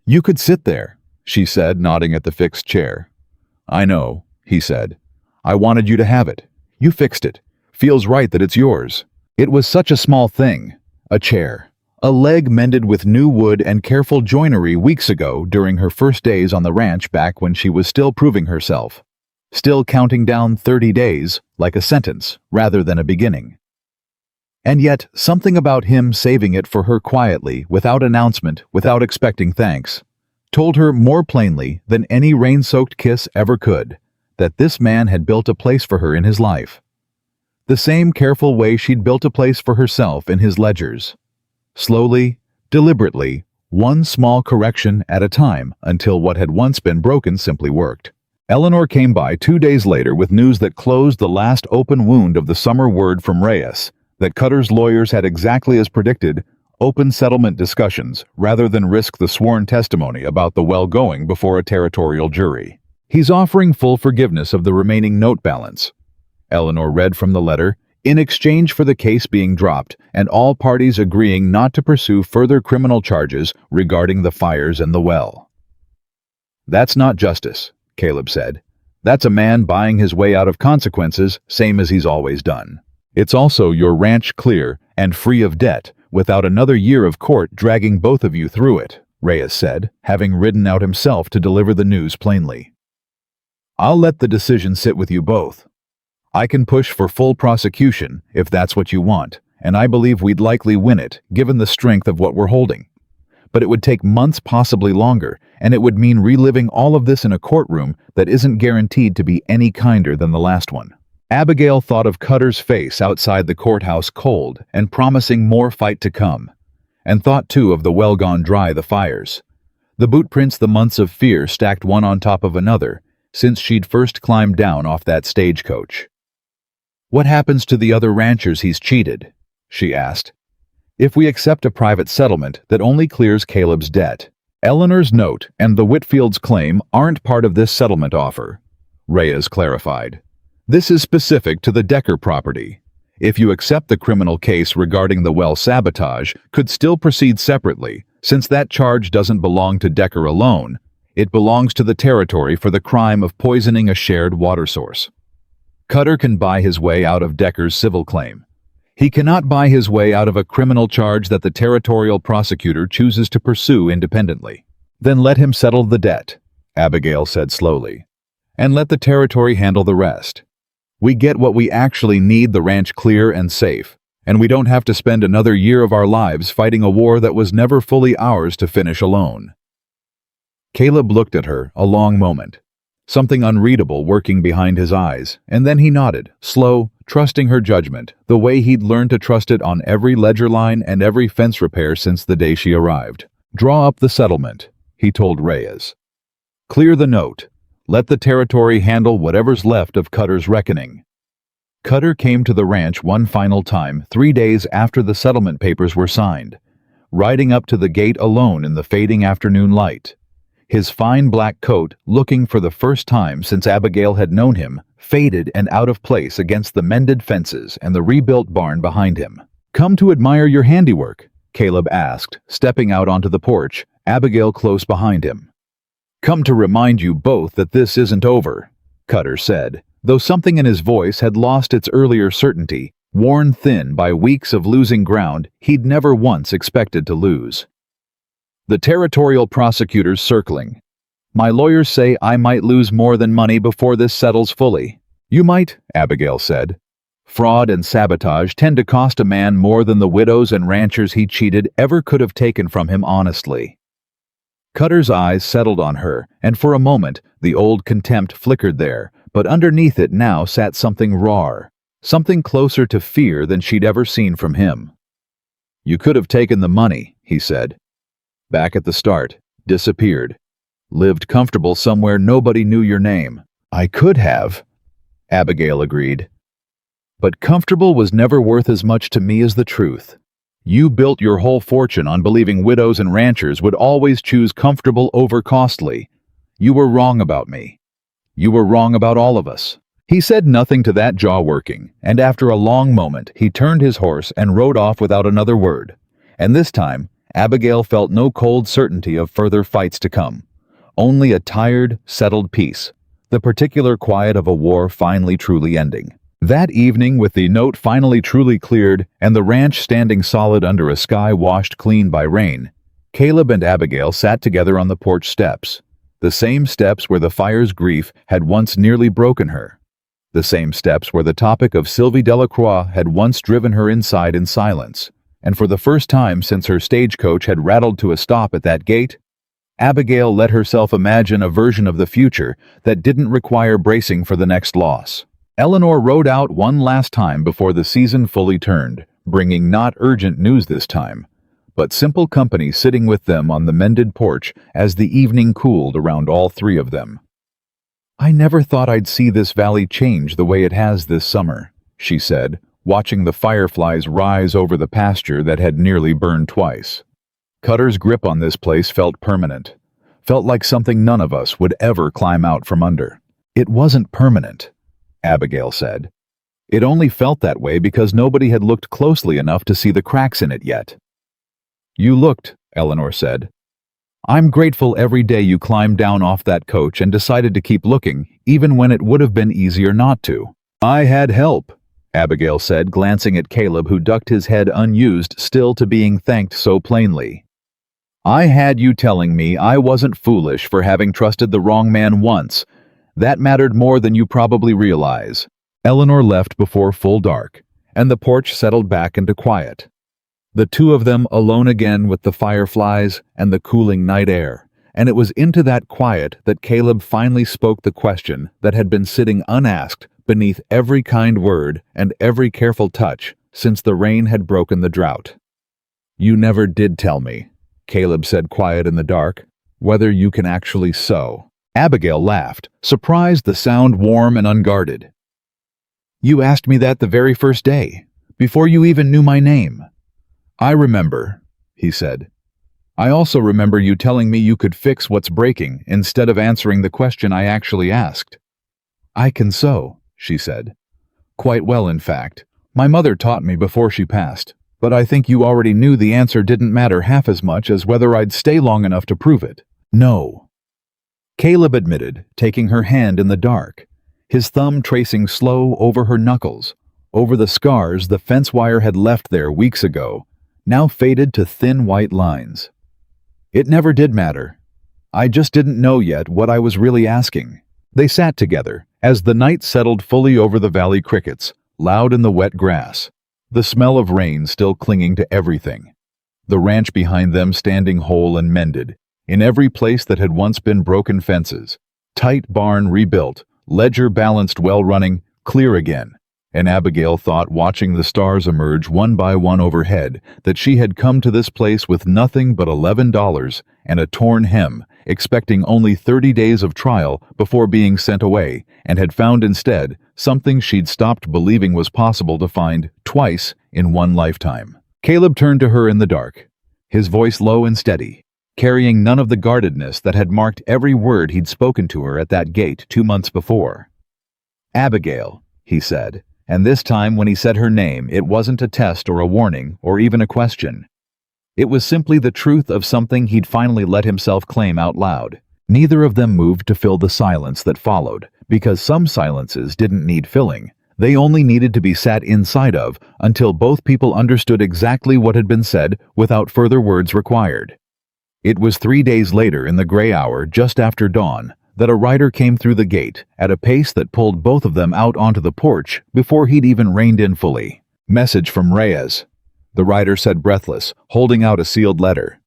You could sit there, she said, nodding at the fixed chair. I know, he said. I wanted you to have it. You fixed it. Feels right that it's yours. It was such a small thing. A chair. A leg mended with new wood and careful joinery weeks ago during her first days on the ranch, back when she was still proving herself. Still counting down 30 days, like a sentence rather than a beginning. And yet, something about him saving it for her quietly, without announcement, without expecting thanks, told her more plainly than any rain-soaked kiss ever could that this man had built a place for her in his life. The same careful way she'd built a place for herself in his ledgers. Slowly, deliberately, one small correction at a time, until what had once been broken simply worked. Eleanor came by 2 days later with news that closed the last open wound of the summer word from Reyes, that Cutter's lawyers had, exactly as predicted, open settlement discussions rather than risk the sworn testimony about the well going before a territorial jury. He's offering full forgiveness of the remaining note balance, Eleanor read from the letter, in exchange for the case being dropped and all parties agreeing not to pursue further criminal charges regarding the fires and the well. That's not justice, Caleb said. That's a man buying his way out of consequences, same as he's always done. It's also your ranch clear and free of debt, without another year of court dragging both of you through it, Reyes said, having ridden out himself to deliver the news plainly. I'll let the decision sit with you both. I can push for full prosecution if that's what you want, and I believe we'd likely win it, given the strength of what we're holding. But it would take months, possibly longer, and it would mean reliving all of this in a courtroom that isn't guaranteed to be any kinder than the last one. Abigail thought of Cutter's face outside the courthouse, cold and promising more fight to come, and thought too of the well gone dry, the fires, the boot prints, the months of fear stacked one on top of another since she'd first climbed down off that stagecoach. What happens to the other ranchers he's cheated? She asked. If we accept a private settlement that only clears Caleb's debt, Eleanor's note and the Whitfield's claim aren't part of this settlement offer, Reyes clarified. This is specific to the Decker property. If you accept the criminal case regarding the well sabotage, could still proceed separately, since that charge doesn't belong to Decker alone. It belongs to the territory for the crime of poisoning a shared water source. Cutter can buy his way out of Decker's civil claim. He cannot buy his way out of a criminal charge that the territorial prosecutor chooses to pursue independently. Then let him settle the debt, Abigail said slowly, and let the territory handle the rest. We get what we actually need, the ranch clear and safe, and we don't have to spend another year of our lives fighting a war that was never fully ours to finish alone. Caleb looked at her a long moment, something unreadable working behind his eyes, and then he nodded, slow, trusting her judgment, the way he'd learned to trust it on every ledger line and every fence repair since the day she arrived. Draw up the settlement, he told Reyes. Clear the note. Let the territory handle whatever's left of Cutter's reckoning. Cutter came to the ranch one final time 3 days after the settlement papers were signed, riding up to the gate alone in the fading afternoon light. His fine black coat, looking for the first time since Abigail had known him, faded and out of place against the mended fences and the rebuilt barn behind him. Come to admire your handiwork, Caleb asked, stepping out onto the porch, Abigail close behind him. Come to remind you both that this isn't over, Cutter said, though something in his voice had lost its earlier certainty, worn thin by weeks of losing ground he'd never once expected to lose. The territorial prosecutor's circling. My lawyers say I might lose more than money before this settles fully. You might, Abigail said. Fraud and sabotage tend to cost a man more than the widows and ranchers he cheated ever could have taken from him honestly. Cutter's eyes settled on her, and for a moment the old contempt flickered there, but underneath it now sat something raw, something closer to fear than she'd ever seen from him. You could have taken the money, he said. Back at the start, disappeared. Lived comfortable somewhere nobody knew your name. I could have, Abigail agreed. But comfortable was never worth as much to me as the truth. You built your whole fortune on believing widows and ranchers would always choose comfortable over costly. You were wrong about me. You were wrong about all of us. He said nothing to that jaw working, and after a long moment he turned his horse and rode off without another word. And this time, Abigail felt no cold certainty of further fights to come. Only a tired, settled peace, the particular quiet of a war finally truly ending. That evening, with the note finally truly cleared and the ranch standing solid under a sky washed clean by rain, Caleb and Abigail sat together on the porch steps, the same steps where the fire's grief had once nearly broken her, the same steps where the topic of Sylvie Delacroix had once driven her inside in silence, and for the first time since her stagecoach had rattled to a stop at that gate, Abigail let herself imagine a version of the future that didn't require bracing for the next loss. Eleanor rode out one last time before the season fully turned, bringing not urgent news this time, but simple company sitting with them on the mended porch as the evening cooled around all three of them. I never thought I'd see this valley change the way it has this summer, she said, watching the fireflies rise over the pasture that had nearly burned twice. Cutter's grip on this place felt permanent, felt like something none of us would ever climb out from under. It wasn't permanent, Abigail said. It only felt that way because nobody had looked closely enough to see the cracks in it yet. You looked, Eleanor said. I'm grateful every day you climbed down off that coach and decided to keep looking, even when it would have been easier not to. I had help, Abigail said, glancing at Caleb, who ducked his head unused still to being thanked so plainly. I had you telling me I wasn't foolish for having trusted the wrong man once. That mattered more than you probably realize. Eleanor left before full dark, and the porch settled back into quiet. The two of them alone again with the fireflies and the cooling night air, and it was into that quiet that Caleb finally spoke the question that had been sitting unasked beneath every kind word and every careful touch since the rain had broken the drought. You never did tell me, Caleb said quiet in the dark, whether you can actually sew. Abigail laughed, surprised the sound warm and unguarded. You asked me that the very first day, before you even knew my name. I remember, he said. I also remember you telling me you could fix what's breaking instead of answering the question I actually asked. I can sew, she said. Quite well, in fact. My mother taught me before she passed, but I think you already knew the answer didn't matter half as much as whether I'd stay long enough to prove it. No. Caleb admitted, taking her hand in the dark, his thumb tracing slow over her knuckles, over the scars the fence wire had left there weeks ago, now faded to thin white lines. It never did matter. I just didn't know yet what I was really asking. They sat together, as the night settled fully over the valley crickets, loud in the wet grass, the smell of rain still clinging to everything. The ranch behind them standing whole and mended, in every place that had once been broken fences, tight barn rebuilt, ledger balanced well-running, clear again. And Abigail thought, watching the stars emerge one by one overhead, that she had come to this place with nothing but $11 and a torn hem, expecting only 30 days of trial before being sent away, and had found instead something she'd stopped believing was possible to find twice in one lifetime. Caleb turned to her in the dark, his voice low and steady, carrying none of the guardedness that had marked every word he'd spoken to her at that gate 2 months before. "Abigail," he said. And this time, when he said her name, it wasn't a test or a warning or even a question. It was simply the truth of something he'd finally let himself claim out loud. Neither of them moved to fill the silence that followed, because some silences didn't need filling. They only needed to be sat inside of until both people understood exactly what had been said without further words required. It was 3 days later, in the gray hour just after dawn, that a rider came through the gate at a pace that pulled both of them out onto the porch before he'd even reined in fully. "Message from Reyes," the rider said, breathless, holding out a sealed letter.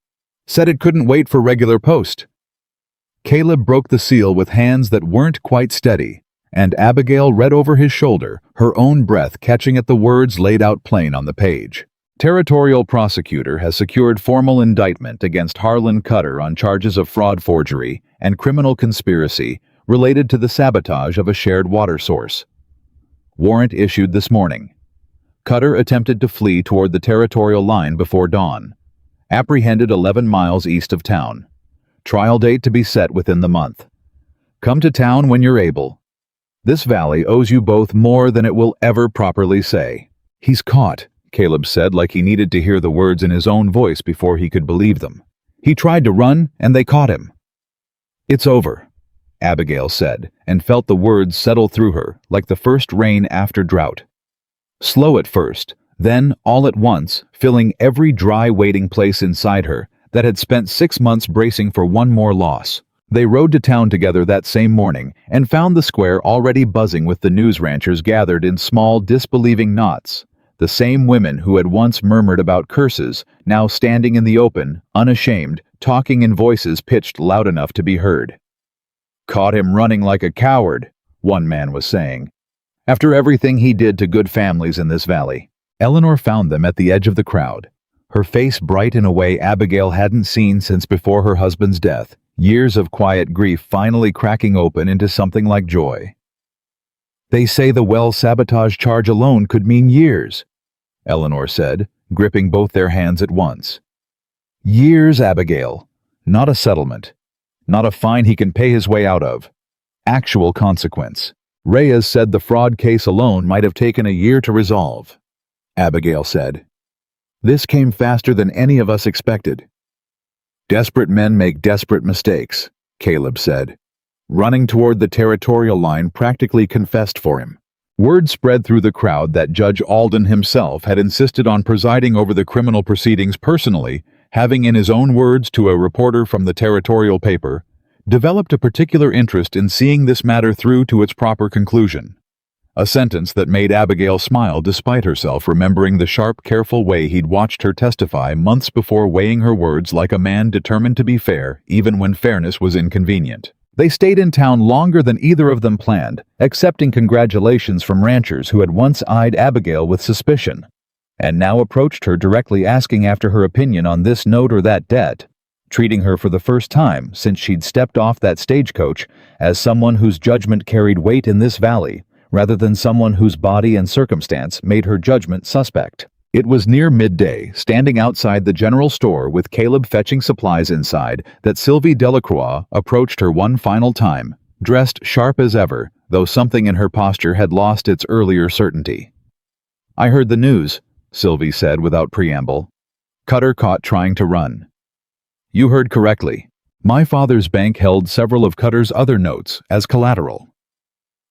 "Said it couldn't wait for regular post." Caleb broke the seal with hands that weren't quite steady, and Abigail read over his shoulder, her own breath catching at the words laid out plain on the page. "Territorial prosecutor has secured formal indictment against Harlan Cutter on charges of fraud, forgery, and criminal conspiracy related to the sabotage of a shared water source. Warrant issued this morning. Cutter attempted to flee toward the territorial line before dawn. Apprehended 11 miles east of town. Trial date to be set within the month. Come to town when you're able. This valley owes you both more than it will ever properly say." "He's caught," Caleb said, like he needed to hear the words in his own voice before he could believe them. "He tried to run, and they caught him." "It's over," Abigail said, and felt the words settle through her, like the first rain after drought. Slow at first, then all at once, filling every dry waiting place inside her that had spent 6 months bracing for one more loss. They rode to town together that same morning and found the square already buzzing with the news ranchers gathered in small, disbelieving knots. The same women who had once murmured about curses, now standing in the open, unashamed, talking in voices pitched loud enough to be heard. "Caught him running like a coward," one man was saying. "After everything he did to good families in this valley." Eleanor found them at the edge of the crowd, her face bright in a way Abigail hadn't seen since before her husband's death, years of quiet grief finally cracking open into something like joy. "They say the well sabotage charge alone could mean years," Eleanor said, gripping both their hands at once. "Years, Abigail. Not a settlement. Not a fine he can pay his way out of. Actual consequence. Reyes said the fraud case alone might have taken a year to resolve," Abigail said. "This came faster than any of us expected." "Desperate men make desperate mistakes," Caleb said. Running toward the territorial line practically confessed for him. Word spread through the crowd that Judge Alden himself had insisted on presiding over the criminal proceedings personally, having, in his own words to a reporter from the territorial paper, developed a particular interest in seeing this matter through to its proper conclusion. A sentence that made Abigail smile despite herself, remembering the sharp, careful way he'd watched her testify months before, weighing her words like a man determined to be fair, even when fairness was inconvenient. They stayed in town longer than either of them planned, accepting congratulations from ranchers who had once eyed Abigail with suspicion, and now approached her directly asking after her opinion on this note or that debt, treating her for the first time since she'd stepped off that stagecoach as someone whose judgment carried weight in this valley, rather than someone whose body and circumstance made her judgment suspect. It was near midday, standing outside the general store with Caleb fetching supplies inside, that Sylvie Delacroix approached her one final time, dressed sharp as ever, though something in her posture had lost its earlier certainty. "I heard the news," Sylvie said without preamble. "Cutter caught trying to run." "You heard correctly," My father's bank held several of Cutter's other notes as collateral.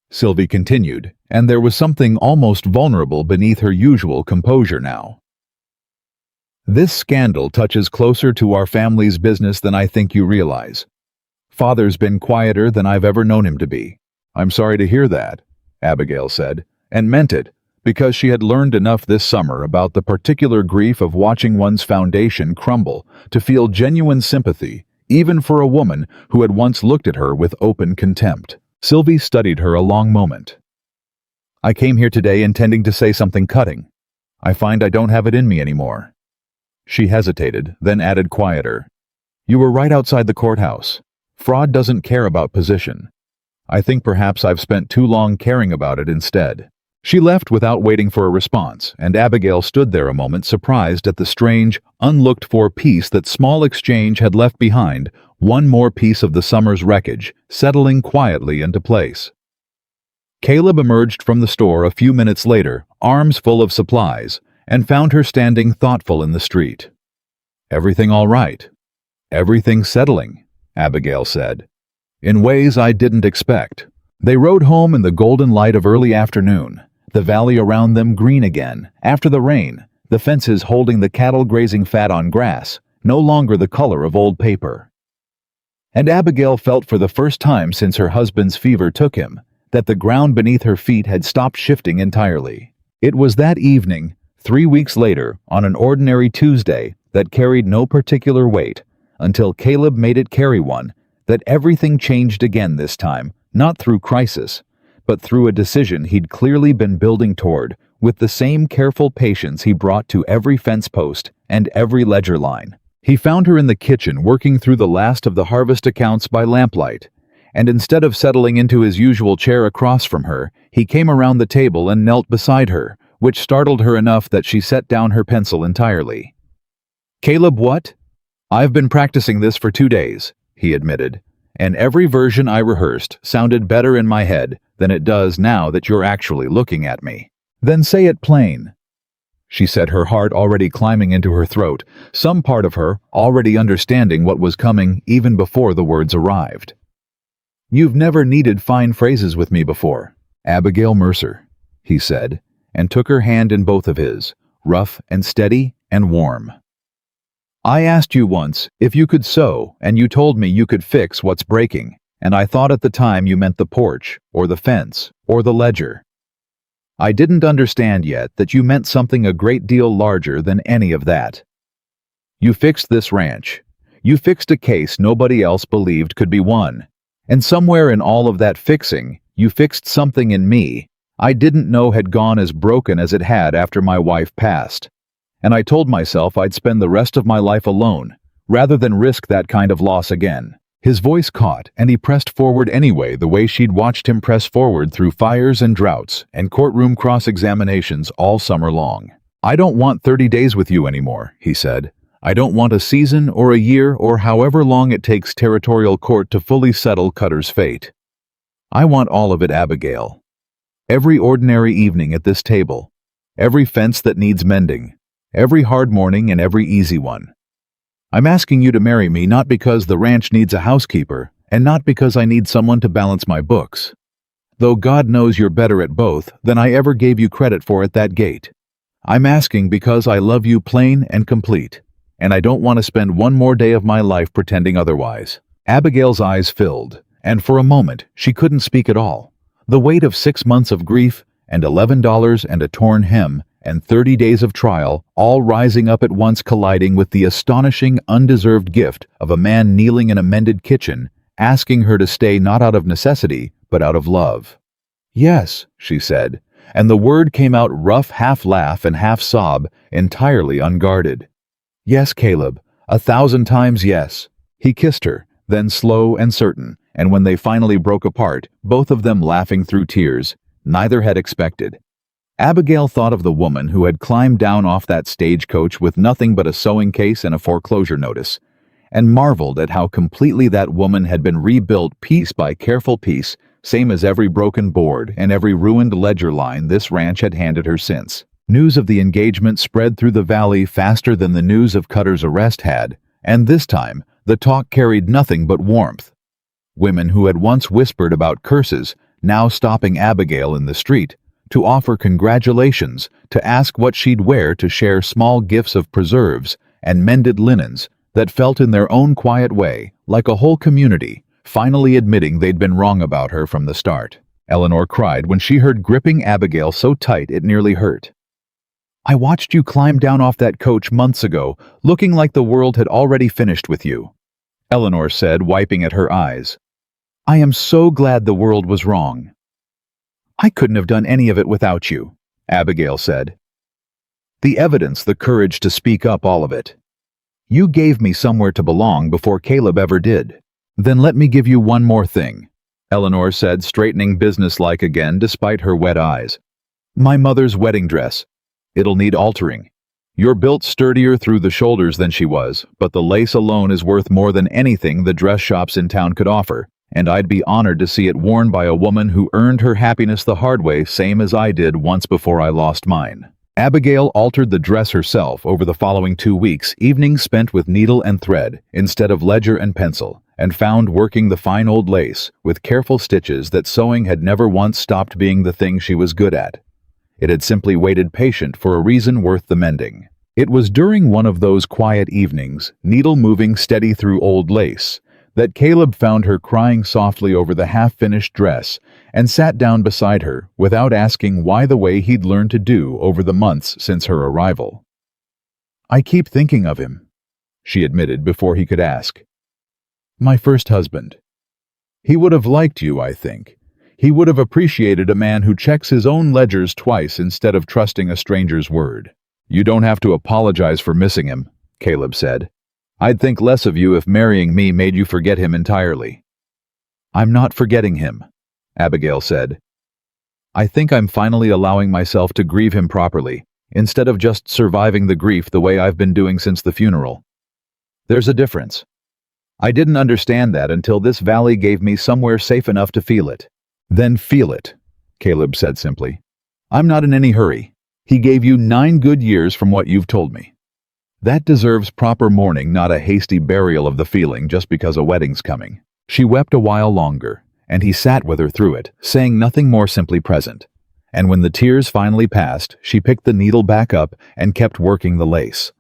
Sylvie continued, and there was something almost vulnerable beneath her usual composure now. This scandal touches closer to our family's business than I think you realize. Father's been quieter than I've ever known him to be. I'm sorry to hear that, Abigail said, and meant it, because she had learned enough this summer about the particular grief of watching one's foundation crumble to feel genuine sympathy, even for a woman who had once looked at her with open contempt. Sylvie studied her a long moment. I came here today intending to say something cutting. I find I don't have it in me anymore. She hesitated, then added quieter. You were right outside the courthouse. Fraud doesn't care about position. I think perhaps I've spent too long caring about it instead. She left without waiting for a response, and Abigail stood there a moment surprised at the strange, unlooked-for piece that small exchange had left behind, one more piece of the summer's wreckage, settling quietly into place. Caleb emerged from the store a few minutes later, arms full of supplies, and found her standing thoughtful in the street. Everything all right? Everything settling, Abigail said. In ways I didn't expect. They rode home in the golden light of early afternoon, the valley around them green again, after the rain, the fences holding the cattle grazing fat on grass, no longer the color of old paper. And Abigail felt for the first time since her husband's fever took him, that the ground beneath her feet had stopped shifting entirely. It was that evening, 3 weeks later, on an ordinary Tuesday, that carried no particular weight, until Caleb made it carry one, that everything changed again this time, not through crisis, but through a decision he'd clearly been building toward, with the same careful patience he brought to every fence post and every ledger line. He found her in the kitchen working through the last of the harvest accounts by lamplight, and instead of settling into his usual chair across from her, he came around the table and knelt beside her, which startled her enough that she set down her pencil entirely. Caleb, what? I've been practicing this for 2 days, he admitted, and every version I rehearsed sounded better in my head than it does now that you're actually looking at me. Then say it plain, she said, her heart already climbing into her throat, some part of her already understanding what was coming even before the words arrived. You've never needed fine phrases with me before, Abigail Mercer, he said, and took her hand in both of his, rough and steady and warm. I asked you once if you could sew, and you told me you could fix what's breaking, and I thought at the time you meant the porch, or the fence, or the ledger. I didn't understand yet that you meant something a great deal larger than any of that. You fixed this ranch. You fixed a case nobody else believed could be won. And somewhere in all of that fixing, you fixed something in me I didn't know had gone as broken as it had after my wife passed. And I told myself I'd spend the rest of my life alone, rather than risk that kind of loss again. His voice caught, and he pressed forward anyway the way she'd watched him press forward through fires and droughts and courtroom cross-examinations all summer long. I don't want 30 days with you anymore, he said. I don't want a season or a year or however long it takes territorial court to fully settle Cutter's fate. I want all of it, Abigail. Every ordinary evening at this table, every fence that needs mending, every hard morning and every easy one. I'm asking you to marry me not because the ranch needs a housekeeper, and not because I need someone to balance my books. Though God knows you're better at both than I ever gave you credit for at that gate. I'm asking because I love you plain and complete, and I don't want to spend one more day of my life pretending otherwise. Abigail's eyes filled, and for a moment she couldn't speak at all. The weight of 6 months of grief, and $11 and a torn hem, and 30 days of trial, all rising up at once, colliding with the astonishing, undeserved gift of a man kneeling in a mended kitchen, asking her to stay not out of necessity, but out of love. Yes, she said, and the word came out rough, half laugh and half sob, entirely unguarded. Yes, Caleb, 1,000 times yes. He kissed her, then slow and certain, and when they finally broke apart, both of them laughing through tears, neither had expected. Abigail thought of the woman who had climbed down off that stagecoach with nothing but a sewing case and a foreclosure notice, and marveled at how completely that woman had been rebuilt piece by careful piece, same as every broken board and every ruined ledger line this ranch had handed her since. News of the engagement spread through the valley faster than the news of Cutter's arrest had, and this time, the talk carried nothing but warmth. Women who had once whispered about curses, now stopping Abigail in the street, to offer congratulations, to ask what she'd wear, to share small gifts of preserves and mended linens that felt in their own quiet way, like a whole community, finally admitting they'd been wrong about her from the start. Eleanor cried when she heard gripping Abigail so tight it nearly hurt. "I watched you climb down off that coach months ago, looking like the world had already finished with you," Eleanor said, wiping at her eyes. "I am so glad the world was wrong." "I couldn't have done any of it without you," Abigail said. "The evidence, the courage to speak up, all of it. You gave me somewhere to belong before Caleb ever did." "Then let me give you one more thing," Eleanor said, straightening businesslike again despite her wet eyes. "My mother's wedding dress. It'll need altering. You're built sturdier through the shoulders than she was, but the lace alone is worth more than anything the dress shops in town could offer, and I'd be honored to see it worn by a woman who earned her happiness the hard way, same as I did once before I lost mine." Abigail altered the dress herself over the following 2 weeks, evenings spent with needle and thread instead of ledger and pencil, and found working the fine old lace with careful stitches that sewing had never once stopped being the thing she was good at. It had simply waited patient for a reason worth the mending. It was during one of those quiet evenings, needle moving steady through old lace, that Caleb found her crying softly over the half-finished dress and sat down beside her without asking why, the way he'd learned to do over the months since her arrival. "I keep thinking of him," she admitted before he could ask. "My first husband. He would have liked you, I think. He would have appreciated a man who checks his own ledgers twice instead of trusting a stranger's word." "You don't have to apologize for missing him," Caleb said. "I'd think less of you if marrying me made you forget him entirely." "I'm not forgetting him," Abigail said. "I think I'm finally allowing myself to grieve him properly, instead of just surviving the grief the way I've been doing since the funeral. There's a difference. I didn't understand that until this valley gave me somewhere safe enough to feel it." "Then feel it," Caleb said simply. "I'm not in any hurry. He gave you 9 good years from what you've told me. That deserves proper mourning, not a hasty burial of the feeling just because a wedding's coming." She wept a while longer, and he sat with her through it, saying nothing more, simply present. And when the tears finally passed, she picked the needle back up and kept working the lace,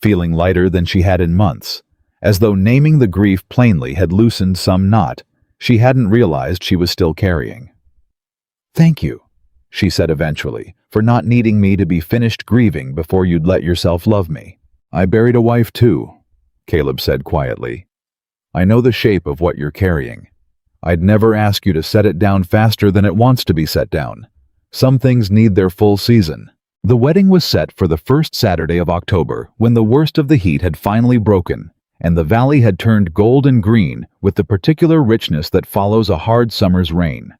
feeling lighter than she had in months, as though naming the grief plainly had loosened some knot she hadn't realized she was still carrying. "Thank you," she said eventually, "for not needing me to be finished grieving before you'd let yourself love me." "I buried a wife too," Caleb said quietly. "I know the shape of what you're carrying. I'd never ask you to set it down faster than it wants to be set down. Some things need their full season." The wedding was set for the first Saturday of October, when the worst of the heat had finally broken, and the valley had turned gold and green with the particular richness that follows a hard summer's rain.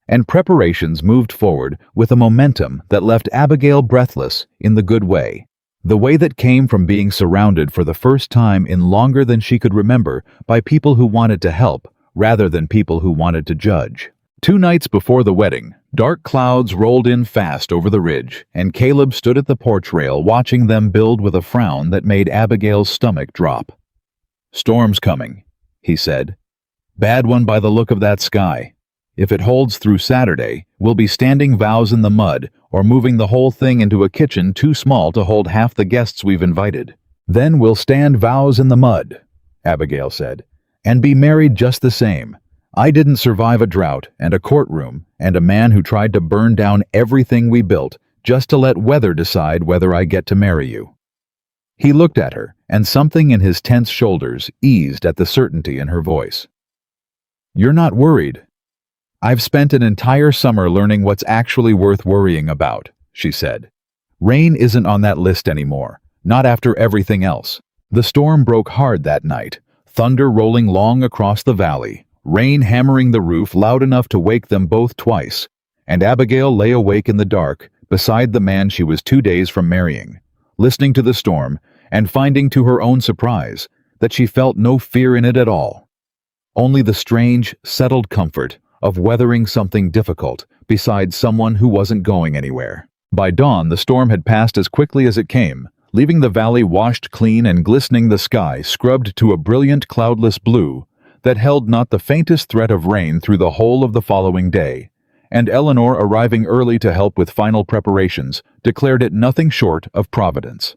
And preparations moved forward with a momentum that left Abigail breathless in the good way. The way that came from being surrounded for the first time in longer than she could remember by people who wanted to help, rather than people who wanted to judge. 2 nights before the wedding, dark clouds rolled in fast over the ridge, and Caleb stood at the porch rail watching them build with a frown that made Abigail's stomach drop. "Storm's coming," he said. "Bad one by the look of that sky. If it holds through Saturday, we'll be standing vows in the mud or moving the whole thing into a kitchen too small to hold half the guests we've invited. Then we'll stand vows in the mud," Abigail said, "and be married just the same. I didn't survive a drought and a courtroom and a man who tried to burn down everything we built just to let weather decide whether I get to marry you." He looked at her, and something in his tense shoulders eased at the certainty in her voice. "You're not worried?" "I've spent an entire summer learning what's actually worth worrying about," she said. "Rain isn't on that list anymore, not after everything else." The storm broke hard that night, thunder rolling long across the valley, rain hammering the roof loud enough to wake them both twice, and Abigail lay awake in the dark beside the man she was 2 days from marrying, listening to the storm and finding to her own surprise that she felt no fear in it at all. Only the strange, settled comfort of weathering something difficult beside someone who wasn't going anywhere. By dawn, the storm had passed as quickly as it came, leaving the valley washed clean and glistening, the sky scrubbed to a brilliant cloudless blue that held not the faintest threat of rain through the whole of the following day, and Eleanor, arriving early to help with final preparations, declared it nothing short of providence.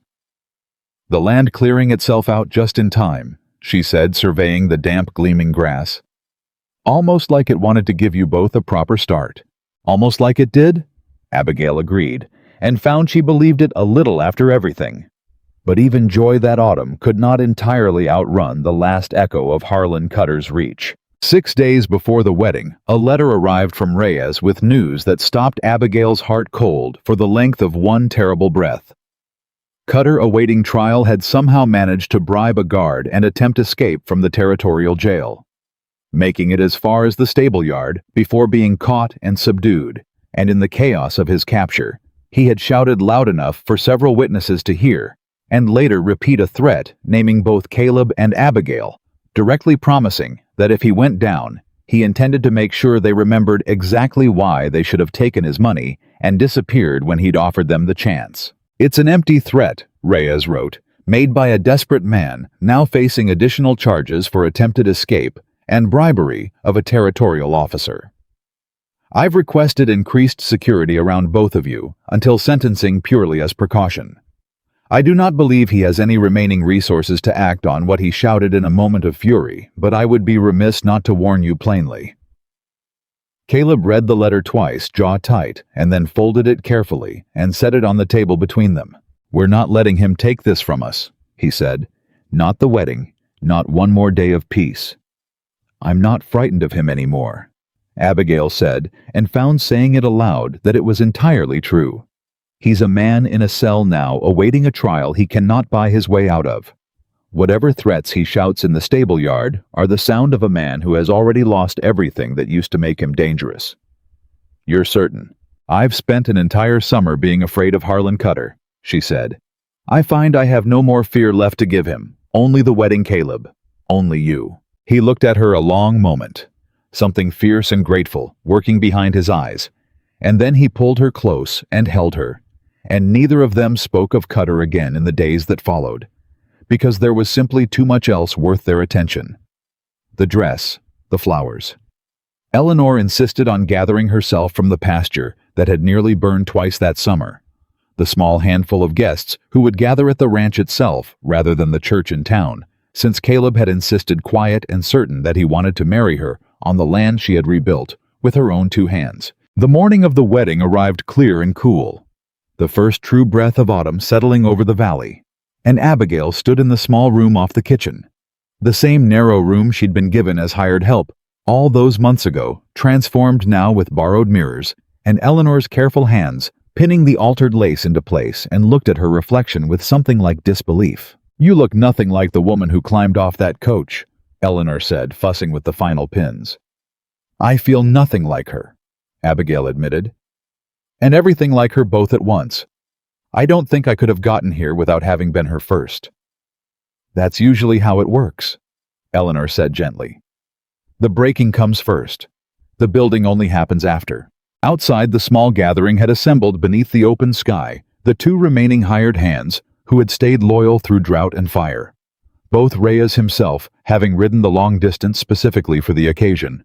"The land clearing itself out just in time," she said, surveying the damp, gleaming grass. "Almost like it wanted to give you both a proper start." "Almost like it did?" Abigail agreed, and found she believed it a little after everything. But even joy that autumn could not entirely outrun the last echo of Harlan Cutter's reach. 6 days before the wedding, a letter arrived from Reyes with news that stopped Abigail's heart cold for the length of one terrible breath. Cutter, awaiting trial, had somehow managed to bribe a guard and attempt escape from the territorial jail, making it as far as the stable yard before being caught and subdued, and in the chaos of his capture, he had shouted loud enough for several witnesses to hear, and later repeat a threat naming both Caleb and Abigail, directly promising that if he went down, he intended to make sure they remembered exactly why they should have taken his money and disappeared when he'd offered them the chance. "It's an empty threat," Reyes wrote, "made by a desperate man now facing additional charges for attempted escape and bribery of a territorial officer. I've requested increased security around both of you until sentencing purely as precaution. I do not believe he has any remaining resources to act on what he shouted in a moment of fury, but I would be remiss not to warn you plainly." Caleb read the letter twice, jaw tight, and then folded it carefully and set it on the table between them. "We're not letting him take this from us," he said. "Not the wedding, not one more day of peace." "I'm not frightened of him anymore," Abigail said, and found saying it aloud that it was entirely true. "He's a man in a cell now, awaiting a trial he cannot buy his way out of. Whatever threats he shouts in the stable yard are the sound of a man who has already lost everything that used to make him dangerous." "You're certain?" "I've spent an entire summer being afraid of Harlan Cutter," she said. "I find I have no more fear left to give him. Only the wedding, Caleb. Only you." He looked at her a long moment, something fierce and grateful working behind his eyes, and then he pulled her close and held her, and neither of them spoke of Cutter again in the days that followed, because there was simply too much else worth their attention. The dress, the flowers. Eleanor insisted on gathering herself from the pasture that had nearly burned twice that summer, the small handful of guests who would gather at the ranch itself rather than the church in town, since Caleb had insisted, quiet and certain, that he wanted to marry her on the land she had rebuilt with her own 2 hands. The morning of the wedding arrived clear and cool, the first true breath of autumn settling over the valley, and Abigail stood in the small room off the kitchen, the same narrow room she'd been given as hired help all those months ago, transformed now with borrowed mirrors, and Eleanor's careful hands pinning the altered lace into place, and looked at her reflection with something like disbelief. "You look nothing like the woman who climbed off that coach," Eleanor said, fussing with the final pins. "I feel nothing like her," Abigail admitted. "And everything like her both at once. I don't think I could have gotten here without having been her first." "That's usually how it works," Eleanor said gently. "The breaking comes first. The building only happens after." Outside, the small gathering had assembled beneath the open sky, the 2 remaining hired hands who had stayed loyal through drought and fire, both Reyes himself having ridden the long distance specifically for the occasion,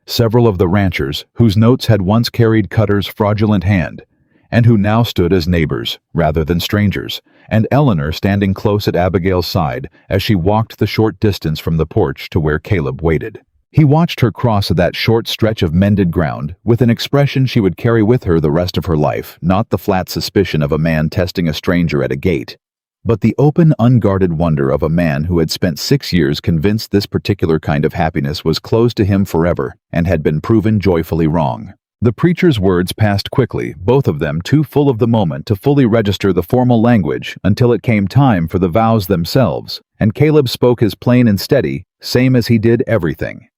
several of the ranchers whose notes had once carried Cutter's fraudulent hand, and who now stood as neighbors rather than strangers, and Eleanor standing close at Abigail's side as she walked the short distance from the porch to where Caleb waited. He watched her cross that short stretch of mended ground with an expression she would carry with her the rest of her life, not the flat suspicion of a man testing a stranger at a gate, but the open, unguarded wonder of a man who had spent 6 years convinced this particular kind of happiness was closed to him forever and had been proven joyfully wrong. The preacher's words passed quickly, both of them too full of the moment to fully register the formal language until it came time for the vows themselves, and Caleb spoke as plain and steady, same as he did everything.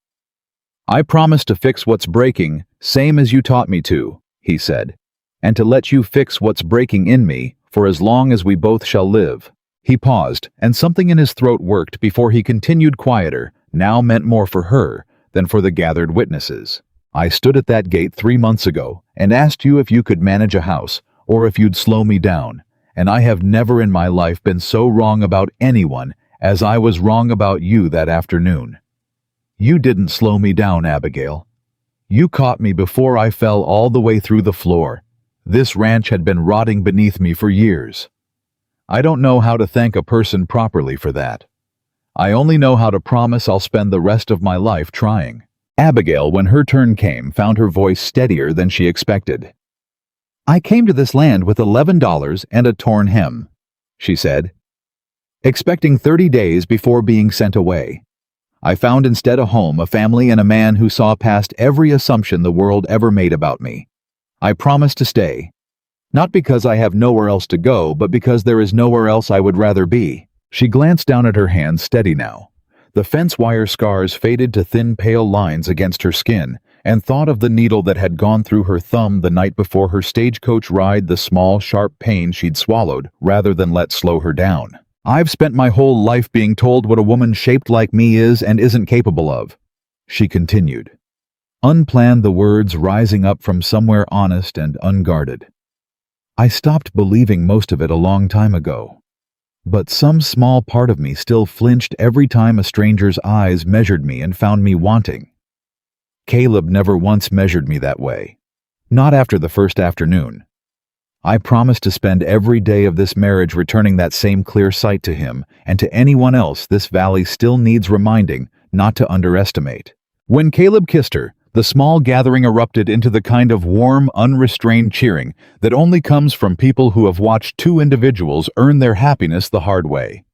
"I promise to fix what's breaking, same as you taught me to," he said, "and to let you fix what's breaking in me for as long as we both shall live." He paused, and something in his throat worked before he continued, quieter, now meant more for her than for the gathered witnesses. "I stood at that gate 3 months ago and asked you if you could manage a house, or if you'd slow me down, and I have never in my life been so wrong about anyone as I was wrong about you that afternoon. You didn't slow me down, Abigail. You caught me before I fell all the way through the floor. This ranch had been rotting beneath me for years. I don't know how to thank a person properly for that. I only know how to promise I'll spend the rest of my life trying. Abigail, when her turn came, found her voice steadier than she expected. I came to this land with $11 and a torn hem, she said, expecting 30 days before being sent away. I found instead a home, a family, and a man who saw past every assumption the world ever made about me. I promised to stay. Not because I have nowhere else to go, but because there is nowhere else I would rather be. She glanced down at her hands, steady now. The fence wire scars faded to thin pale lines against her skin, and thought of the needle that had gone through her thumb the night before her stagecoach ride, the small, sharp pain she'd swallowed rather than let slow her down. I've spent my whole life being told what a woman shaped like me is and isn't capable of, she continued. Unplanned, the words rising up from somewhere honest and unguarded. I stopped believing most of it a long time ago. But some small part of me still flinched every time a stranger's eyes measured me and found me wanting. Caleb never once measured me that way. Not after the first afternoon. I promised to spend every day of this marriage returning that same clear sight to him and to anyone else this valley still needs reminding not to underestimate. When Caleb kissed her, the small gathering erupted into the kind of warm, unrestrained cheering that only comes from people who have watched two individuals earn their happiness the hard way.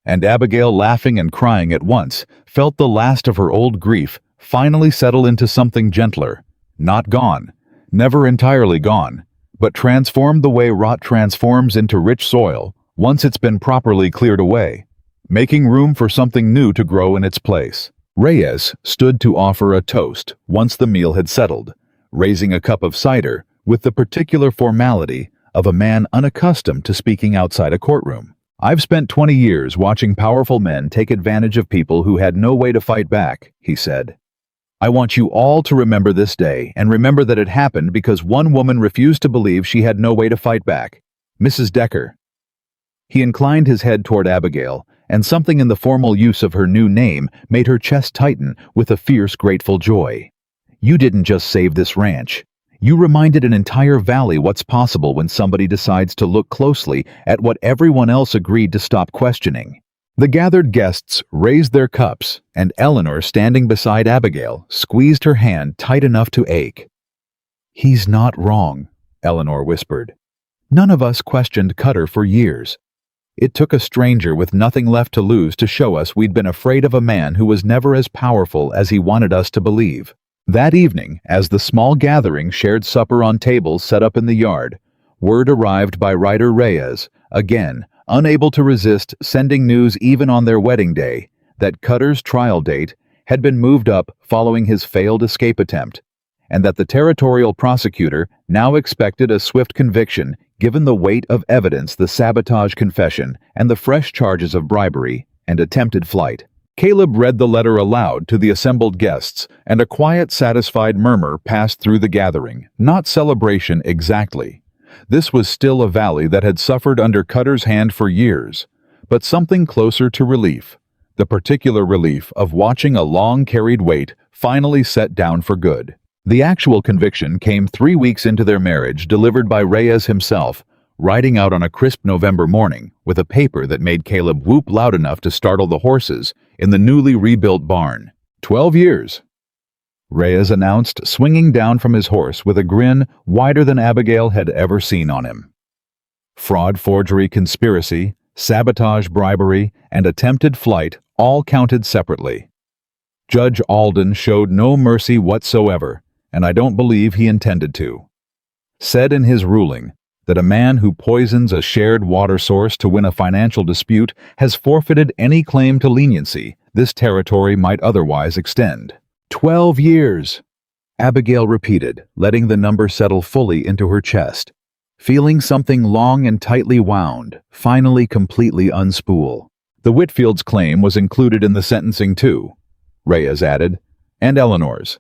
And Abigail, laughing and crying at once, felt the last of her old grief finally settle into something gentler, not gone, never entirely gone, but transformed the way rot transforms into rich soil once it's been properly cleared away, making room for something new to grow in its place. Reyes stood to offer a toast once the meal had settled, raising a cup of cider with the particular formality of a man unaccustomed to speaking outside a courtroom. I've spent 20 years watching powerful men take advantage of people who had no way to fight back, he said. I want you all to remember this day and remember that it happened because one woman refused to believe she had no way to fight back. Mrs. Decker. He inclined his head toward Abigail, and something in the formal use of her new name made her chest tighten with a fierce, grateful joy. You didn't just save this ranch. You reminded an entire valley what's possible when somebody decides to look closely at what everyone else agreed to stop questioning. The gathered guests raised their cups, and Eleanor, standing beside Abigail, squeezed her hand tight enough to ache. He's not wrong, Eleanor whispered. None of us questioned Cutter for years. It took a stranger with nothing left to lose to show us we'd been afraid of a man who was never as powerful as he wanted us to believe. That evening, as the small gathering shared supper on tables set up in the yard, word arrived by Ryder Reyes, again, unable to resist sending news even on their wedding day, that Cutter's trial date had been moved up following his failed escape attempt, and that the territorial prosecutor now expected a swift conviction given the weight of evidence, the sabotage confession, and the fresh charges of bribery and attempted flight. Caleb read the letter aloud to the assembled guests, and a quiet, satisfied murmur passed through the gathering. Not celebration exactly. This was still a valley that had suffered under Cutter's hand for years, but something closer to relief, the particular relief of watching a long-carried weight finally set down for good. The actual conviction came 3 weeks into their marriage, delivered by Reyes himself, riding out on a crisp November morning with a paper that made Caleb whoop loud enough to startle the horses in the newly rebuilt barn. 12 years, Reyes announced, swinging down from his horse with a grin wider than Abigail had ever seen on him. Fraud, forgery, conspiracy, sabotage, bribery, and attempted flight all counted separately. Judge Alden showed no mercy whatsoever, and I don't believe he intended to. Said in his ruling that a man who poisons a shared water source to win a financial dispute has forfeited any claim to leniency this territory might otherwise extend. 12 years, Abigail repeated, letting the number settle fully into her chest, feeling something long and tightly wound finally completely unspool. The Whitfield's claim was included in the sentencing too, Reyes added, and Eleanor's.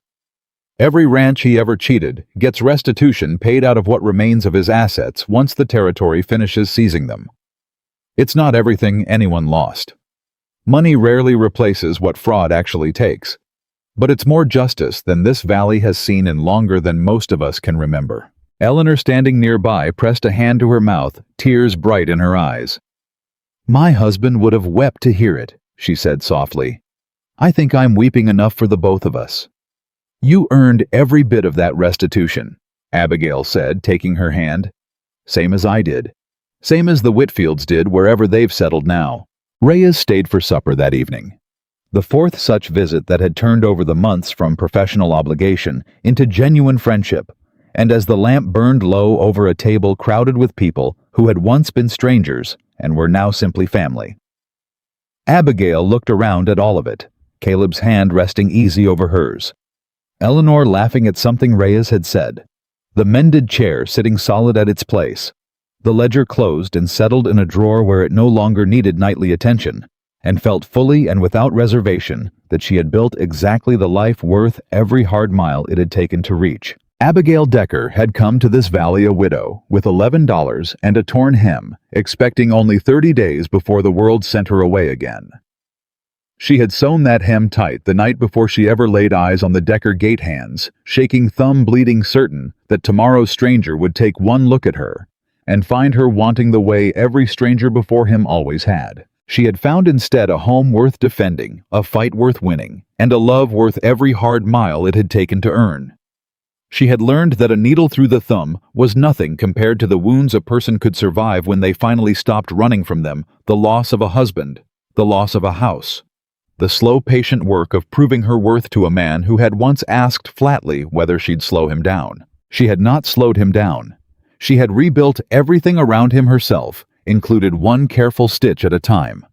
Every ranch he ever cheated gets restitution paid out of what remains of his assets once the territory finishes seizing them. It's not everything anyone lost. Money rarely replaces what fraud actually takes. But it's more justice than this valley has seen in longer than most of us can remember. Eleanor, standing nearby, pressed a hand to her mouth, tears bright in her eyes. "My husband would have wept to hear it," she said softly. "I think I'm weeping enough for the both of us." "You earned every bit of that restitution," Abigail said, taking her hand. "Same as I did. Same as the Whitfields did wherever they've settled now." Reyes stayed for supper that evening. The fourth such visit that had turned over the months from professional obligation into genuine friendship, and as the lamp burned low over a table crowded with people who had once been strangers and were now simply family. Abigail looked around at all of it, Caleb's hand resting easy over hers. Eleanor laughing at something Reyes had said. The mended chair sitting solid at its place. The ledger closed and settled in a drawer where it no longer needed nightly attention, and felt fully and without reservation that she had built exactly the life worth every hard mile it had taken to reach. Abigail Decker had come to this valley a widow, with $11 and a torn hem, expecting only 30 days before the world sent her away again. She had sewn that hem tight the night before she ever laid eyes on the Decker gate hands, shaking thumb bleeding certain that tomorrow's stranger would take one look at her, and find her wanting the way every stranger before him always had. She had found instead a home worth defending, a fight worth winning, and a love worth every hard mile it had taken to earn. She had learned that a needle through the thumb was nothing compared to the wounds a person could survive when they finally stopped running from them, the loss of a husband, the loss of a house, the slow, patient work of proving her worth to a man who had once asked flatly whether she'd slow him down. She had not slowed him down. She had rebuilt everything around him herself, included one careful stitch at a time.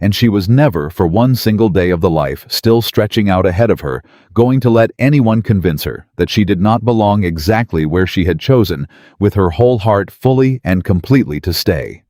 And she was never, for one single day of the life still stretching out ahead of her, going to let anyone convince her that she did not belong exactly where she had chosen, with her whole heart fully and completely to stay.